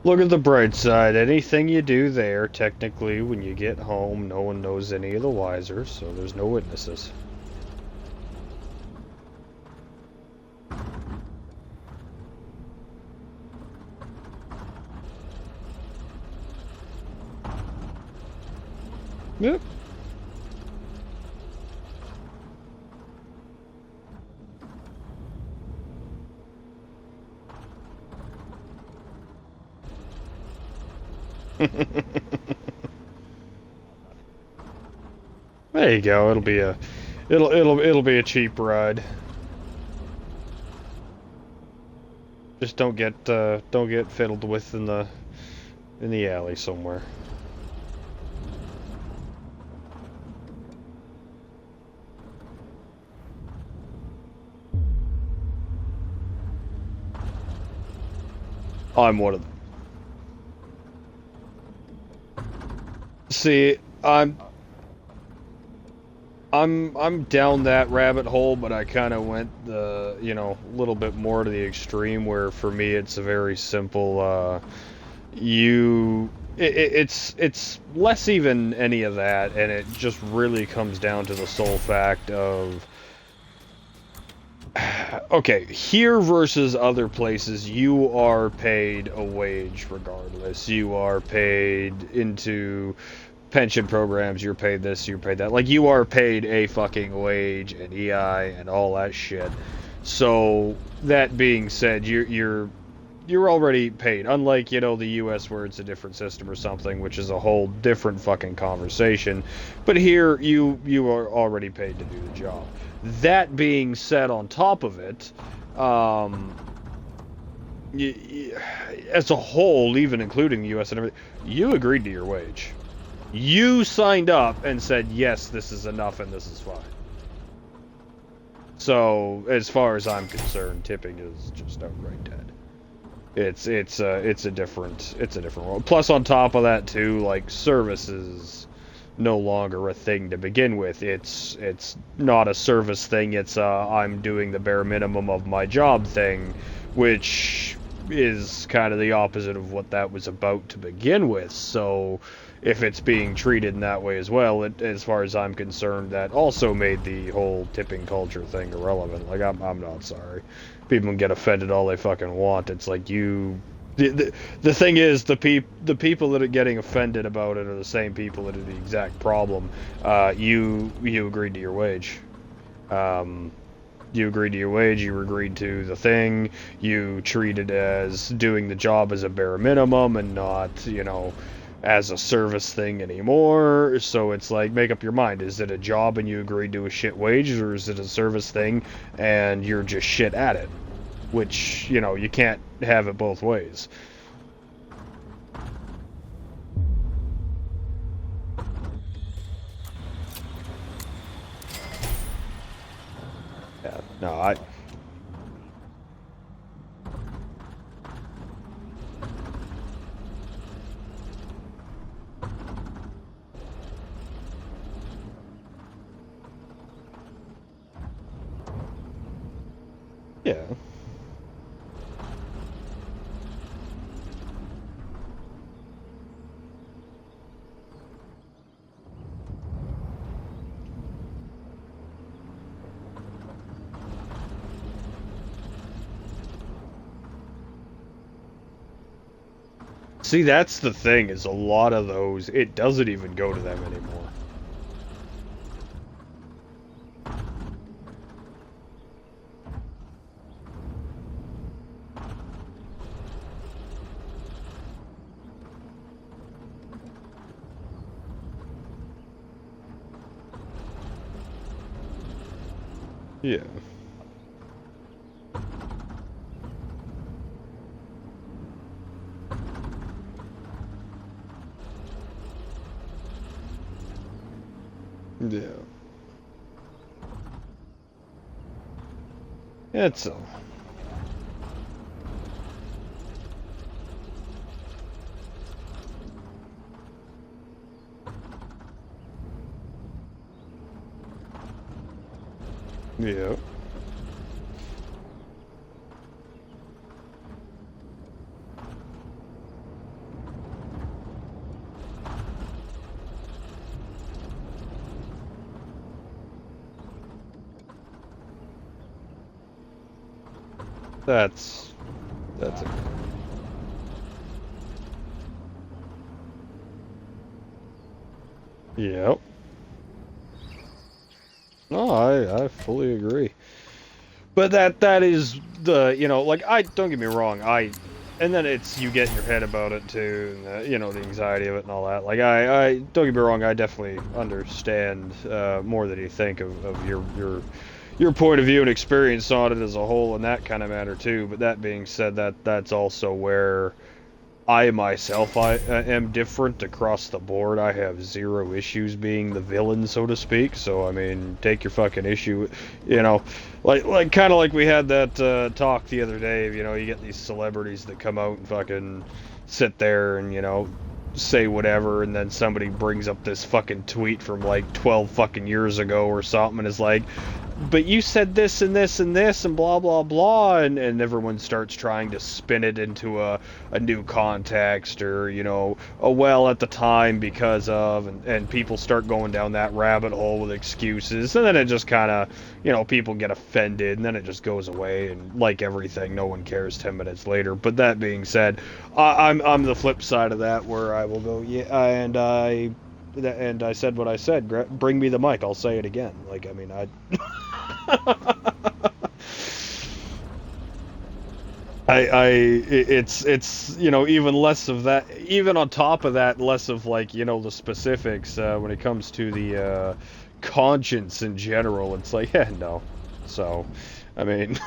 Look at the bright side. Anything you do there, technically, when you get home, no one knows any of the wiser, so there's no witnesses. Yep. There you go. It'll be a cheap ride. Just don't get fiddled with in the alley somewhere. I'm one of them. See, I'm down that rabbit hole, but I kind of went the, a little bit more to the extreme where for me it's a very simple it's less even any of that, and it just really comes down to the sole fact of okay, here versus other places, you are paid a wage regardless. You are paid into pension programs, you're paid this, you're paid that. Like, you are paid a fucking wage and EI and all that shit. So, that being said, you're already paid. Unlike, the US where it's a different system or something, which is a whole different fucking conversation. But here, you are already paid to do the job. That being said, on top of it, as a whole, even including the US and everything, you agreed to your wage. You signed up and said, yes, this is enough and this is fine. So, as far as I'm concerned, tipping is just outright dead. It's a different world. Plus, on top of that too, like, service is no longer a thing to begin with. It's not a service thing. It's I'm doing the bare minimum of my job thing, which is kind of the opposite of what that was about to begin with. So, if it's being treated in that way as well, as far as I'm concerned, that also made the whole tipping culture thing irrelevant. Like, I'm not sorry. People can get offended all they fucking want. It's like the thing is, the people that are getting offended about it are the same people that are the exact problem. You agreed to your wage. You agreed to your wage, you agreed to the thing, you treated as doing the job as a bare minimum and not, as a service thing anymore. So it's like, make up your mind. Is it a job and you agreed to a shit wage, or is it a service thing and you're just shit at it? Which, you can't have it both ways. Yeah, no, yeah. See, that's the thing, is a lot of those, it doesn't even go to them anymore. Yeah. Yeah. It's yeah. That's that's a Yep. No, I fully agree. But that is the, like, I don't get me wrong, and then it's, you get in your head about it too, and the anxiety of it and all that. Like, I don't get me wrong, I definitely understand more than you think of your point of view and experience on it as a whole and that kind of matter too. But that being said, that's also where I myself, I am different across the board. I have zero issues being the villain, so to speak. So I mean, take your fucking issue, you know, like kind of like we had that talk the other day. You know, you get these celebrities that come out and fucking sit there and say whatever, and then somebody brings up this fucking tweet from like 12 fucking years ago or something, and is like, but you said this and this and this and blah blah blah, and everyone starts trying to spin it into a new context, or a well at the time because of, and people start going down that rabbit hole with excuses, and then it just kind of, people get offended, and then it just goes away, and like everything, no one cares 10 minutes later. But that being said, I'm the flip side of that, where I will go, yeah, and I said what I said. Bring me the mic, I'll say it again. Like, I mean, it's even less of that, even on top of that, less of like the specifics when it comes to the conscience in general. It's like, yeah, no. So I mean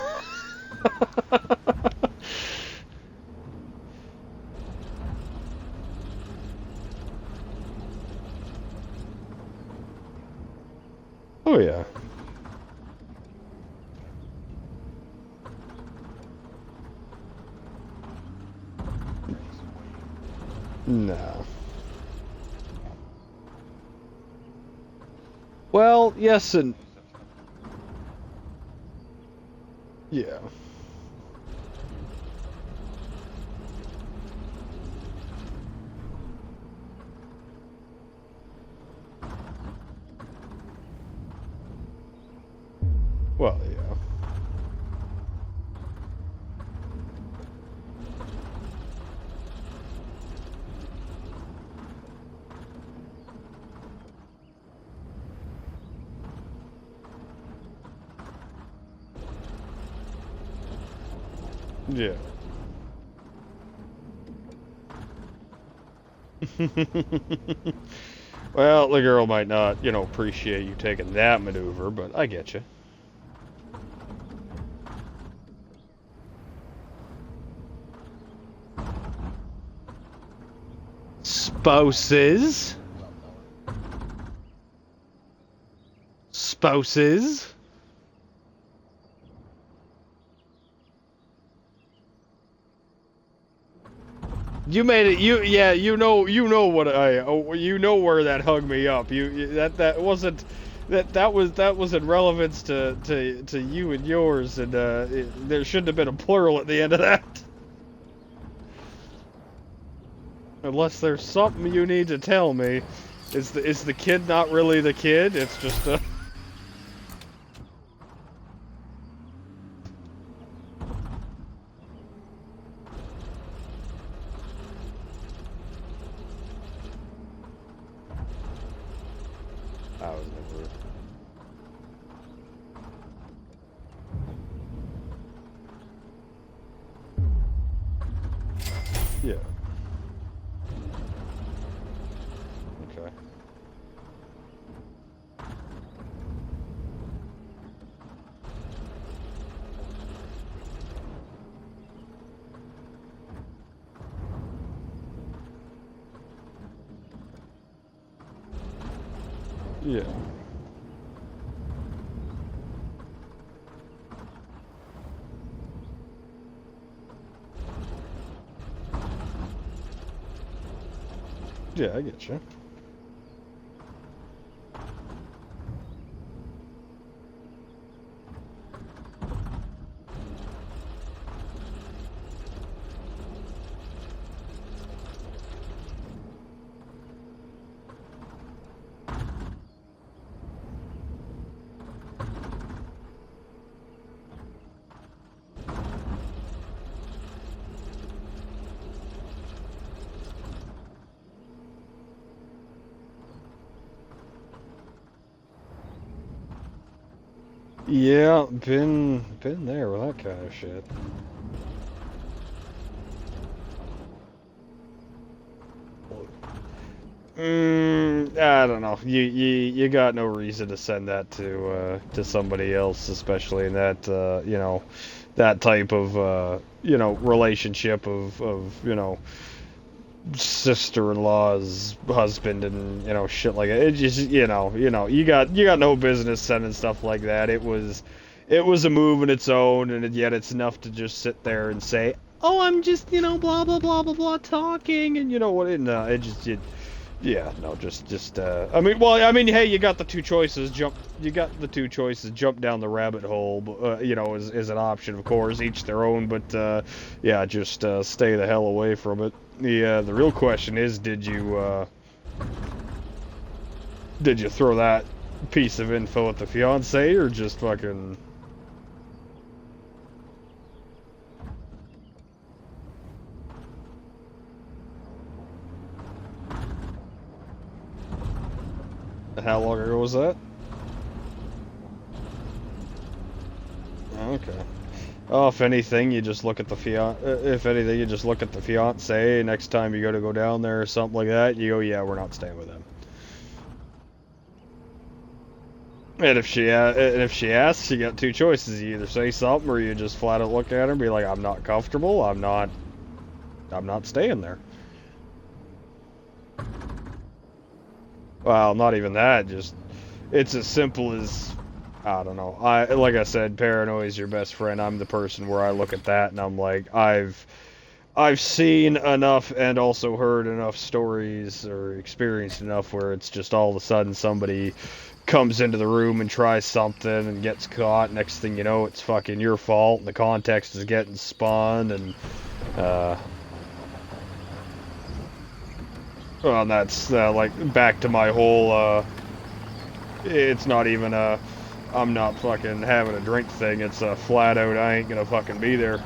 oh yeah. No. Well, yes and yeah. Well, yeah. Yeah. Well, the girl might not, appreciate you taking that maneuver, but I get you. Spouses. Spouses. You made it. Yeah. What you know where that hung me up. That wasn't. That was in relevance to you and yours, and there shouldn't have been a plural at the end of that. Unless there's something you need to tell me. Is the kid not really the kid? It's just I was never. Yeah. Okay. Yeah. Yeah, I get you. Yeah, been there with that kind of shit. I don't know. You got no reason to send that to somebody else, especially in that that type of relationship of sister-in-law's husband and shit like that. It just you got no business sending stuff like that. It was a move in its own, and yet it's enough to just sit there and say, oh, I'm just blah blah blah blah blah talking, and what yeah, no, I mean, hey, you got the two choices. Jump down the rabbit hole, is an option, of course, each their own. But yeah, just stay the hell away from it. The real question is, did you throw that piece of info at the fiance, or just fucking? How long ago was that? Okay. Oh, if anything, you just look at the fiance. Next time you go down there or something like that, you go, yeah, we're not staying with them. And if she asks, you got two choices. You either say something, or you just flat out look at her and be like, I'm not comfortable. I'm not staying there. Well, not even that. Just, it's as simple as, I don't know. Like I said, paranoia is your best friend. I'm the person where I look at that and I'm like, I've seen enough and also heard enough stories or experienced enough where it's just all of a sudden somebody comes into the room and tries something and gets caught. Next thing you know, it's fucking your fault. And the context is getting spun, and well, that's like back to my whole. It's not even a I'm not fucking having a drink thing. It's a flat out I ain't gonna fucking be there.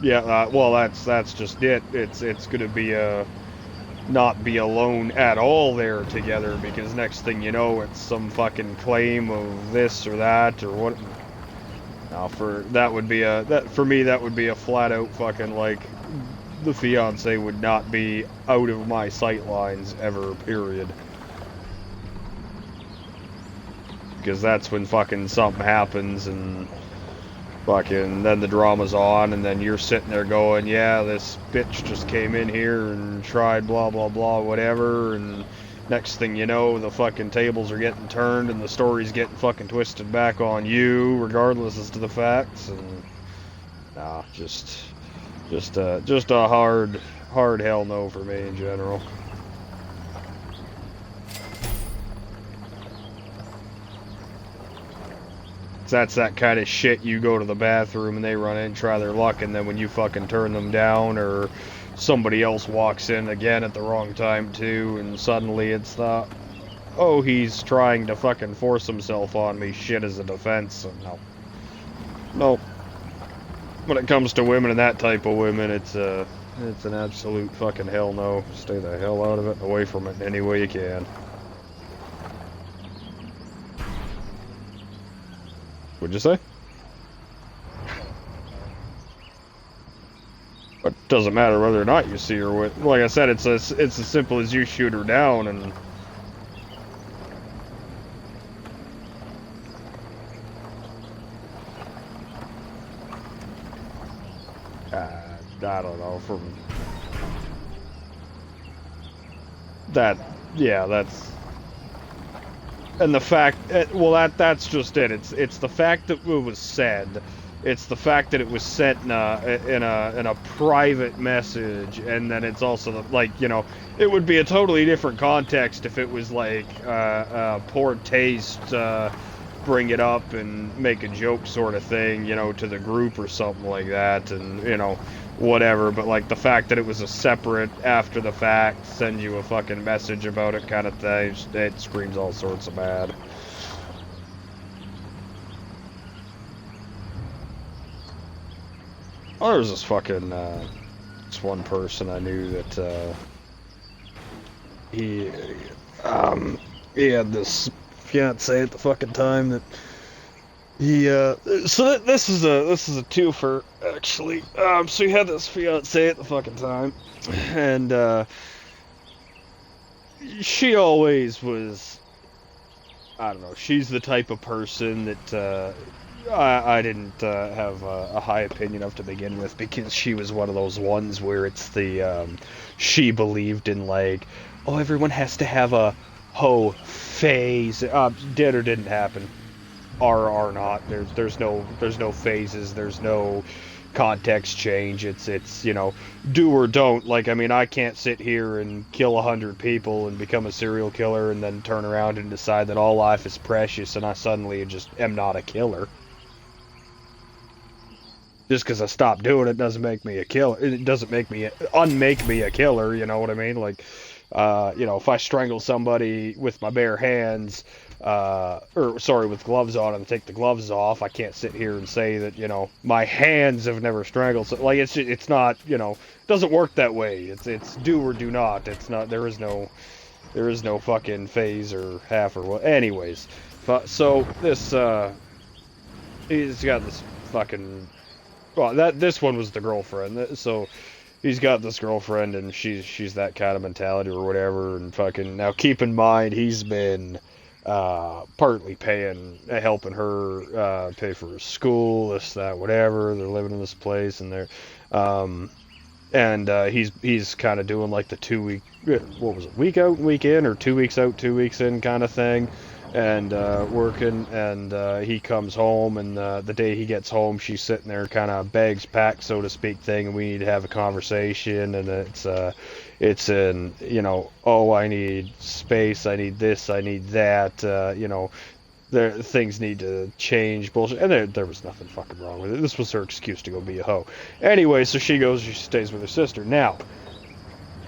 Yeah. Well, that's just it. It's gonna be not be alone at all there together, because next thing you know, it's some fucking claim of this or that or what. Now for me that would be a flat out fucking, like, the fiance would not be out of my sight lines ever, period. Because that's when fucking something happens and fucking then the drama's on, and then you're sitting there going, yeah, this bitch just came in here and tried blah blah blah whatever, and next thing you know, the fucking tables are getting turned and the story's getting fucking twisted back on you, regardless as to the facts. And nah, just a hard hell no for me in general. That's that kind of shit. You go to the bathroom and they run in and try their luck, and then when you fucking turn them down, or somebody else walks in again at the wrong time too, and suddenly it's the, oh, he's trying to fucking force himself on me shit as a defense. So no. When it comes to women and that type of women, it's an absolute fucking hell no. Stay the hell out of it and away from it in any way you can. What'd you say? It doesn't matter whether or not you see her with. Like I said, it's as simple as you shoot her down, and I don't know, from that. Yeah, that's. And the fact, well, that's just it. It's the fact that it was said. It's the fact that it was sent in a private message, and then it's also it would be a totally different context if it was like poor taste, bring it up and make a joke sort of thing, to the group or something like that, and whatever. But like the fact that it was a separate after the fact, send you a fucking message about it kind of thing, it screams all sorts of bad. Oh, there was this fucking this one person I knew that he had this fiance at the fucking time that he so this is a twofer actually. So he had this fiance at the fucking time, and she always was I don't know. She's the type of person that I didn't have a high opinion of to begin with, because she was one of those ones where it's the she believed in, like, oh, everyone has to have a hoe phase. Did or didn't happen. Are or not. There's no phases. There's no context change. It's do or don't. Like, I mean, I can't sit here and kill 100 people and become a serial killer and then turn around and decide that all life is precious and I suddenly just am not a killer. Just because I stopped doing it doesn't make me a killer. It doesn't make me unmake me a killer. You know what I mean? Like, if I strangle somebody with my bare hands, or sorry, with gloves on, and take the gloves off, I can't sit here and say that my hands have never strangled. So, like, it's not, it doesn't work that way. It's do or do not. It's not. There is no fucking phase or half or what. Anyways, so this he's got this fucking. Well, this one was the girlfriend. So he's got this girlfriend, and she's that kind of mentality or whatever. And fucking now, keep in mind, he's been partly helping her pay for her school, this, that, whatever. They're living in this place, and he's kind of doing like the 2 week, what was it, week out, week in, or 2 weeks out, 2 weeks in kind of thing. And working, and he comes home, and the day he gets home, she's sitting there kind of bags packed, so to speak, thing, and we need to have a conversation. And it's in, oh, I need space, I need this, I need that, things need to change, bullshit. And there was nothing fucking wrong with it. This was her excuse to go be a hoe. Anyway, so she stays with her sister. Now,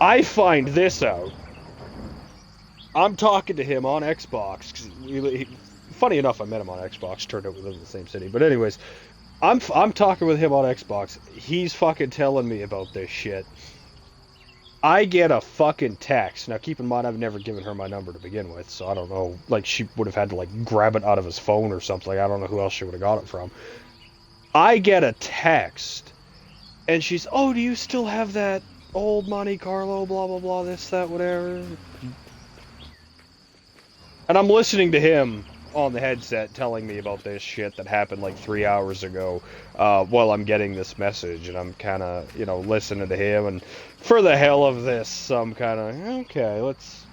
I find this out. I'm talking to him on Xbox. Funny enough, I met him on Xbox. Turned out we live in the same city. But anyways, I'm talking with him on Xbox. He's fucking telling me about this shit. I get a fucking text. Now, keep in mind, I've never given her my number to begin with, so I don't know. Like, she would have had to, like, grab it out of his phone or something. I don't know who else she would have got it from. I get a text, and she's, oh, do you still have that old Monte Carlo, blah, blah, blah, this, that, whatever? And I'm listening to him on the headset telling me about this shit that happened like 3 hours ago while I'm getting this message. And I'm kind of, listening to him. And for the hell of this, I'm kind of, okay, let's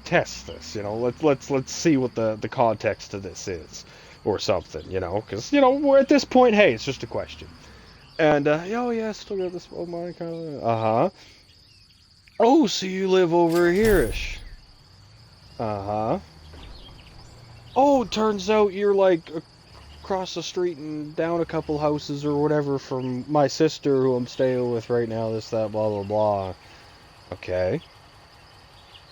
test this. Let's see what the context of this is or something, because, we're at this point, hey, it's just a question. And, oh, yeah, I still got this old Monte Carlo. Uh-huh. Oh, so you live over here-ish. Uh-huh. Oh, turns out you're like across the street and down a couple houses or whatever from my sister who I'm staying with right now, this, that, blah, blah, blah. Okay.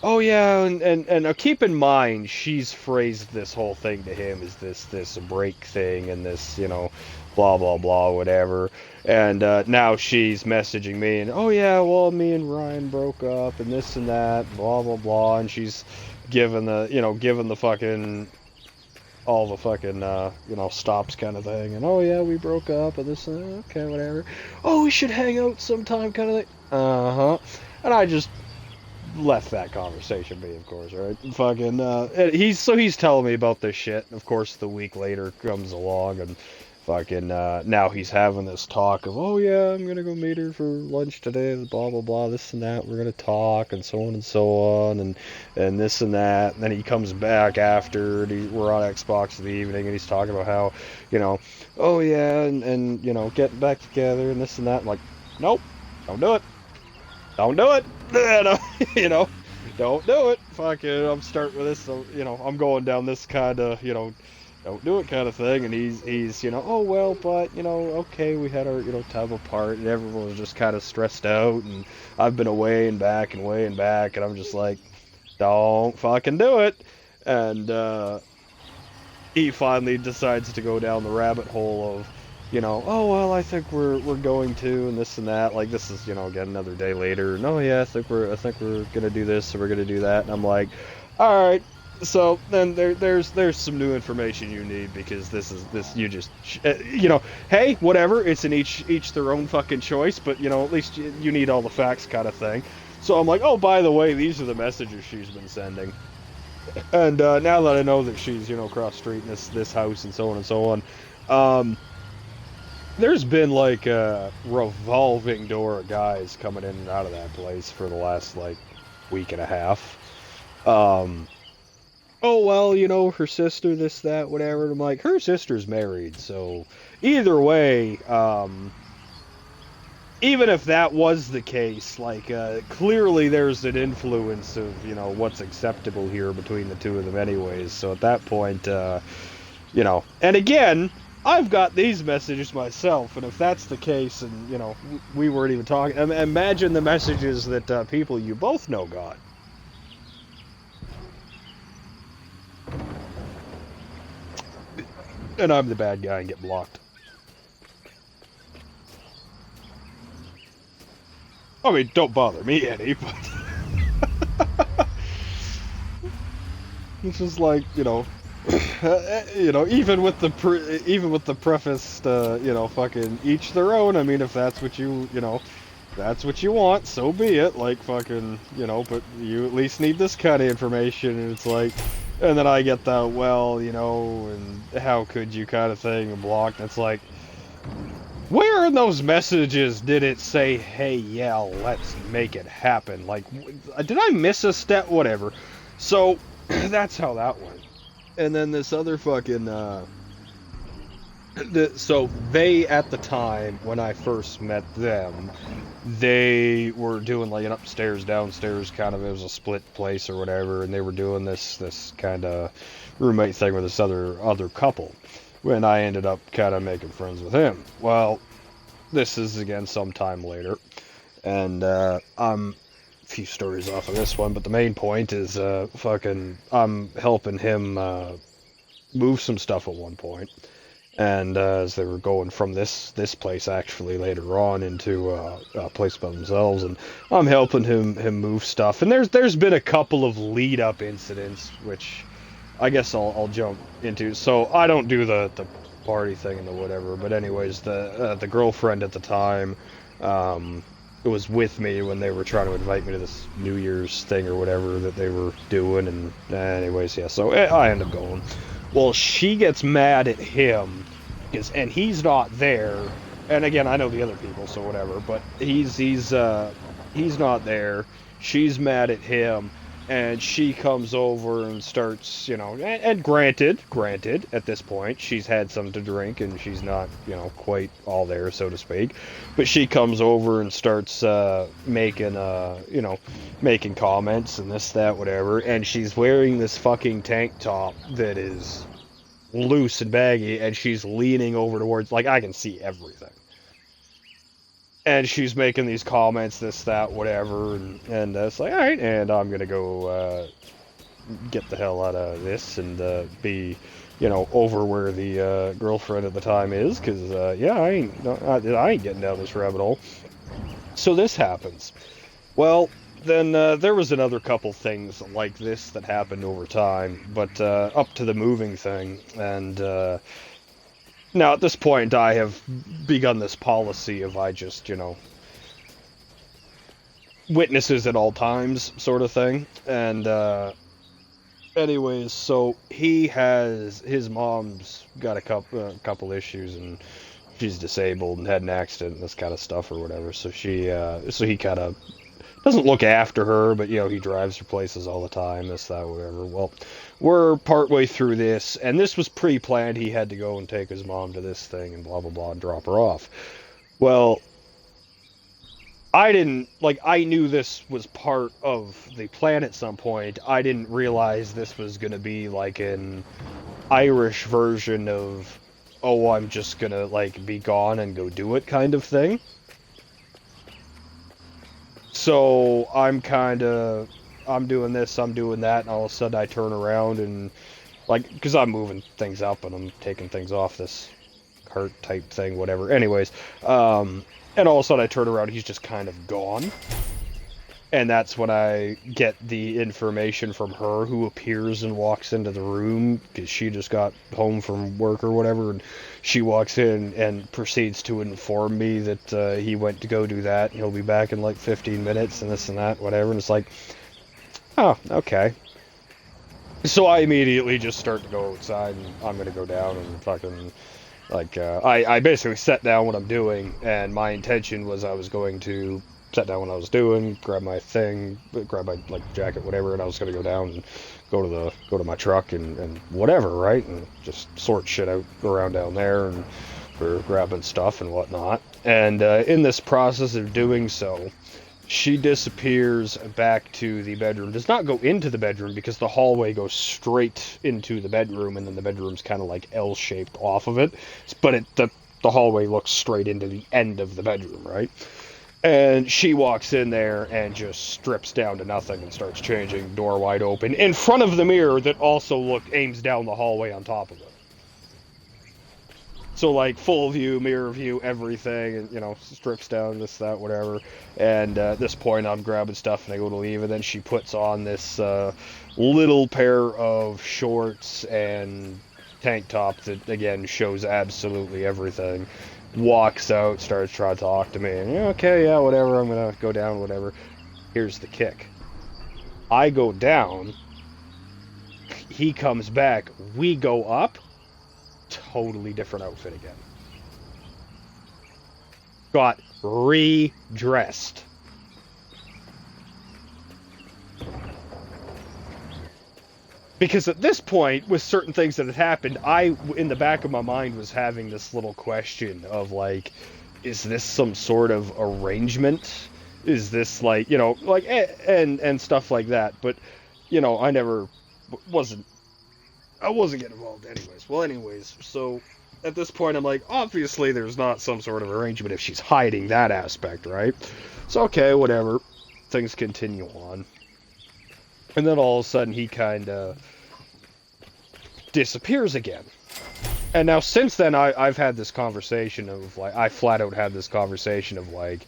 Oh, yeah, and keep in mind, she's phrased this whole thing to him as this break thing and this, blah, blah, blah, whatever. And now she's messaging me and, oh, yeah, well, me and Ryan broke up and this and that, blah, blah, blah. And she's given the fucking, all the fucking, stops kind of thing. And, oh, yeah, we broke up and this and that, okay, whatever. Oh, we should hang out sometime kind of thing. Uh-huh. And I just left that conversation be, of course, right? Fucking, he's telling me about this shit. And of course, the week later comes along and fucking, now he's having this talk of, oh yeah, I'm gonna go meet her for lunch today, blah, blah, blah, this and that, we're gonna talk, and so on and so on, and this and that, and then he comes back after, and we're on Xbox in the evening, and he's talking about how, oh yeah, and getting back together, and this and that. I'm like, nope, don't do it. Don't do it. Don't do it. Fucking, I'm starting with this, so, I'm going down this kind of, don't do it kind of thing. And he's oh, well, but, okay, we had our, time apart, and everyone was just kind of stressed out, and I've been away and back, and I'm just like, don't fucking do it. And, he finally decides to go down the rabbit hole of, oh, well, I think we're going to, and this and that. Like, this is, again, another day later. And, oh, yeah, I think we're gonna do this, and we're gonna do that. And I'm like, all right. So then there's some new information you need, because you just, hey, whatever. It's in each their own fucking choice, but at least you need all the facts kind of thing. So I'm like, oh, by the way, these are the messages she's been sending. And now that I know that she's, cross street in this house and so on and so on, um, there's been like a revolving door of guys coming in and out of that place for the last like week and a half. Um, oh well, her sister, this, that, whatever. And I'm like, her sister's married, so either way, even if that was the case, like clearly there's an influence of what's acceptable here between the two of them, anyways. So at that point, and again, I've got these messages myself, and if that's the case, and we weren't even talking, imagine the messages that people you both know got. And I'm the bad guy and get blocked. I mean, don't bother me any, but it's just like even with the preface, fucking each their own. I mean, if that's what that's what you want, so be it. Like fucking, but you at least need this kind of information, and it's like, and then I get the and how could you kind of thing and blocked. It's like, where in those messages did it say, hey, yeah, let's make it happen? Like, did I miss a step? Whatever. So, that's how that went. And then this other fucking, so they, at the time, when I first met them, they were doing like an upstairs, downstairs kind of, it was a split place or whatever, and they were doing this kind of roommate thing with this other couple. When I ended up kind of making friends with him. Well, this is again sometime later, and I'm a few stories off of this one, but the main point is I'm helping him move some stuff at one point, and as they were going from this place actually later on into a place by themselves, and I'm helping him move stuff, and there's been a couple of lead up incidents which I guess I'll jump into. So I don't do the party thing and the whatever, but anyways, the girlfriend at the time was with me when they were trying to invite me to this New Year's thing or whatever that they were doing, and anyways, yeah, so I end up going. Well, she gets mad at him, and he's not there, and again, I know the other people, so whatever, but he's not there. She's mad at him, and she comes over and starts, and granted, at this point, she's had some to drink, and she's not, quite all there, so to speak, but she comes over and starts making comments and this, that, whatever, and she's wearing this fucking tank top that is loose and baggy, and she's leaning over towards, like, I can see everything. And she's making these comments, this, that, whatever, and it's like, alright, and I'm gonna go get the hell out of this and be, over where the girlfriend at the time is, because, yeah, I ain't getting down this rabbit hole. So this happens. Well, then there was another couple things like this that happened over time, but up to the moving thing, and now, at this point, I have begun this policy of I just, witnesses at all times sort of thing. And, anyways, so his mom's got a couple issues, and she's disabled and had an accident and this kind of stuff or whatever. So he kind of doesn't look after her, but, he drives her places all the time, this, that, whatever. Well, we're partway through this, and this was pre-planned. He had to go and take his mom to this thing and blah, blah, blah, and drop her off. Well, I knew this was part of the plan at some point. I didn't realize this was going to be like an Irish version of, oh, I'm just going to, like, be gone and go do it kind of thing. So I'm doing this, I'm doing that, and all of a sudden I turn around and, like, because I'm moving things up and I'm taking things off this cart type thing, whatever. Anyways, and all of a sudden I turn around, he's just kind of gone. And that's when I get the information from her, who appears and walks into the room, because she just got home from work or whatever, and she walks in and proceeds to inform me that he went to go do that, and he'll be back in like 15 minutes, and this and that, whatever, and it's like, oh, okay. So I immediately just start to go outside, and I'm gonna go down and fucking like I basically set down what I'm doing, and my intention was I was going to set down what I was doing, grab my thing, grab my like jacket, whatever, and I was gonna go down and go to my truck and whatever, right, and just sort shit out around down there and for grabbing stuff and whatnot. And in this process of doing so, she disappears back to the bedroom. Does not go into the bedroom because the hallway goes straight into the bedroom, and then the bedroom's kind of like L-shaped off of it. But the hallway looks straight into the end of the bedroom, right? And she walks in there and just strips down to nothing and starts changing, door wide open, in front of the mirror that also aims down the hallway on top of it. So like full view, mirror view, everything, and strips down this, that, whatever. And at this point, I'm grabbing stuff and I go to leave, and then she puts on this little pair of shorts and tank top that again shows absolutely everything. Walks out, starts trying to talk to me, and okay, yeah, whatever. I'm gonna go down, whatever. Here's the kick. I go down. He comes back. We go up. Totally different outfit again. Got redressed. Because at this point, with certain things that had happened, in the back of my mind, was having this little question of like, is this some sort of arrangement? Is this like, and stuff like that. But, I never wasn't I wasn't getting involved anyways. Well, anyways, so at this point, I'm like, obviously there's not some sort of arrangement if she's hiding that aspect, right? So, okay, whatever. Things continue on. And then all of a sudden, he kind of disappears again. And now, since then, I've had this conversation of, like, I flat out had this conversation of, like,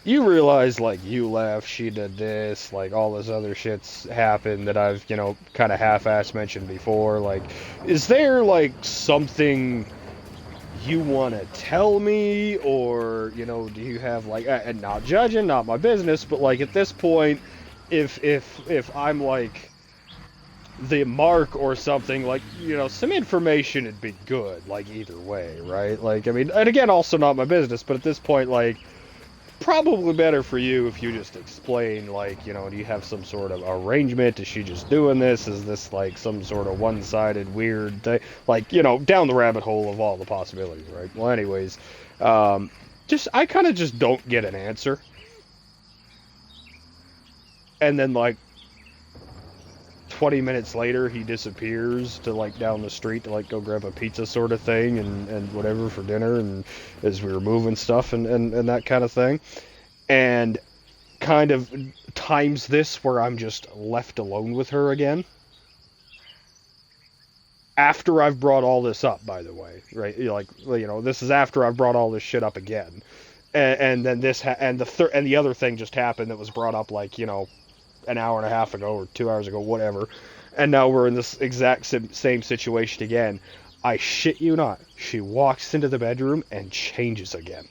you realize, like, you left, she did this, like, all this other shit's happened that I've, kind of half-ass mentioned before. Like, is there, like, something you want to tell me? Or, do you have, like, and not judging, not my business, but, like, at this point, if I'm, like, the mark or something, like, some information would be good, like, either way, right? Like, I mean, and again, also not my business, but at this point, like, probably better for you if you just explain, like, do you have some sort of arrangement? Is she just doing this? Is this like some sort of one-sided weird thing? Like, down the rabbit hole of all the possibilities, right? Well, anyways, I kind of just don't get an answer. And then, like, 20 minutes later, he disappears to, like, down the street to, like, go grab a pizza sort of thing and whatever for dinner, and as we were moving stuff and that kind of thing. And kind of times this where I'm just left alone with her again. After I've brought all this up, by the way, right? Like, this is after I've brought all this shit up again. And then and the other thing just happened that was brought up, like, an hour and a half ago or 2 hours ago, whatever. And now we're in this exact same situation again. I shit you not. She walks into the bedroom and changes again.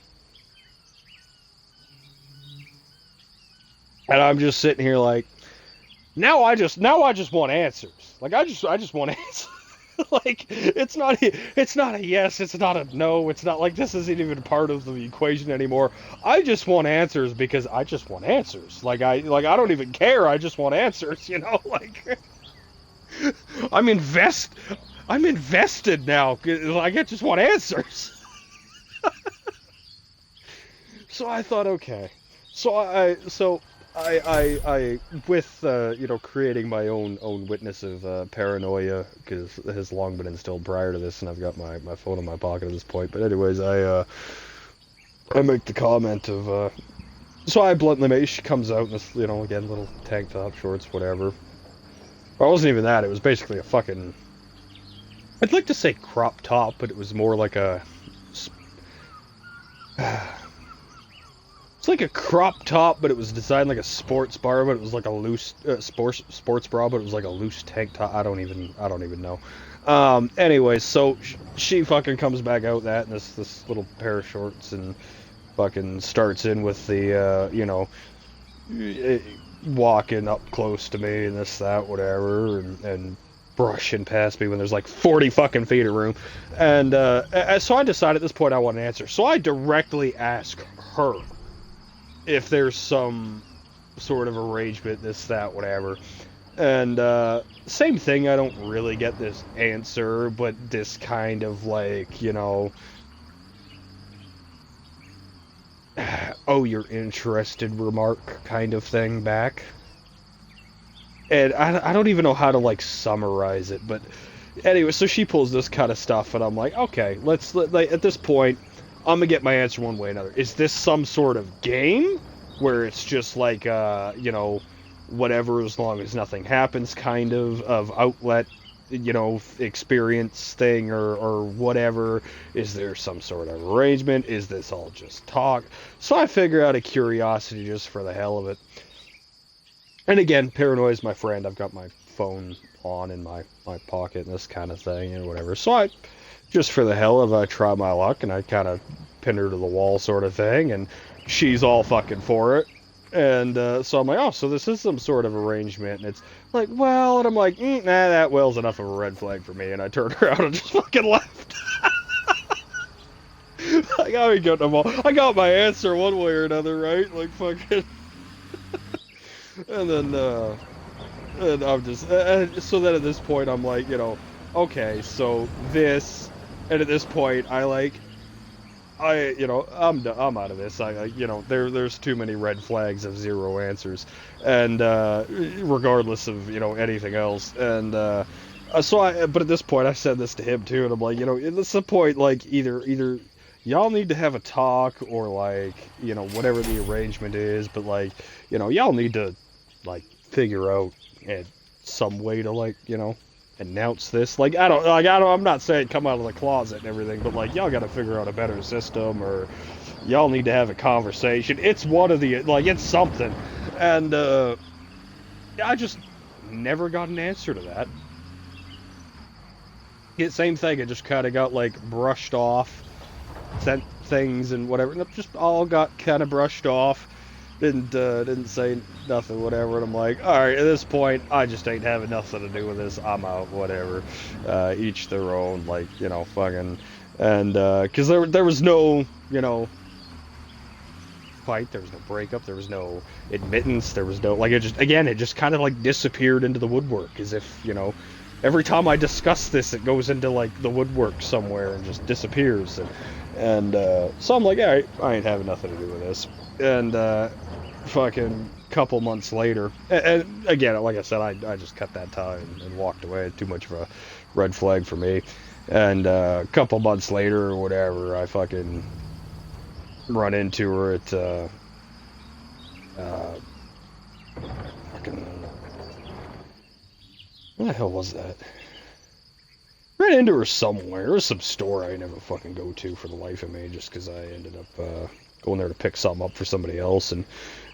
And I'm just sitting here like, now I just want answers. Like, I just want answers. Like, it's not a yes, it's not a no, it's not like this isn't even part of the equation anymore. I just want answers because I just want answers. Like, I don't even care. I just want answers, like I'm invested now. Like, I just want answers. So I thought, okay. So I with creating my own witness of paranoia, because it has long been instilled prior to this, and I've got my phone in my pocket at this point. But anyways, I make the comment of so I bluntly make, she comes out in this, again, little tank top, shorts, whatever. Well, it wasn't even that. It was basically a fucking, I'd like to say crop top, but it was more like a it's like a crop top, but it was designed like a sports bar, but it was like a loose sports bra, but it was like a loose tank top. I don't even know. Anyways, so she fucking comes back out that and this little pair of shorts and fucking starts in with the walking up close to me and this, that, whatever, and brushing past me when there's like 40 fucking feet of room. And so I decided at this point I want an answer. So I directly ask her if there's some sort of arrangement, this, that, whatever. And same thing, I don't really get this answer, but this kind of like, you know, oh, you're interested remark kind of thing back. And I don't even know how to like summarize it, but anyway, so she pulls this kind of stuff, and I'm like, okay, like, at this point, I'm gonna get my answer one way or another. Is this some sort of game where it's just like, you know, whatever, as long as nothing happens, kind of outlet, you know, experience thing, or whatever? Is there some sort of arrangement? Is this all just talk? So I figure out of curiosity, just for the hell of it. And again, paranoia is my friend. I've got my phone on in my pocket and this kind of thing and whatever. So I, just for the hell of it, I try my luck, and I kind of pin her to the wall sort of thing, and she's all fucking for it. And so I'm like, oh, so this is some sort of arrangement. And it's like, well, and I'm like, nah, that well's enough of a red flag for me. And I turned around and just fucking left. Like, I ain't got them all. I got my answer one way or another, right? Like, fucking. And then, and I'm just, so then at this point, I'm like, you know, okay, so this, and at this point, you know, I'm out of this. You know, there's too many red flags of zero answers, and regardless of, you know, anything else. And but at this point, I said this to him too, and I'm like, you know, it's the point, like, either y'all need to have a talk, or like, you know, whatever the arrangement is, but like, you know, y'all need to like figure out some way to, like, you know, announce this. Like, I'm not saying come out of the closet and everything, but like, y'all gotta figure out a better system, or y'all need to have a conversation. It's one of the, like, it's something. And I just never got an answer to that. Same thing, it just kind of got like brushed off, sent things and whatever, and it just all got kind of brushed off. Didn't say nothing, whatever. And I'm like, all right, at this point, I just ain't having nothing to do with this. I'm out, whatever. Each their own, like, you know, fucking. And because there was no, you know, fight, there was no breakup, there was no admittance, there was no, like, it just kind of like disappeared into the woodwork, as if, you know, every time I discuss this, it goes into like the woodwork somewhere and just disappears. And so I'm like, all right, I ain't having nothing to do with this. And fucking couple months later, and again, like I said, I just cut that tie and walked away. Too much of a red flag for me. And a couple months later or whatever, I fucking run into her at fucking, where the hell was that? Ran into her somewhere. There was some store I never fucking go to for the life of me, just because I ended up going there to pick something up for somebody else, and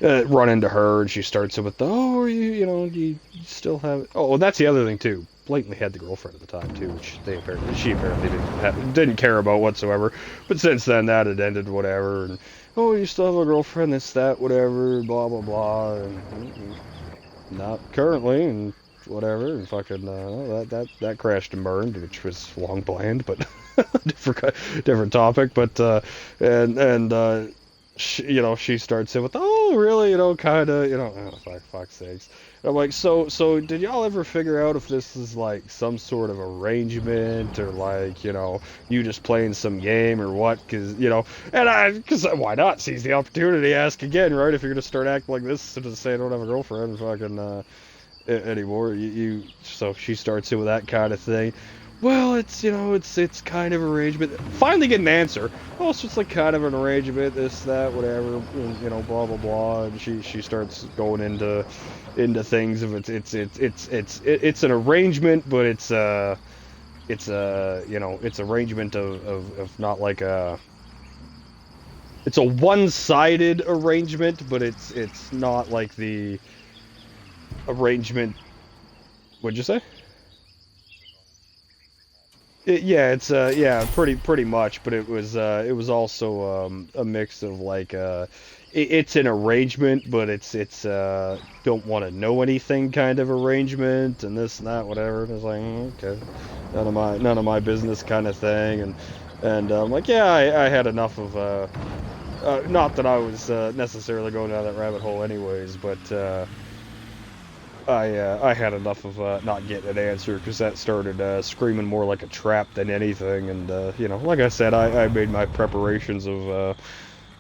run into her, and she starts it with, oh, you know, you still have it? Oh, and that's the other thing too. Blatantly had the girlfriend at the time too, which she apparently didn't care about whatsoever. But since then, that had ended, whatever. And, oh, you still have a girlfriend, this, that, whatever, blah blah blah, and not currently, and whatever, and fucking that crashed and burned, which was long planned, but different topic. But and she, you know, she starts in with, oh, really, you know, kind of, you know, oh, fuck's sakes. And I'm like, so did y'all ever figure out if this is like some sort of arrangement, or like, you know, you just playing some game or what? Because, you know, because why not seize the opportunity, ask again, right? If you're gonna start acting like this, to say I don't have a girlfriend, fucking anymore, so she starts in with that kind of thing. Well, it's, you know, it's kind of arrangement. Finally get an answer. Oh, so it's like kind of an arrangement, this, that, whatever, you know, blah blah blah. And she starts going into things of it's an arrangement, but it's you know, it's arrangement of not like it's a one-sided arrangement, but it's not like the arrangement. What'd you say? Yeah, it's yeah, pretty much, but it was also a mix of like it's an arrangement, but it's don't want to know anything kind of arrangement and this and that whatever. And it's like okay, none of my business kind of thing, and I'm like yeah, I had enough of not that I was necessarily going down that rabbit hole anyways, but I had enough of not getting an answer because that started screaming more like a trap than anything, and you know, like I said, I made my preparations of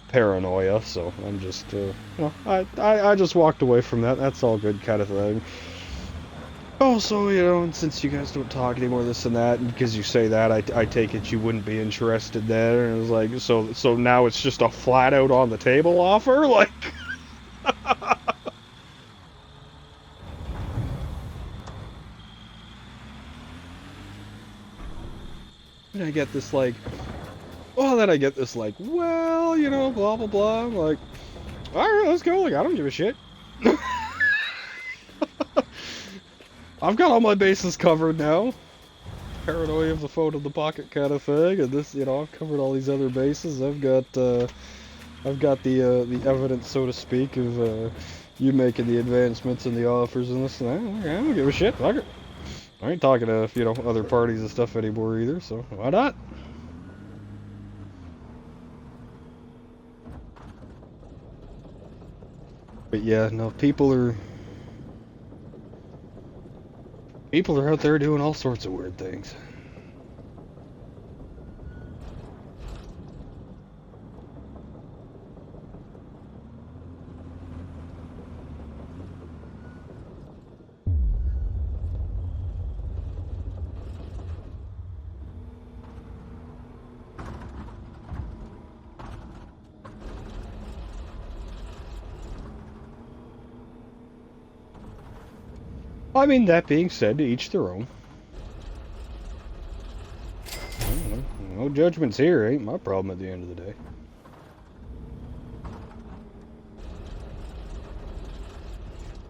paranoia, so I'm just you know, I just walked away from that. That's all good kind of thing. Also, you know, and since you guys don't talk anymore, this and that, and because you say that, I take it you wouldn't be interested there. And it was like, so now it's just a flat out on the table offer, like. And I get this like, well, then I get this like, well, you know, blah blah blah. I'm like, all right, let's go. Like, I don't give a shit. I've got all my bases covered now. Paranoia of the phone in the pocket kind of thing, and this, you know, I've covered all these other bases. I've got the evidence, so to speak, of you making the advancements and the offers and this and that. I don't give a shit. Fuck it. I ain't talking to, you know, other parties and stuff anymore either, so why not? But yeah, no, people are out there doing all sorts of weird things. I mean, that being said, to each their own. No judgments here, ain't my problem at the end of the day.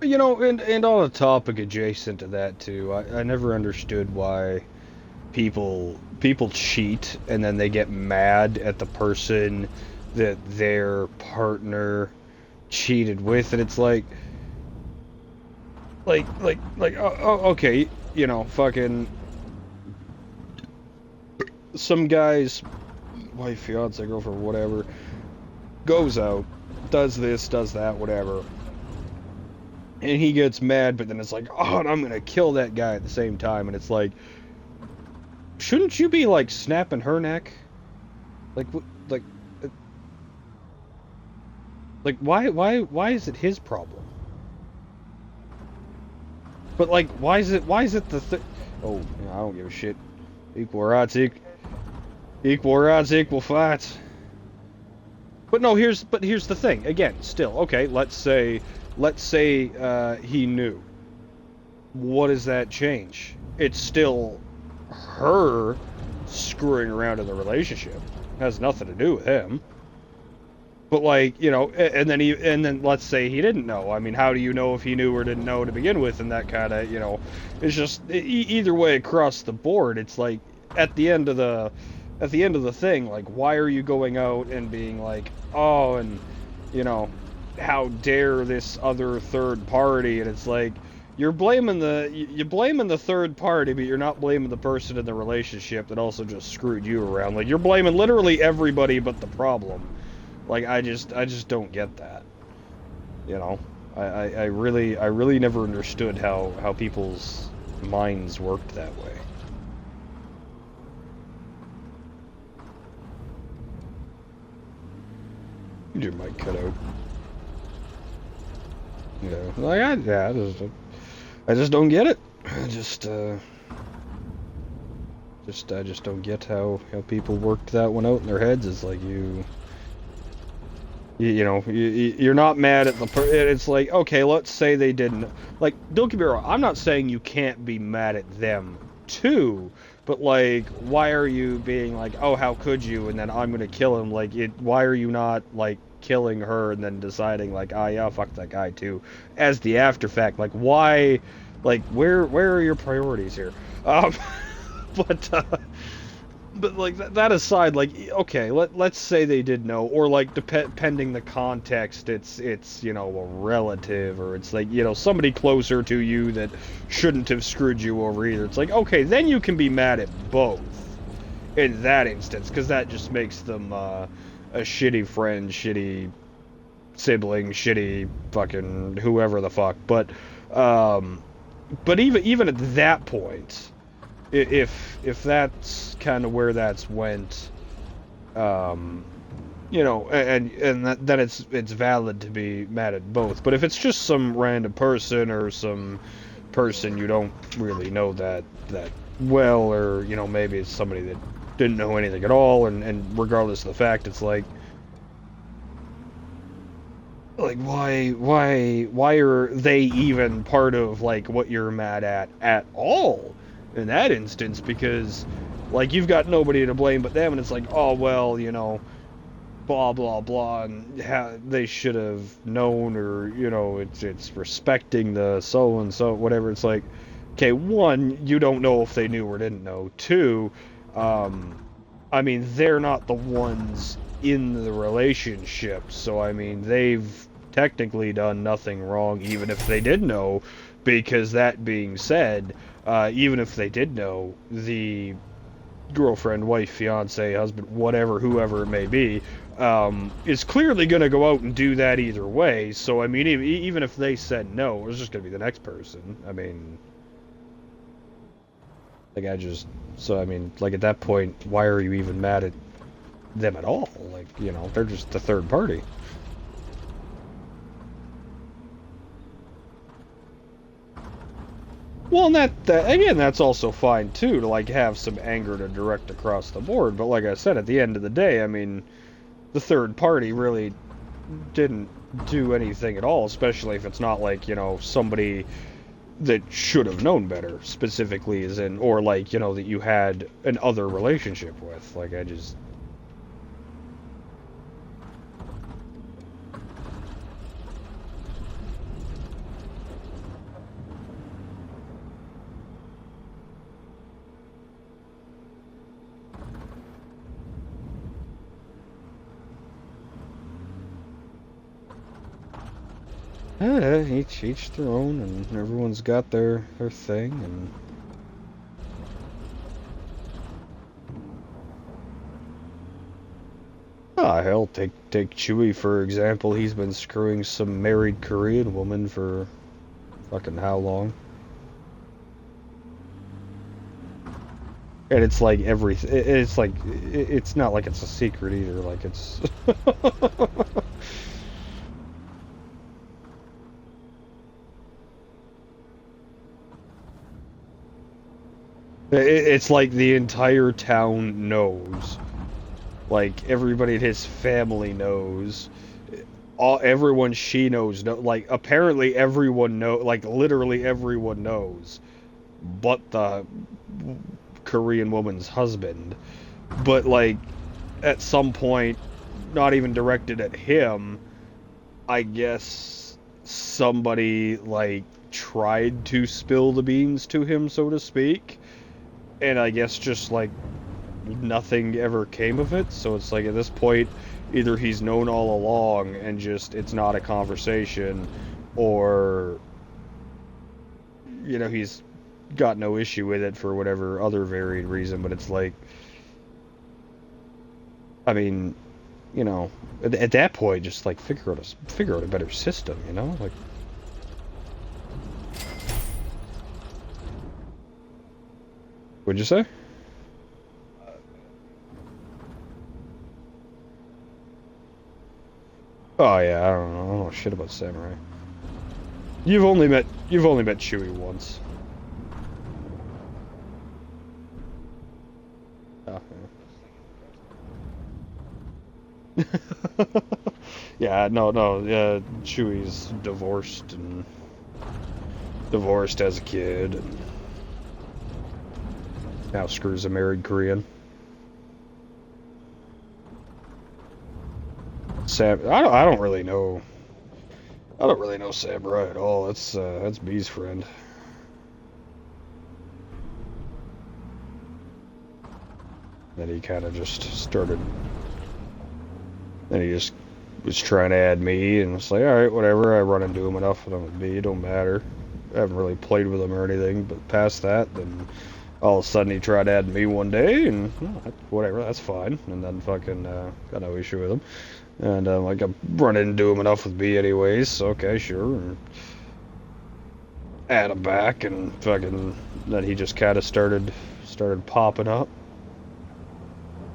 You know, and on a topic adjacent to that too, I never understood why people cheat and then they get mad at the person that their partner cheated with, and it's like okay, you know, fucking some guy's wife, fiance, girlfriend, whatever, goes out, does this, does that, whatever, and he gets mad, but then it's like, oh, and I'm gonna kill that guy at the same time, and it's like, shouldn't you be like snapping her neck? Like, like, uh, like, why is it his problem? But like, why is it Oh, I don't give a shit. Equal rights, equal fights. But no, here's the thing. Again, still, okay. Let's say he knew. What does that change? It's still her screwing around in the relationship. It has nothing to do with him. But like, you know, and then let's say he didn't know. I mean, how do you know if he knew or didn't know to begin with? And that kind of, you know, it's just either way across the board. It's like at the end of the thing, like, why are you going out and being like, oh, and you know, how dare this other third party? And it's like you're blaming the third party, but you're not blaming the person in the relationship that also just screwed you around. Like, you're blaming literally everybody but the problem. Like, I just don't get that. You know, I really never understood how people's minds worked that way. Your mic cut out. You know, like I just don't get it. I just don't get how people worked that one out in their heads. It's like you know, you're not mad at it's like, okay, let's say they didn't, like, don't get me wrong, I'm not saying you can't be mad at them too, but like, why are you being like, oh, how could you, and then I'm gonna kill him? Like, why are you not like killing her and then deciding like, ah, yeah, fuck that guy too, as the after fact? Like, why? Like, where are your priorities here? But like that aside, like okay, let's say they did know, or like depending the context, it's you know a relative, or it's like you know somebody closer to you that shouldn't have screwed you over either. It's like okay, then you can be mad at both in that instance, because that just makes them a shitty friend, shitty sibling, shitty fucking whoever the fuck. Um, but even at that point, if that's kind of where that's went, um, you know, and then it's valid to be mad at both. But if it's just some random person or some person you don't really know that well, or you know maybe it's somebody that didn't know anything at all, and regardless of the fact, it's like why are they even part of like what you're mad at all in that instance? Because like you've got nobody to blame but them, and it's like oh well you know blah blah blah, and they should have known, or you know it's respecting the so and so whatever. It's like okay, one, you don't know if they knew or didn't know. Two, um I mean they're not the ones in the relationship, so I mean they've technically done nothing wrong even if they did know, because that being said, even if they did know, the girlfriend, wife, fiance, husband, whatever, whoever it may be, is clearly going to go out and do that either way. So, I mean, even if they said no, it's just going to be the next person. I mean, like, so, I mean, like, at that point, why are you even mad at them at all? Like, you know, they're just the third party. Well, and that again, that's also fine too, to like have some anger to direct across the board. But like I said, at the end of the day, I mean, the third party really didn't do anything at all, especially if it's not like, you know, somebody that should have known better, specifically as in, or like, you know, that you had an other relationship with. Like, I just. Each their own, and everyone's got their thing, and. Ah, hell, take Chewie for example. He's been screwing some married Korean woman for fucking how long? And it's like everything. It's like it's not like it's a secret either. Like it's. It's like the entire town knows. Like everybody in his family knows. Everyone she knows know. Like apparently everyone know. Like literally everyone knows, but the Korean woman's husband. But like at some point, not even directed at him, I guess somebody like tried to spill the beans to him, so to speak, and I guess just like nothing ever came of it. So it's like at this point, either he's known all along and just it's not a conversation, or you know he's got no issue with it for whatever other varied reason. But it's like, I mean, you know, at that point, just like figure out a better system. You know, like. What'd you say? Oh yeah, I don't know shit about samurai. You've only met Chewie once. Oh, yeah. Yeah, no, yeah. Chewie's divorced as a kid, and now screws a married Korean. I don't really know. I don't really know Samurai at all. That's B's friend. Then he kind of just started. Then he just was trying to add me, and it's like, all right, whatever. I run into him enough with him with me, it don't matter. I haven't really played with him or anything, but past that, then all of a sudden he tried to add me one day, and whatever, that's fine. And then fucking got no issue with him. And like I'm running into him enough with me anyways, so okay, sure. And add him back, and fucking then he just kind of started popping up.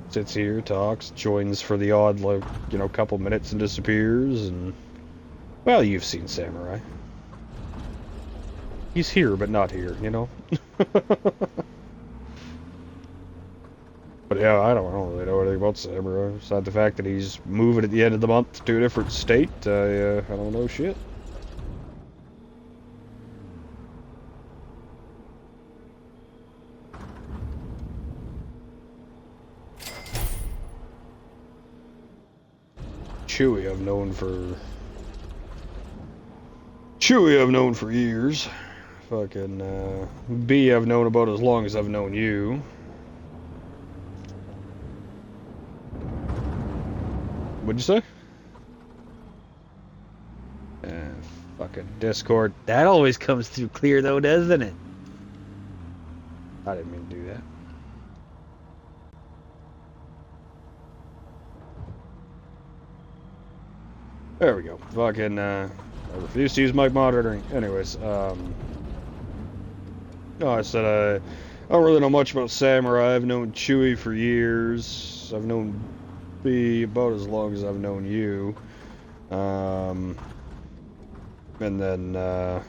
Sits here, talks, joins for the odd, like, you know, couple minutes and disappears. And well, you've seen Samurai. He's here, but not here, you know. But yeah, I don't really know anything about Samurai. Besides the fact that he's moving at the end of the month to a different state, I don't know shit. Chewie I've known for years. Fucking B I've known about as long as I've known you. What'd you say? Fucking Discord. That always comes through clear though, doesn't it? I didn't mean to do that. There we go. Fucking, I refuse to use mic monitoring. Anyways, no, I said I don't really know much about Samurai. I've known Chewie for years. I've known B about as long as I've known you. And then, I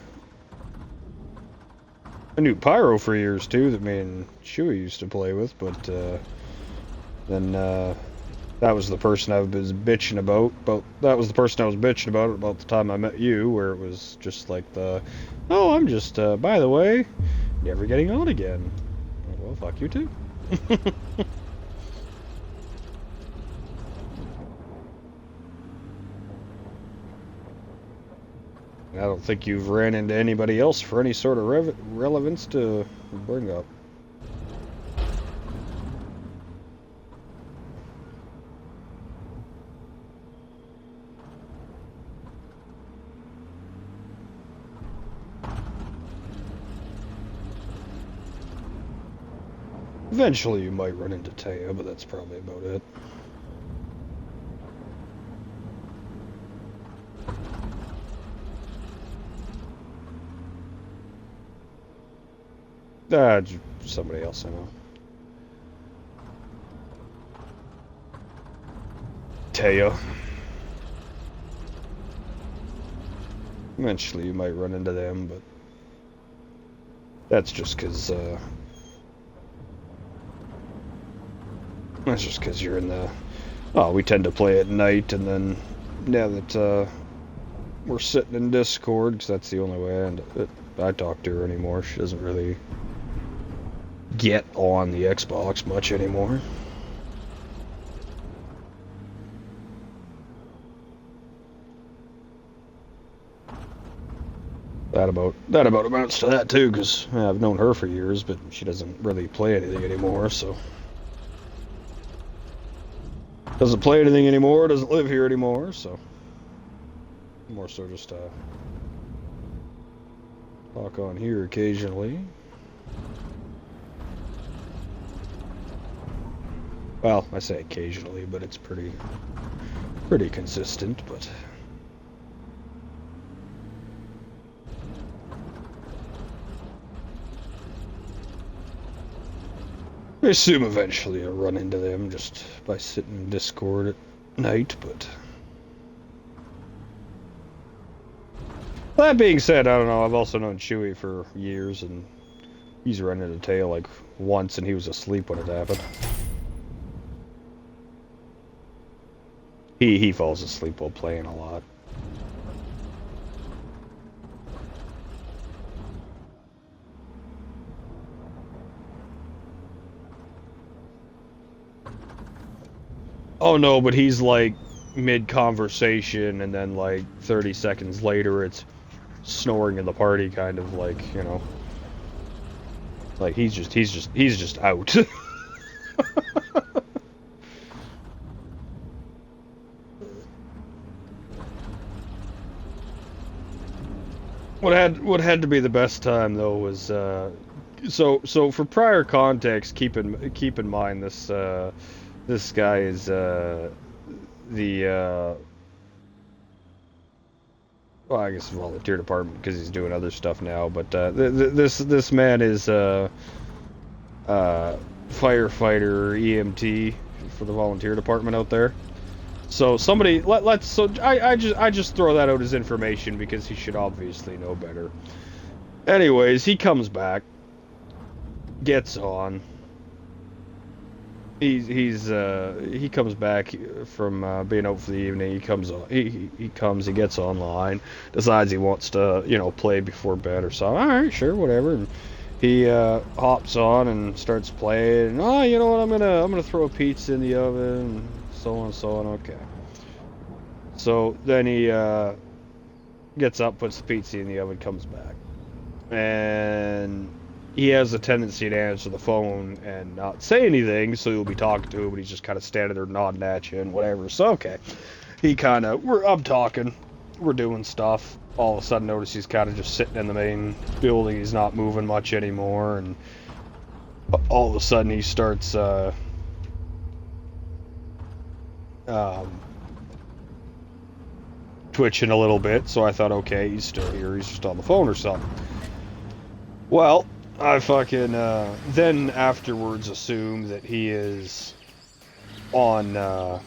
knew Pyro for years too, that me and Chewie used to play with, but, then, that was the person I was bitching about. That was the person I was bitching about the time I met you, where it was just like the, oh, I'm just, by the way, never getting on again. Well, fuck you too. I don't think you've ran into anybody else for any sort of relevance to bring up. Eventually you might run into Taya, but that's probably about it. Somebody else I know. Taya. Eventually you might run into them, but that's just because you're in the... Oh, we tend to play at night, and then now that we're sitting in Discord, because that's the only way I talk to her anymore. She doesn't really get on the Xbox much anymore. That about amounts to that too, because I've known her for years, but she doesn't really play anything anymore, so... Doesn't play anything anymore, doesn't live here anymore, so... More so just, talk on here occasionally. Well, I say occasionally, but it's pretty consistent, but... I assume eventually I'll run into them just by sitting in Discord at night, but... That being said, I don't know, I've also known Chewie for years, and he's run into Tail like once, and he was asleep when it happened. He falls asleep while playing a lot. Oh no, but he's like mid-conversation, and then like 30 seconds later it's snoring in the party, kind of like, you know. Like he's just out. what had to be the best time though was so for prior context, keep in mind this guy is the well, I guess volunteer department because he's doing other stuff now, but this man is firefighter EMT for the volunteer department out there. So somebody let's so I just throw that out as information because he should obviously know better. Anyways, he comes back, gets on. He comes back from being out for the evening. He comes on. He gets online, decides he wants to play before bed or something. All right, sure, whatever. And he hops on and starts playing. And, oh, you know what? I'm gonna throw a pizza in the oven, and so on and so on. Okay. So then he gets up, puts the pizza in the oven, comes back, and he has a tendency to answer the phone and not say anything, so you'll be talking to him, but he's just kind of standing there nodding at you and whatever. So, okay. I'm talking, we're doing stuff. All of a sudden, notice he's kind of just sitting in the main building. He's not moving much anymore, and all of a sudden he starts, twitching a little bit, so I thought, okay, he's still here, he's just on the phone or something. Well, I fucking then afterwards assume that he is on the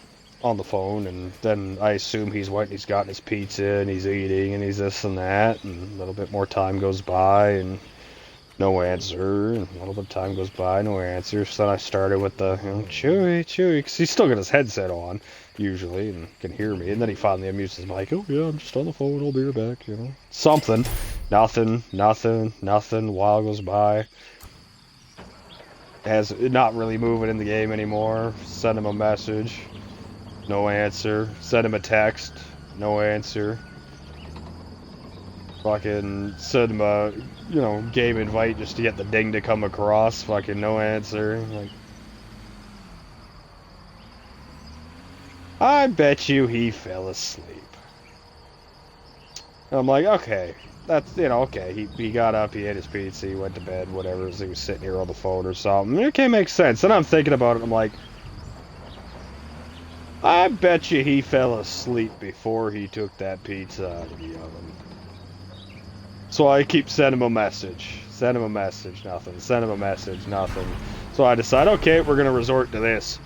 phone, and then I assume he's went and he's gotten his pizza and he's eating and he's this and that, and a little bit more time goes by and no answer, and a little bit of time goes by, no answer. So then I started with the Chewy, because he's still got his headset on usually and can hear me, and then he finally unmutes his mic. Oh yeah, I'm just on the phone, I'll be right back, something. Nothing. While goes by. Has not really moving in the game anymore. Send him a message. No answer. Send him a text. No answer. Fucking send him a, game invite just to get the ding to come across. Fucking no answer. Like, I bet you he fell asleep. I'm like, okay. That's, okay, he got up, he ate his pizza, he went to bed, whatever, so he was sitting here on the phone or something. Okay, makes sense. Then I'm thinking about it, I'm like, I bet you he fell asleep before he took that pizza out of the oven. So I keep sending him a message. Nothing. Send him a message, nothing. So I decide, okay, we're going to resort to this.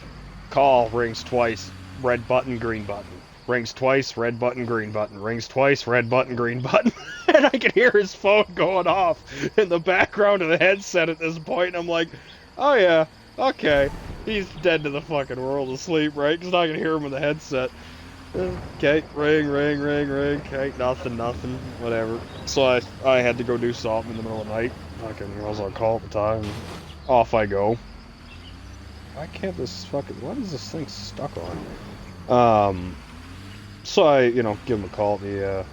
Call, rings twice, red button, green button. Rings twice, red button, green button. Rings twice, red button, green button. And I can hear his phone going off in the background of the headset at this point. And I'm like, oh yeah, okay. He's dead to the fucking world asleep, right? Because I can hear him in the headset. Okay, ring. Okay, nothing, whatever. So I had to go do something in the middle of the night. I was on call at the time. Off I go. Why is this thing stuck on? So I, give him a call, give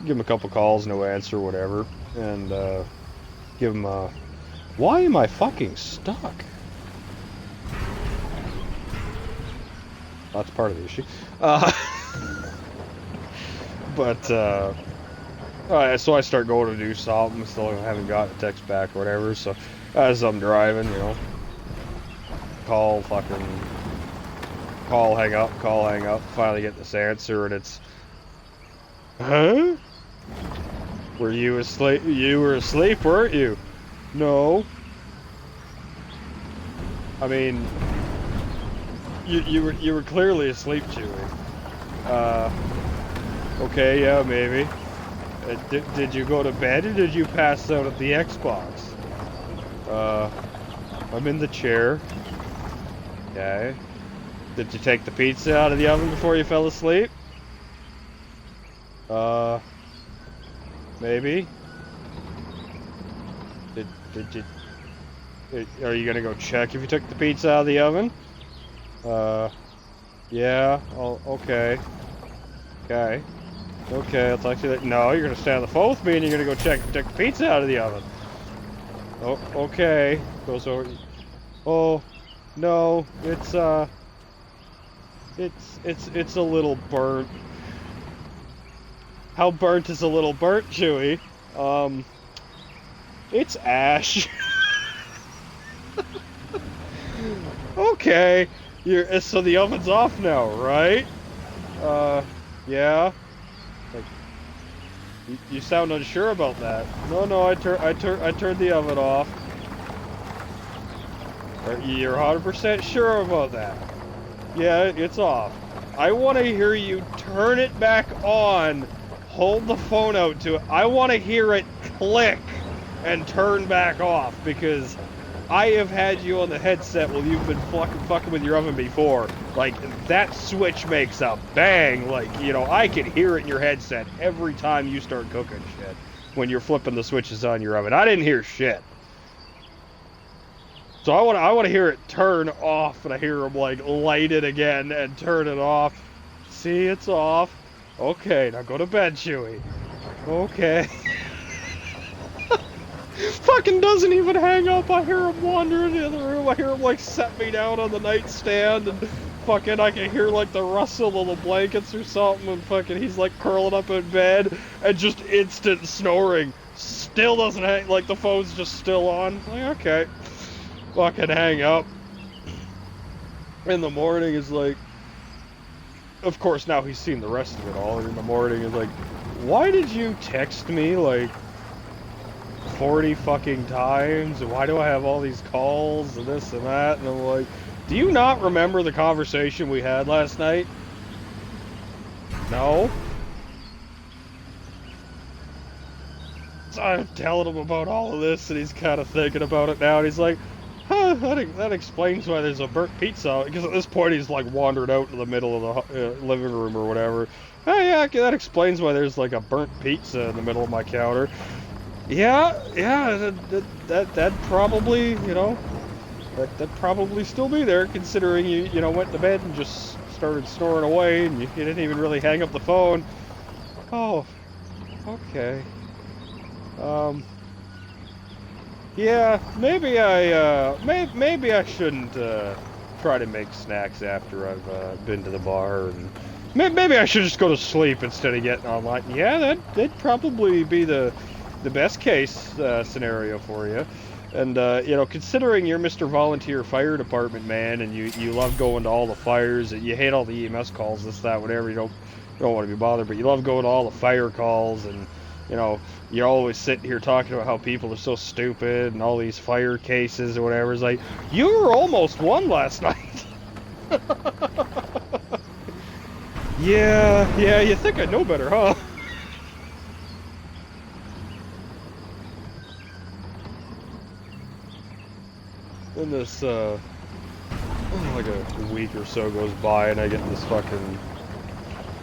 him a couple calls, no answer, whatever, and give him a, why am I fucking stuck? That's part of the issue. But, alright, so I start going to do something, still haven't got a text back or whatever, so as I'm driving, call, hang up, finally get this answer, and it's, huh? Were you asleep? You were asleep, weren't you? No. I mean, you were clearly asleep, Chewie. Okay, yeah, maybe. Did you go to bed or did you pass out at the Xbox? I'm in the chair. Okay. Did you take the pizza out of the oven before you fell asleep? Maybe. Did you... Are you gonna go check if you took the pizza out of the oven? Yeah. Oh, okay. Okay. Okay, I'll talk to you later. No, you're gonna stay on the phone with me and you're gonna go check if you took the pizza out of the oven. Oh, okay. Goes over. Oh, no, it's a little burnt. How burnt is a little burnt, Chewie? It's ash. Okay, so the oven's off now, right? Yeah. Like, you sound unsure about that. No, I turned the oven off. You're 100% sure about that? Yeah, it's off. I want to hear you turn it back on. Hold the phone out to it. I want to hear it click and turn back off, because I have had you on the headset while you've been fucking with your oven before. Like, that switch makes a bang. Like, you know, I can hear it in your headset every time you start cooking shit when you're flipping the switches on your oven. I didn't hear shit. So I want to hear it turn off, and I hear him like light it again and turn it off. See, it's off. Okay, now go to bed, Chewy. Okay. Fucking doesn't even hang up. I hear him wander in the other room. I hear him like set me down on the nightstand, and fucking I can hear like the rustle of the blankets or something, and fucking he's like curling up in bed and just instant snoring. Still doesn't hang, like the phone's just still on. Like, okay. Fucking hang up. In the morning is like, of course now he's seen the rest of it all, and in the morning is like, why did you text me like 40 fucking times, and why do I have all these calls and this and that? And I'm like, do you not remember the conversation we had last night? No? So I'm telling him about all of this, and he's kind of thinking about it now, and he's like, huh, that explains why there's a burnt pizza, because at this point he's like wandered out in the middle of the living room or whatever. Oh yeah, that explains why there's like a burnt pizza in the middle of my counter. Yeah, that probably, you know, that probably still be there, considering you know, went to bed and just started snoring away, and you didn't even really hang up the phone. Oh, okay. Yeah, maybe I shouldn't try to make snacks after I've been to the bar, and maybe I should just go to sleep instead of getting online. Yeah, that'd probably be the best case scenario for you. And you know, considering you're Mr. Volunteer Fire Department man, and you love going to all the fires, and you hate all the EMS calls, this, that, whatever, you don't want to be bothered, but you love going to all the fire calls, and you know, you're always sitting here talking about how people are so stupid and all these fire cases or whatever. It's like, you were almost won last night. Yeah, you think I know better, huh? Then this, like a week or so goes by, and I get this fucking,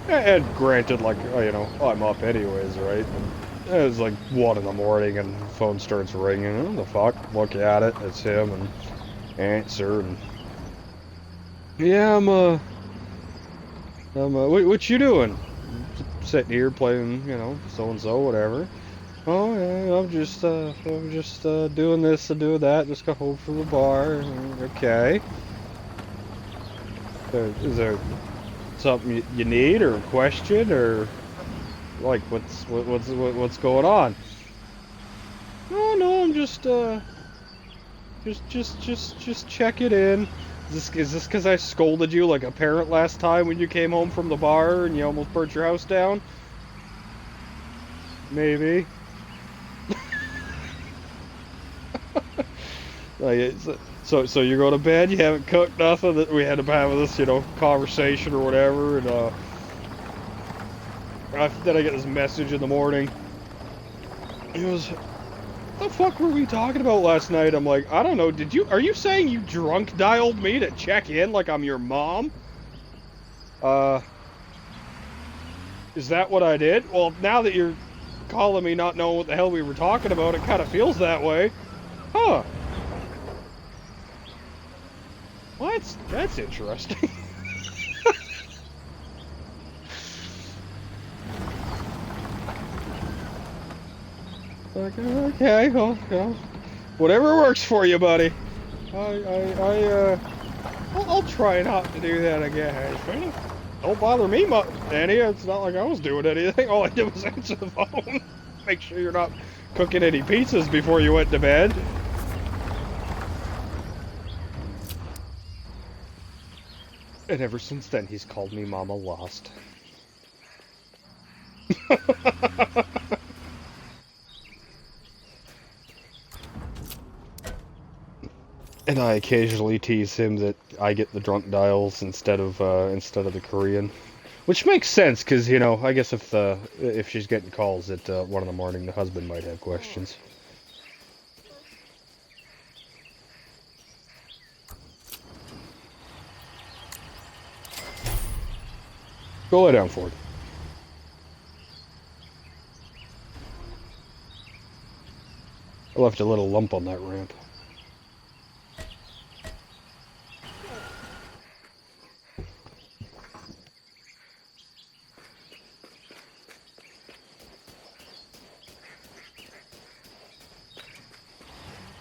and granted, like, you know, I'm up anyways, right? And it was like 1 in the morning, and the phone starts ringing. What the fuck? Look at it. It's him, and answer, and yeah, what you doing? Sitting here playing, you know, so and so, whatever. Oh yeah, I'm just doing this and doing that. Just got home from the bar. Okay. Is there something you need, or a question, or like what's going on? No, I'm just checking in. Is this because I scolded you like a parent last time when you came home from the bar and you almost burnt your house down? Maybe. Like, so you go to bed, you haven't cooked nothing, that we had to have this, you know, conversation or whatever, and then I get this message in the morning. It was, what the fuck were we talking about last night? I'm like, I don't know, are you saying you drunk dialed me to check in like I'm your mom? Is that what I did? Well, now that you're calling me not knowing what the hell we were talking about, it kind of feels that way. Huh. Well, that's interesting. Okay, well, whatever works for you, buddy. I'll try not to do that again. Don't bother me, Danny. It's not like I was doing anything. All I did was answer the phone. Make sure you're not cooking any pizzas before you went to bed. And ever since then, he's called me Mama Lost. And I occasionally tease him that I get the drunk dials instead of the Korean, which makes sense because you know I guess if she's getting calls at 1 in the morning, the husband might have questions. Go lay down, Ford. I left a little lump on that ramp.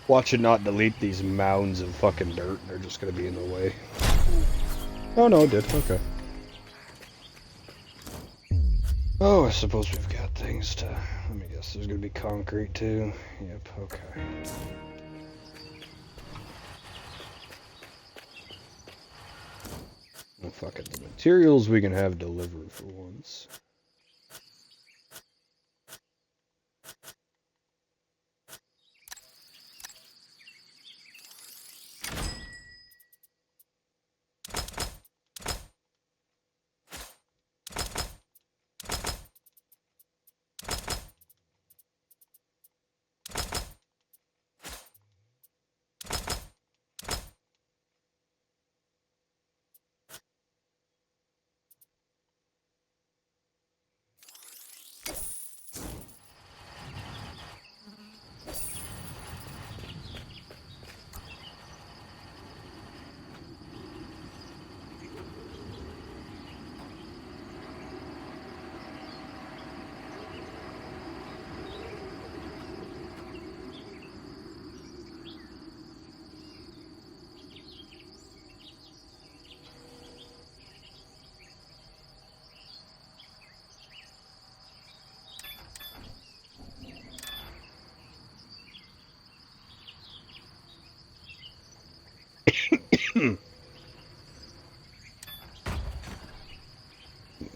Watch it not delete these mounds of fucking dirt. They're just gonna be in the way. Oh no, it did. Okay. Oh, I suppose we've got things to... Let me guess, there's gonna be concrete too. Yep, okay. Well, fuck it, the materials we can have delivered for once.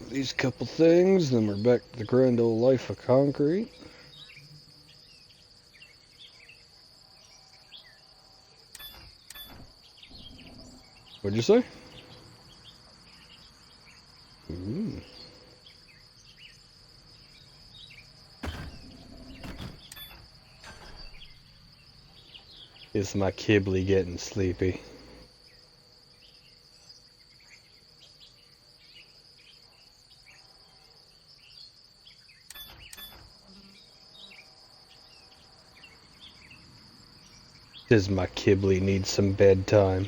These couple things, then we're back to the grand old life of concrete. What'd you say? Ooh. Is my kibble getting sleepy? Does my kibble need some bedtime?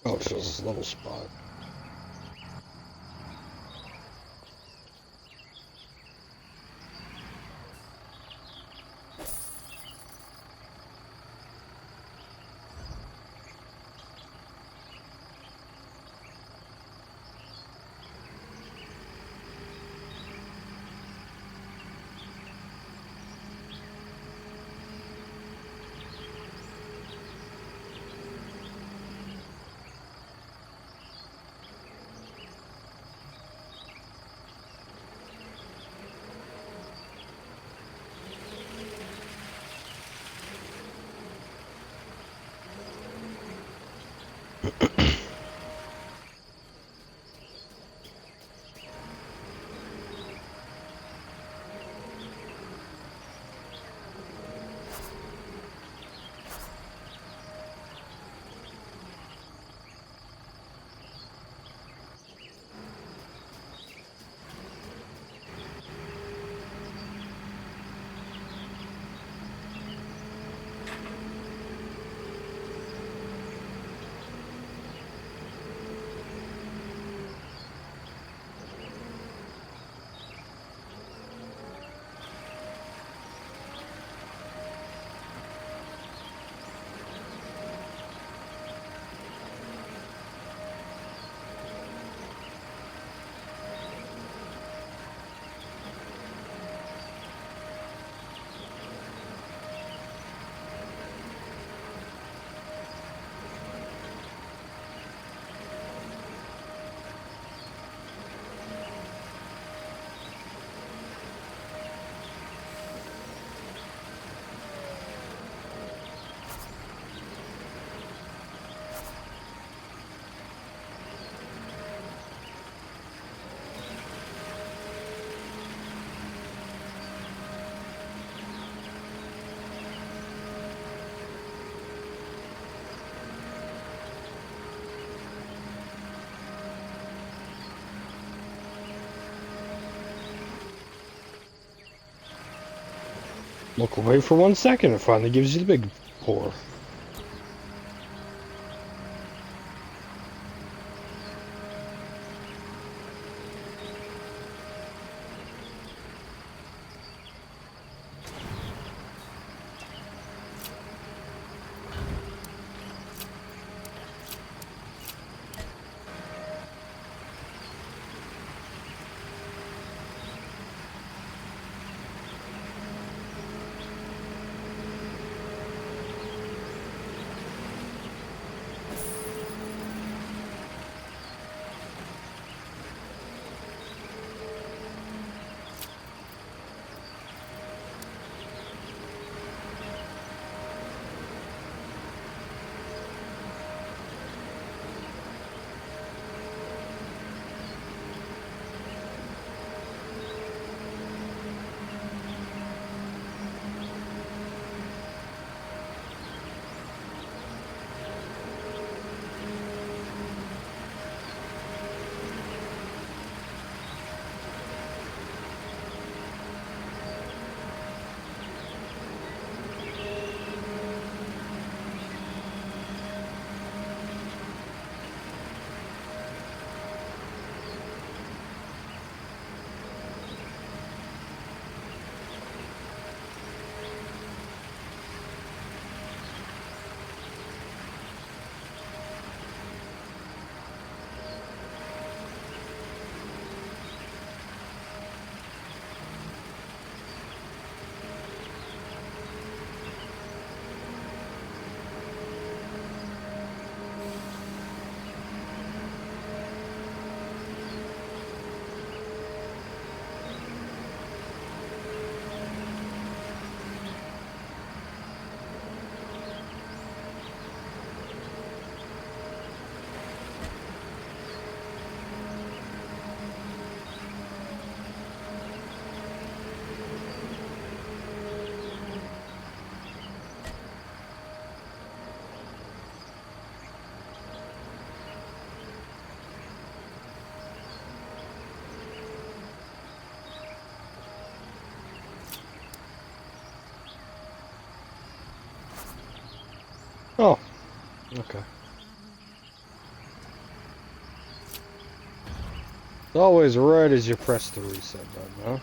Oh, it's just this little spot. Look away for 1 second, it finally gives you the big pour. Oh, okay. It's always right as you press the reset button, huh?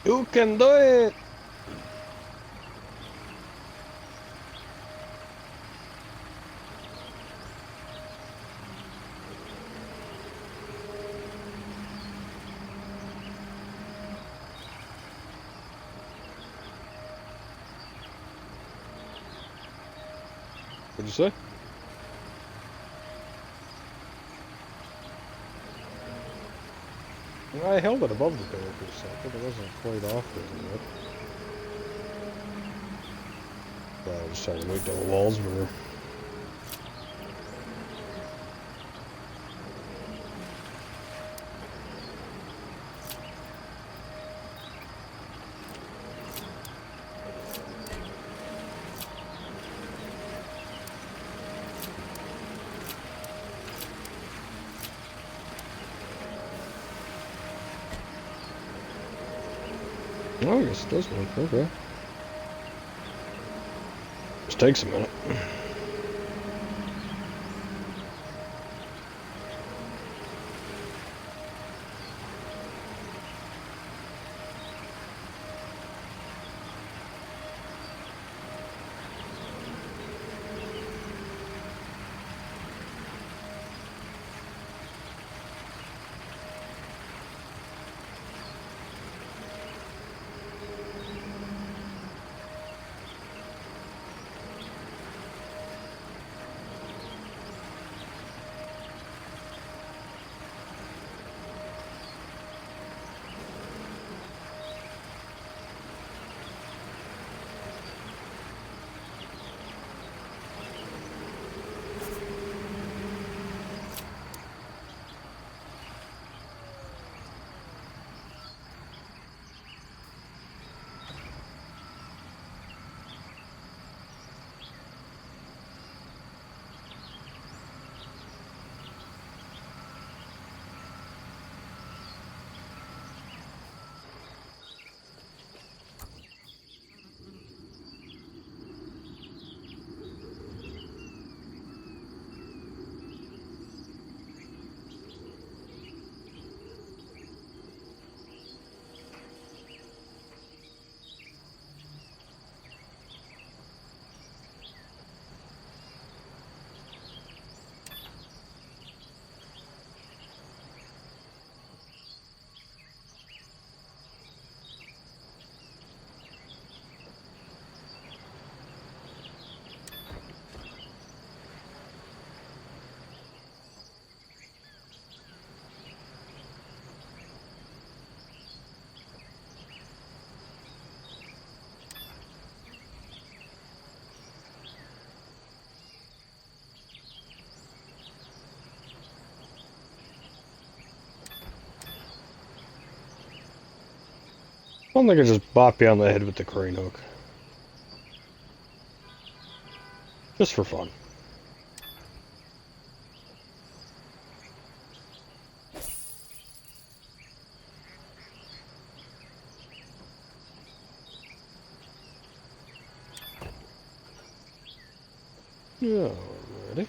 You can do it! you say? I held it above the door for a second. It wasn't quite off there yet. But I was just trying to wait till the walls were... Oh, I guess it does work. Okay. Just takes a minute. I don't think I just bop you on the head with the crane hook. Just for fun. Yeah, ready?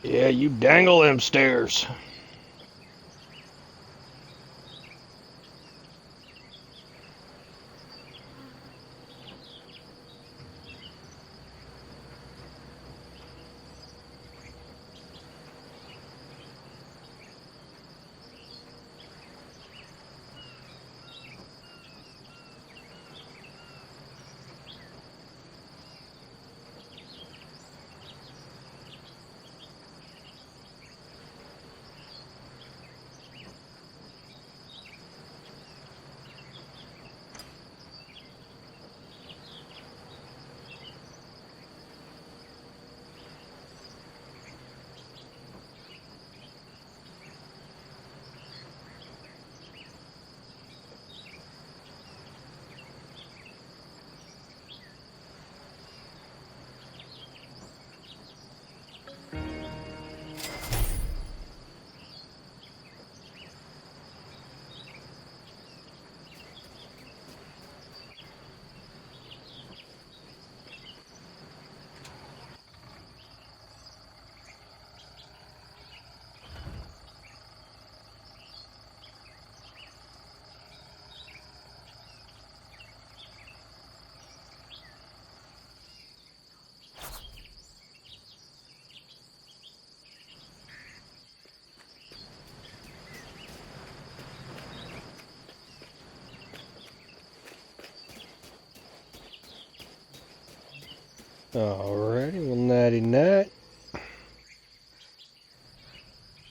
Yeah, you dangle them stairs. Alrighty, well, nighty night.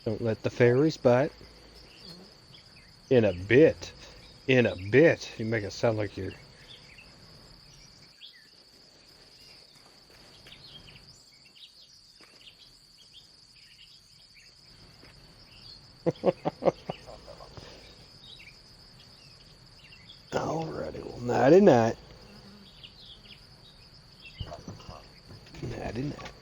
Don't let the fairies bite. In a bit. In a bit. You make it sound like you're... Alrighty, well, nighty night. Nighty night.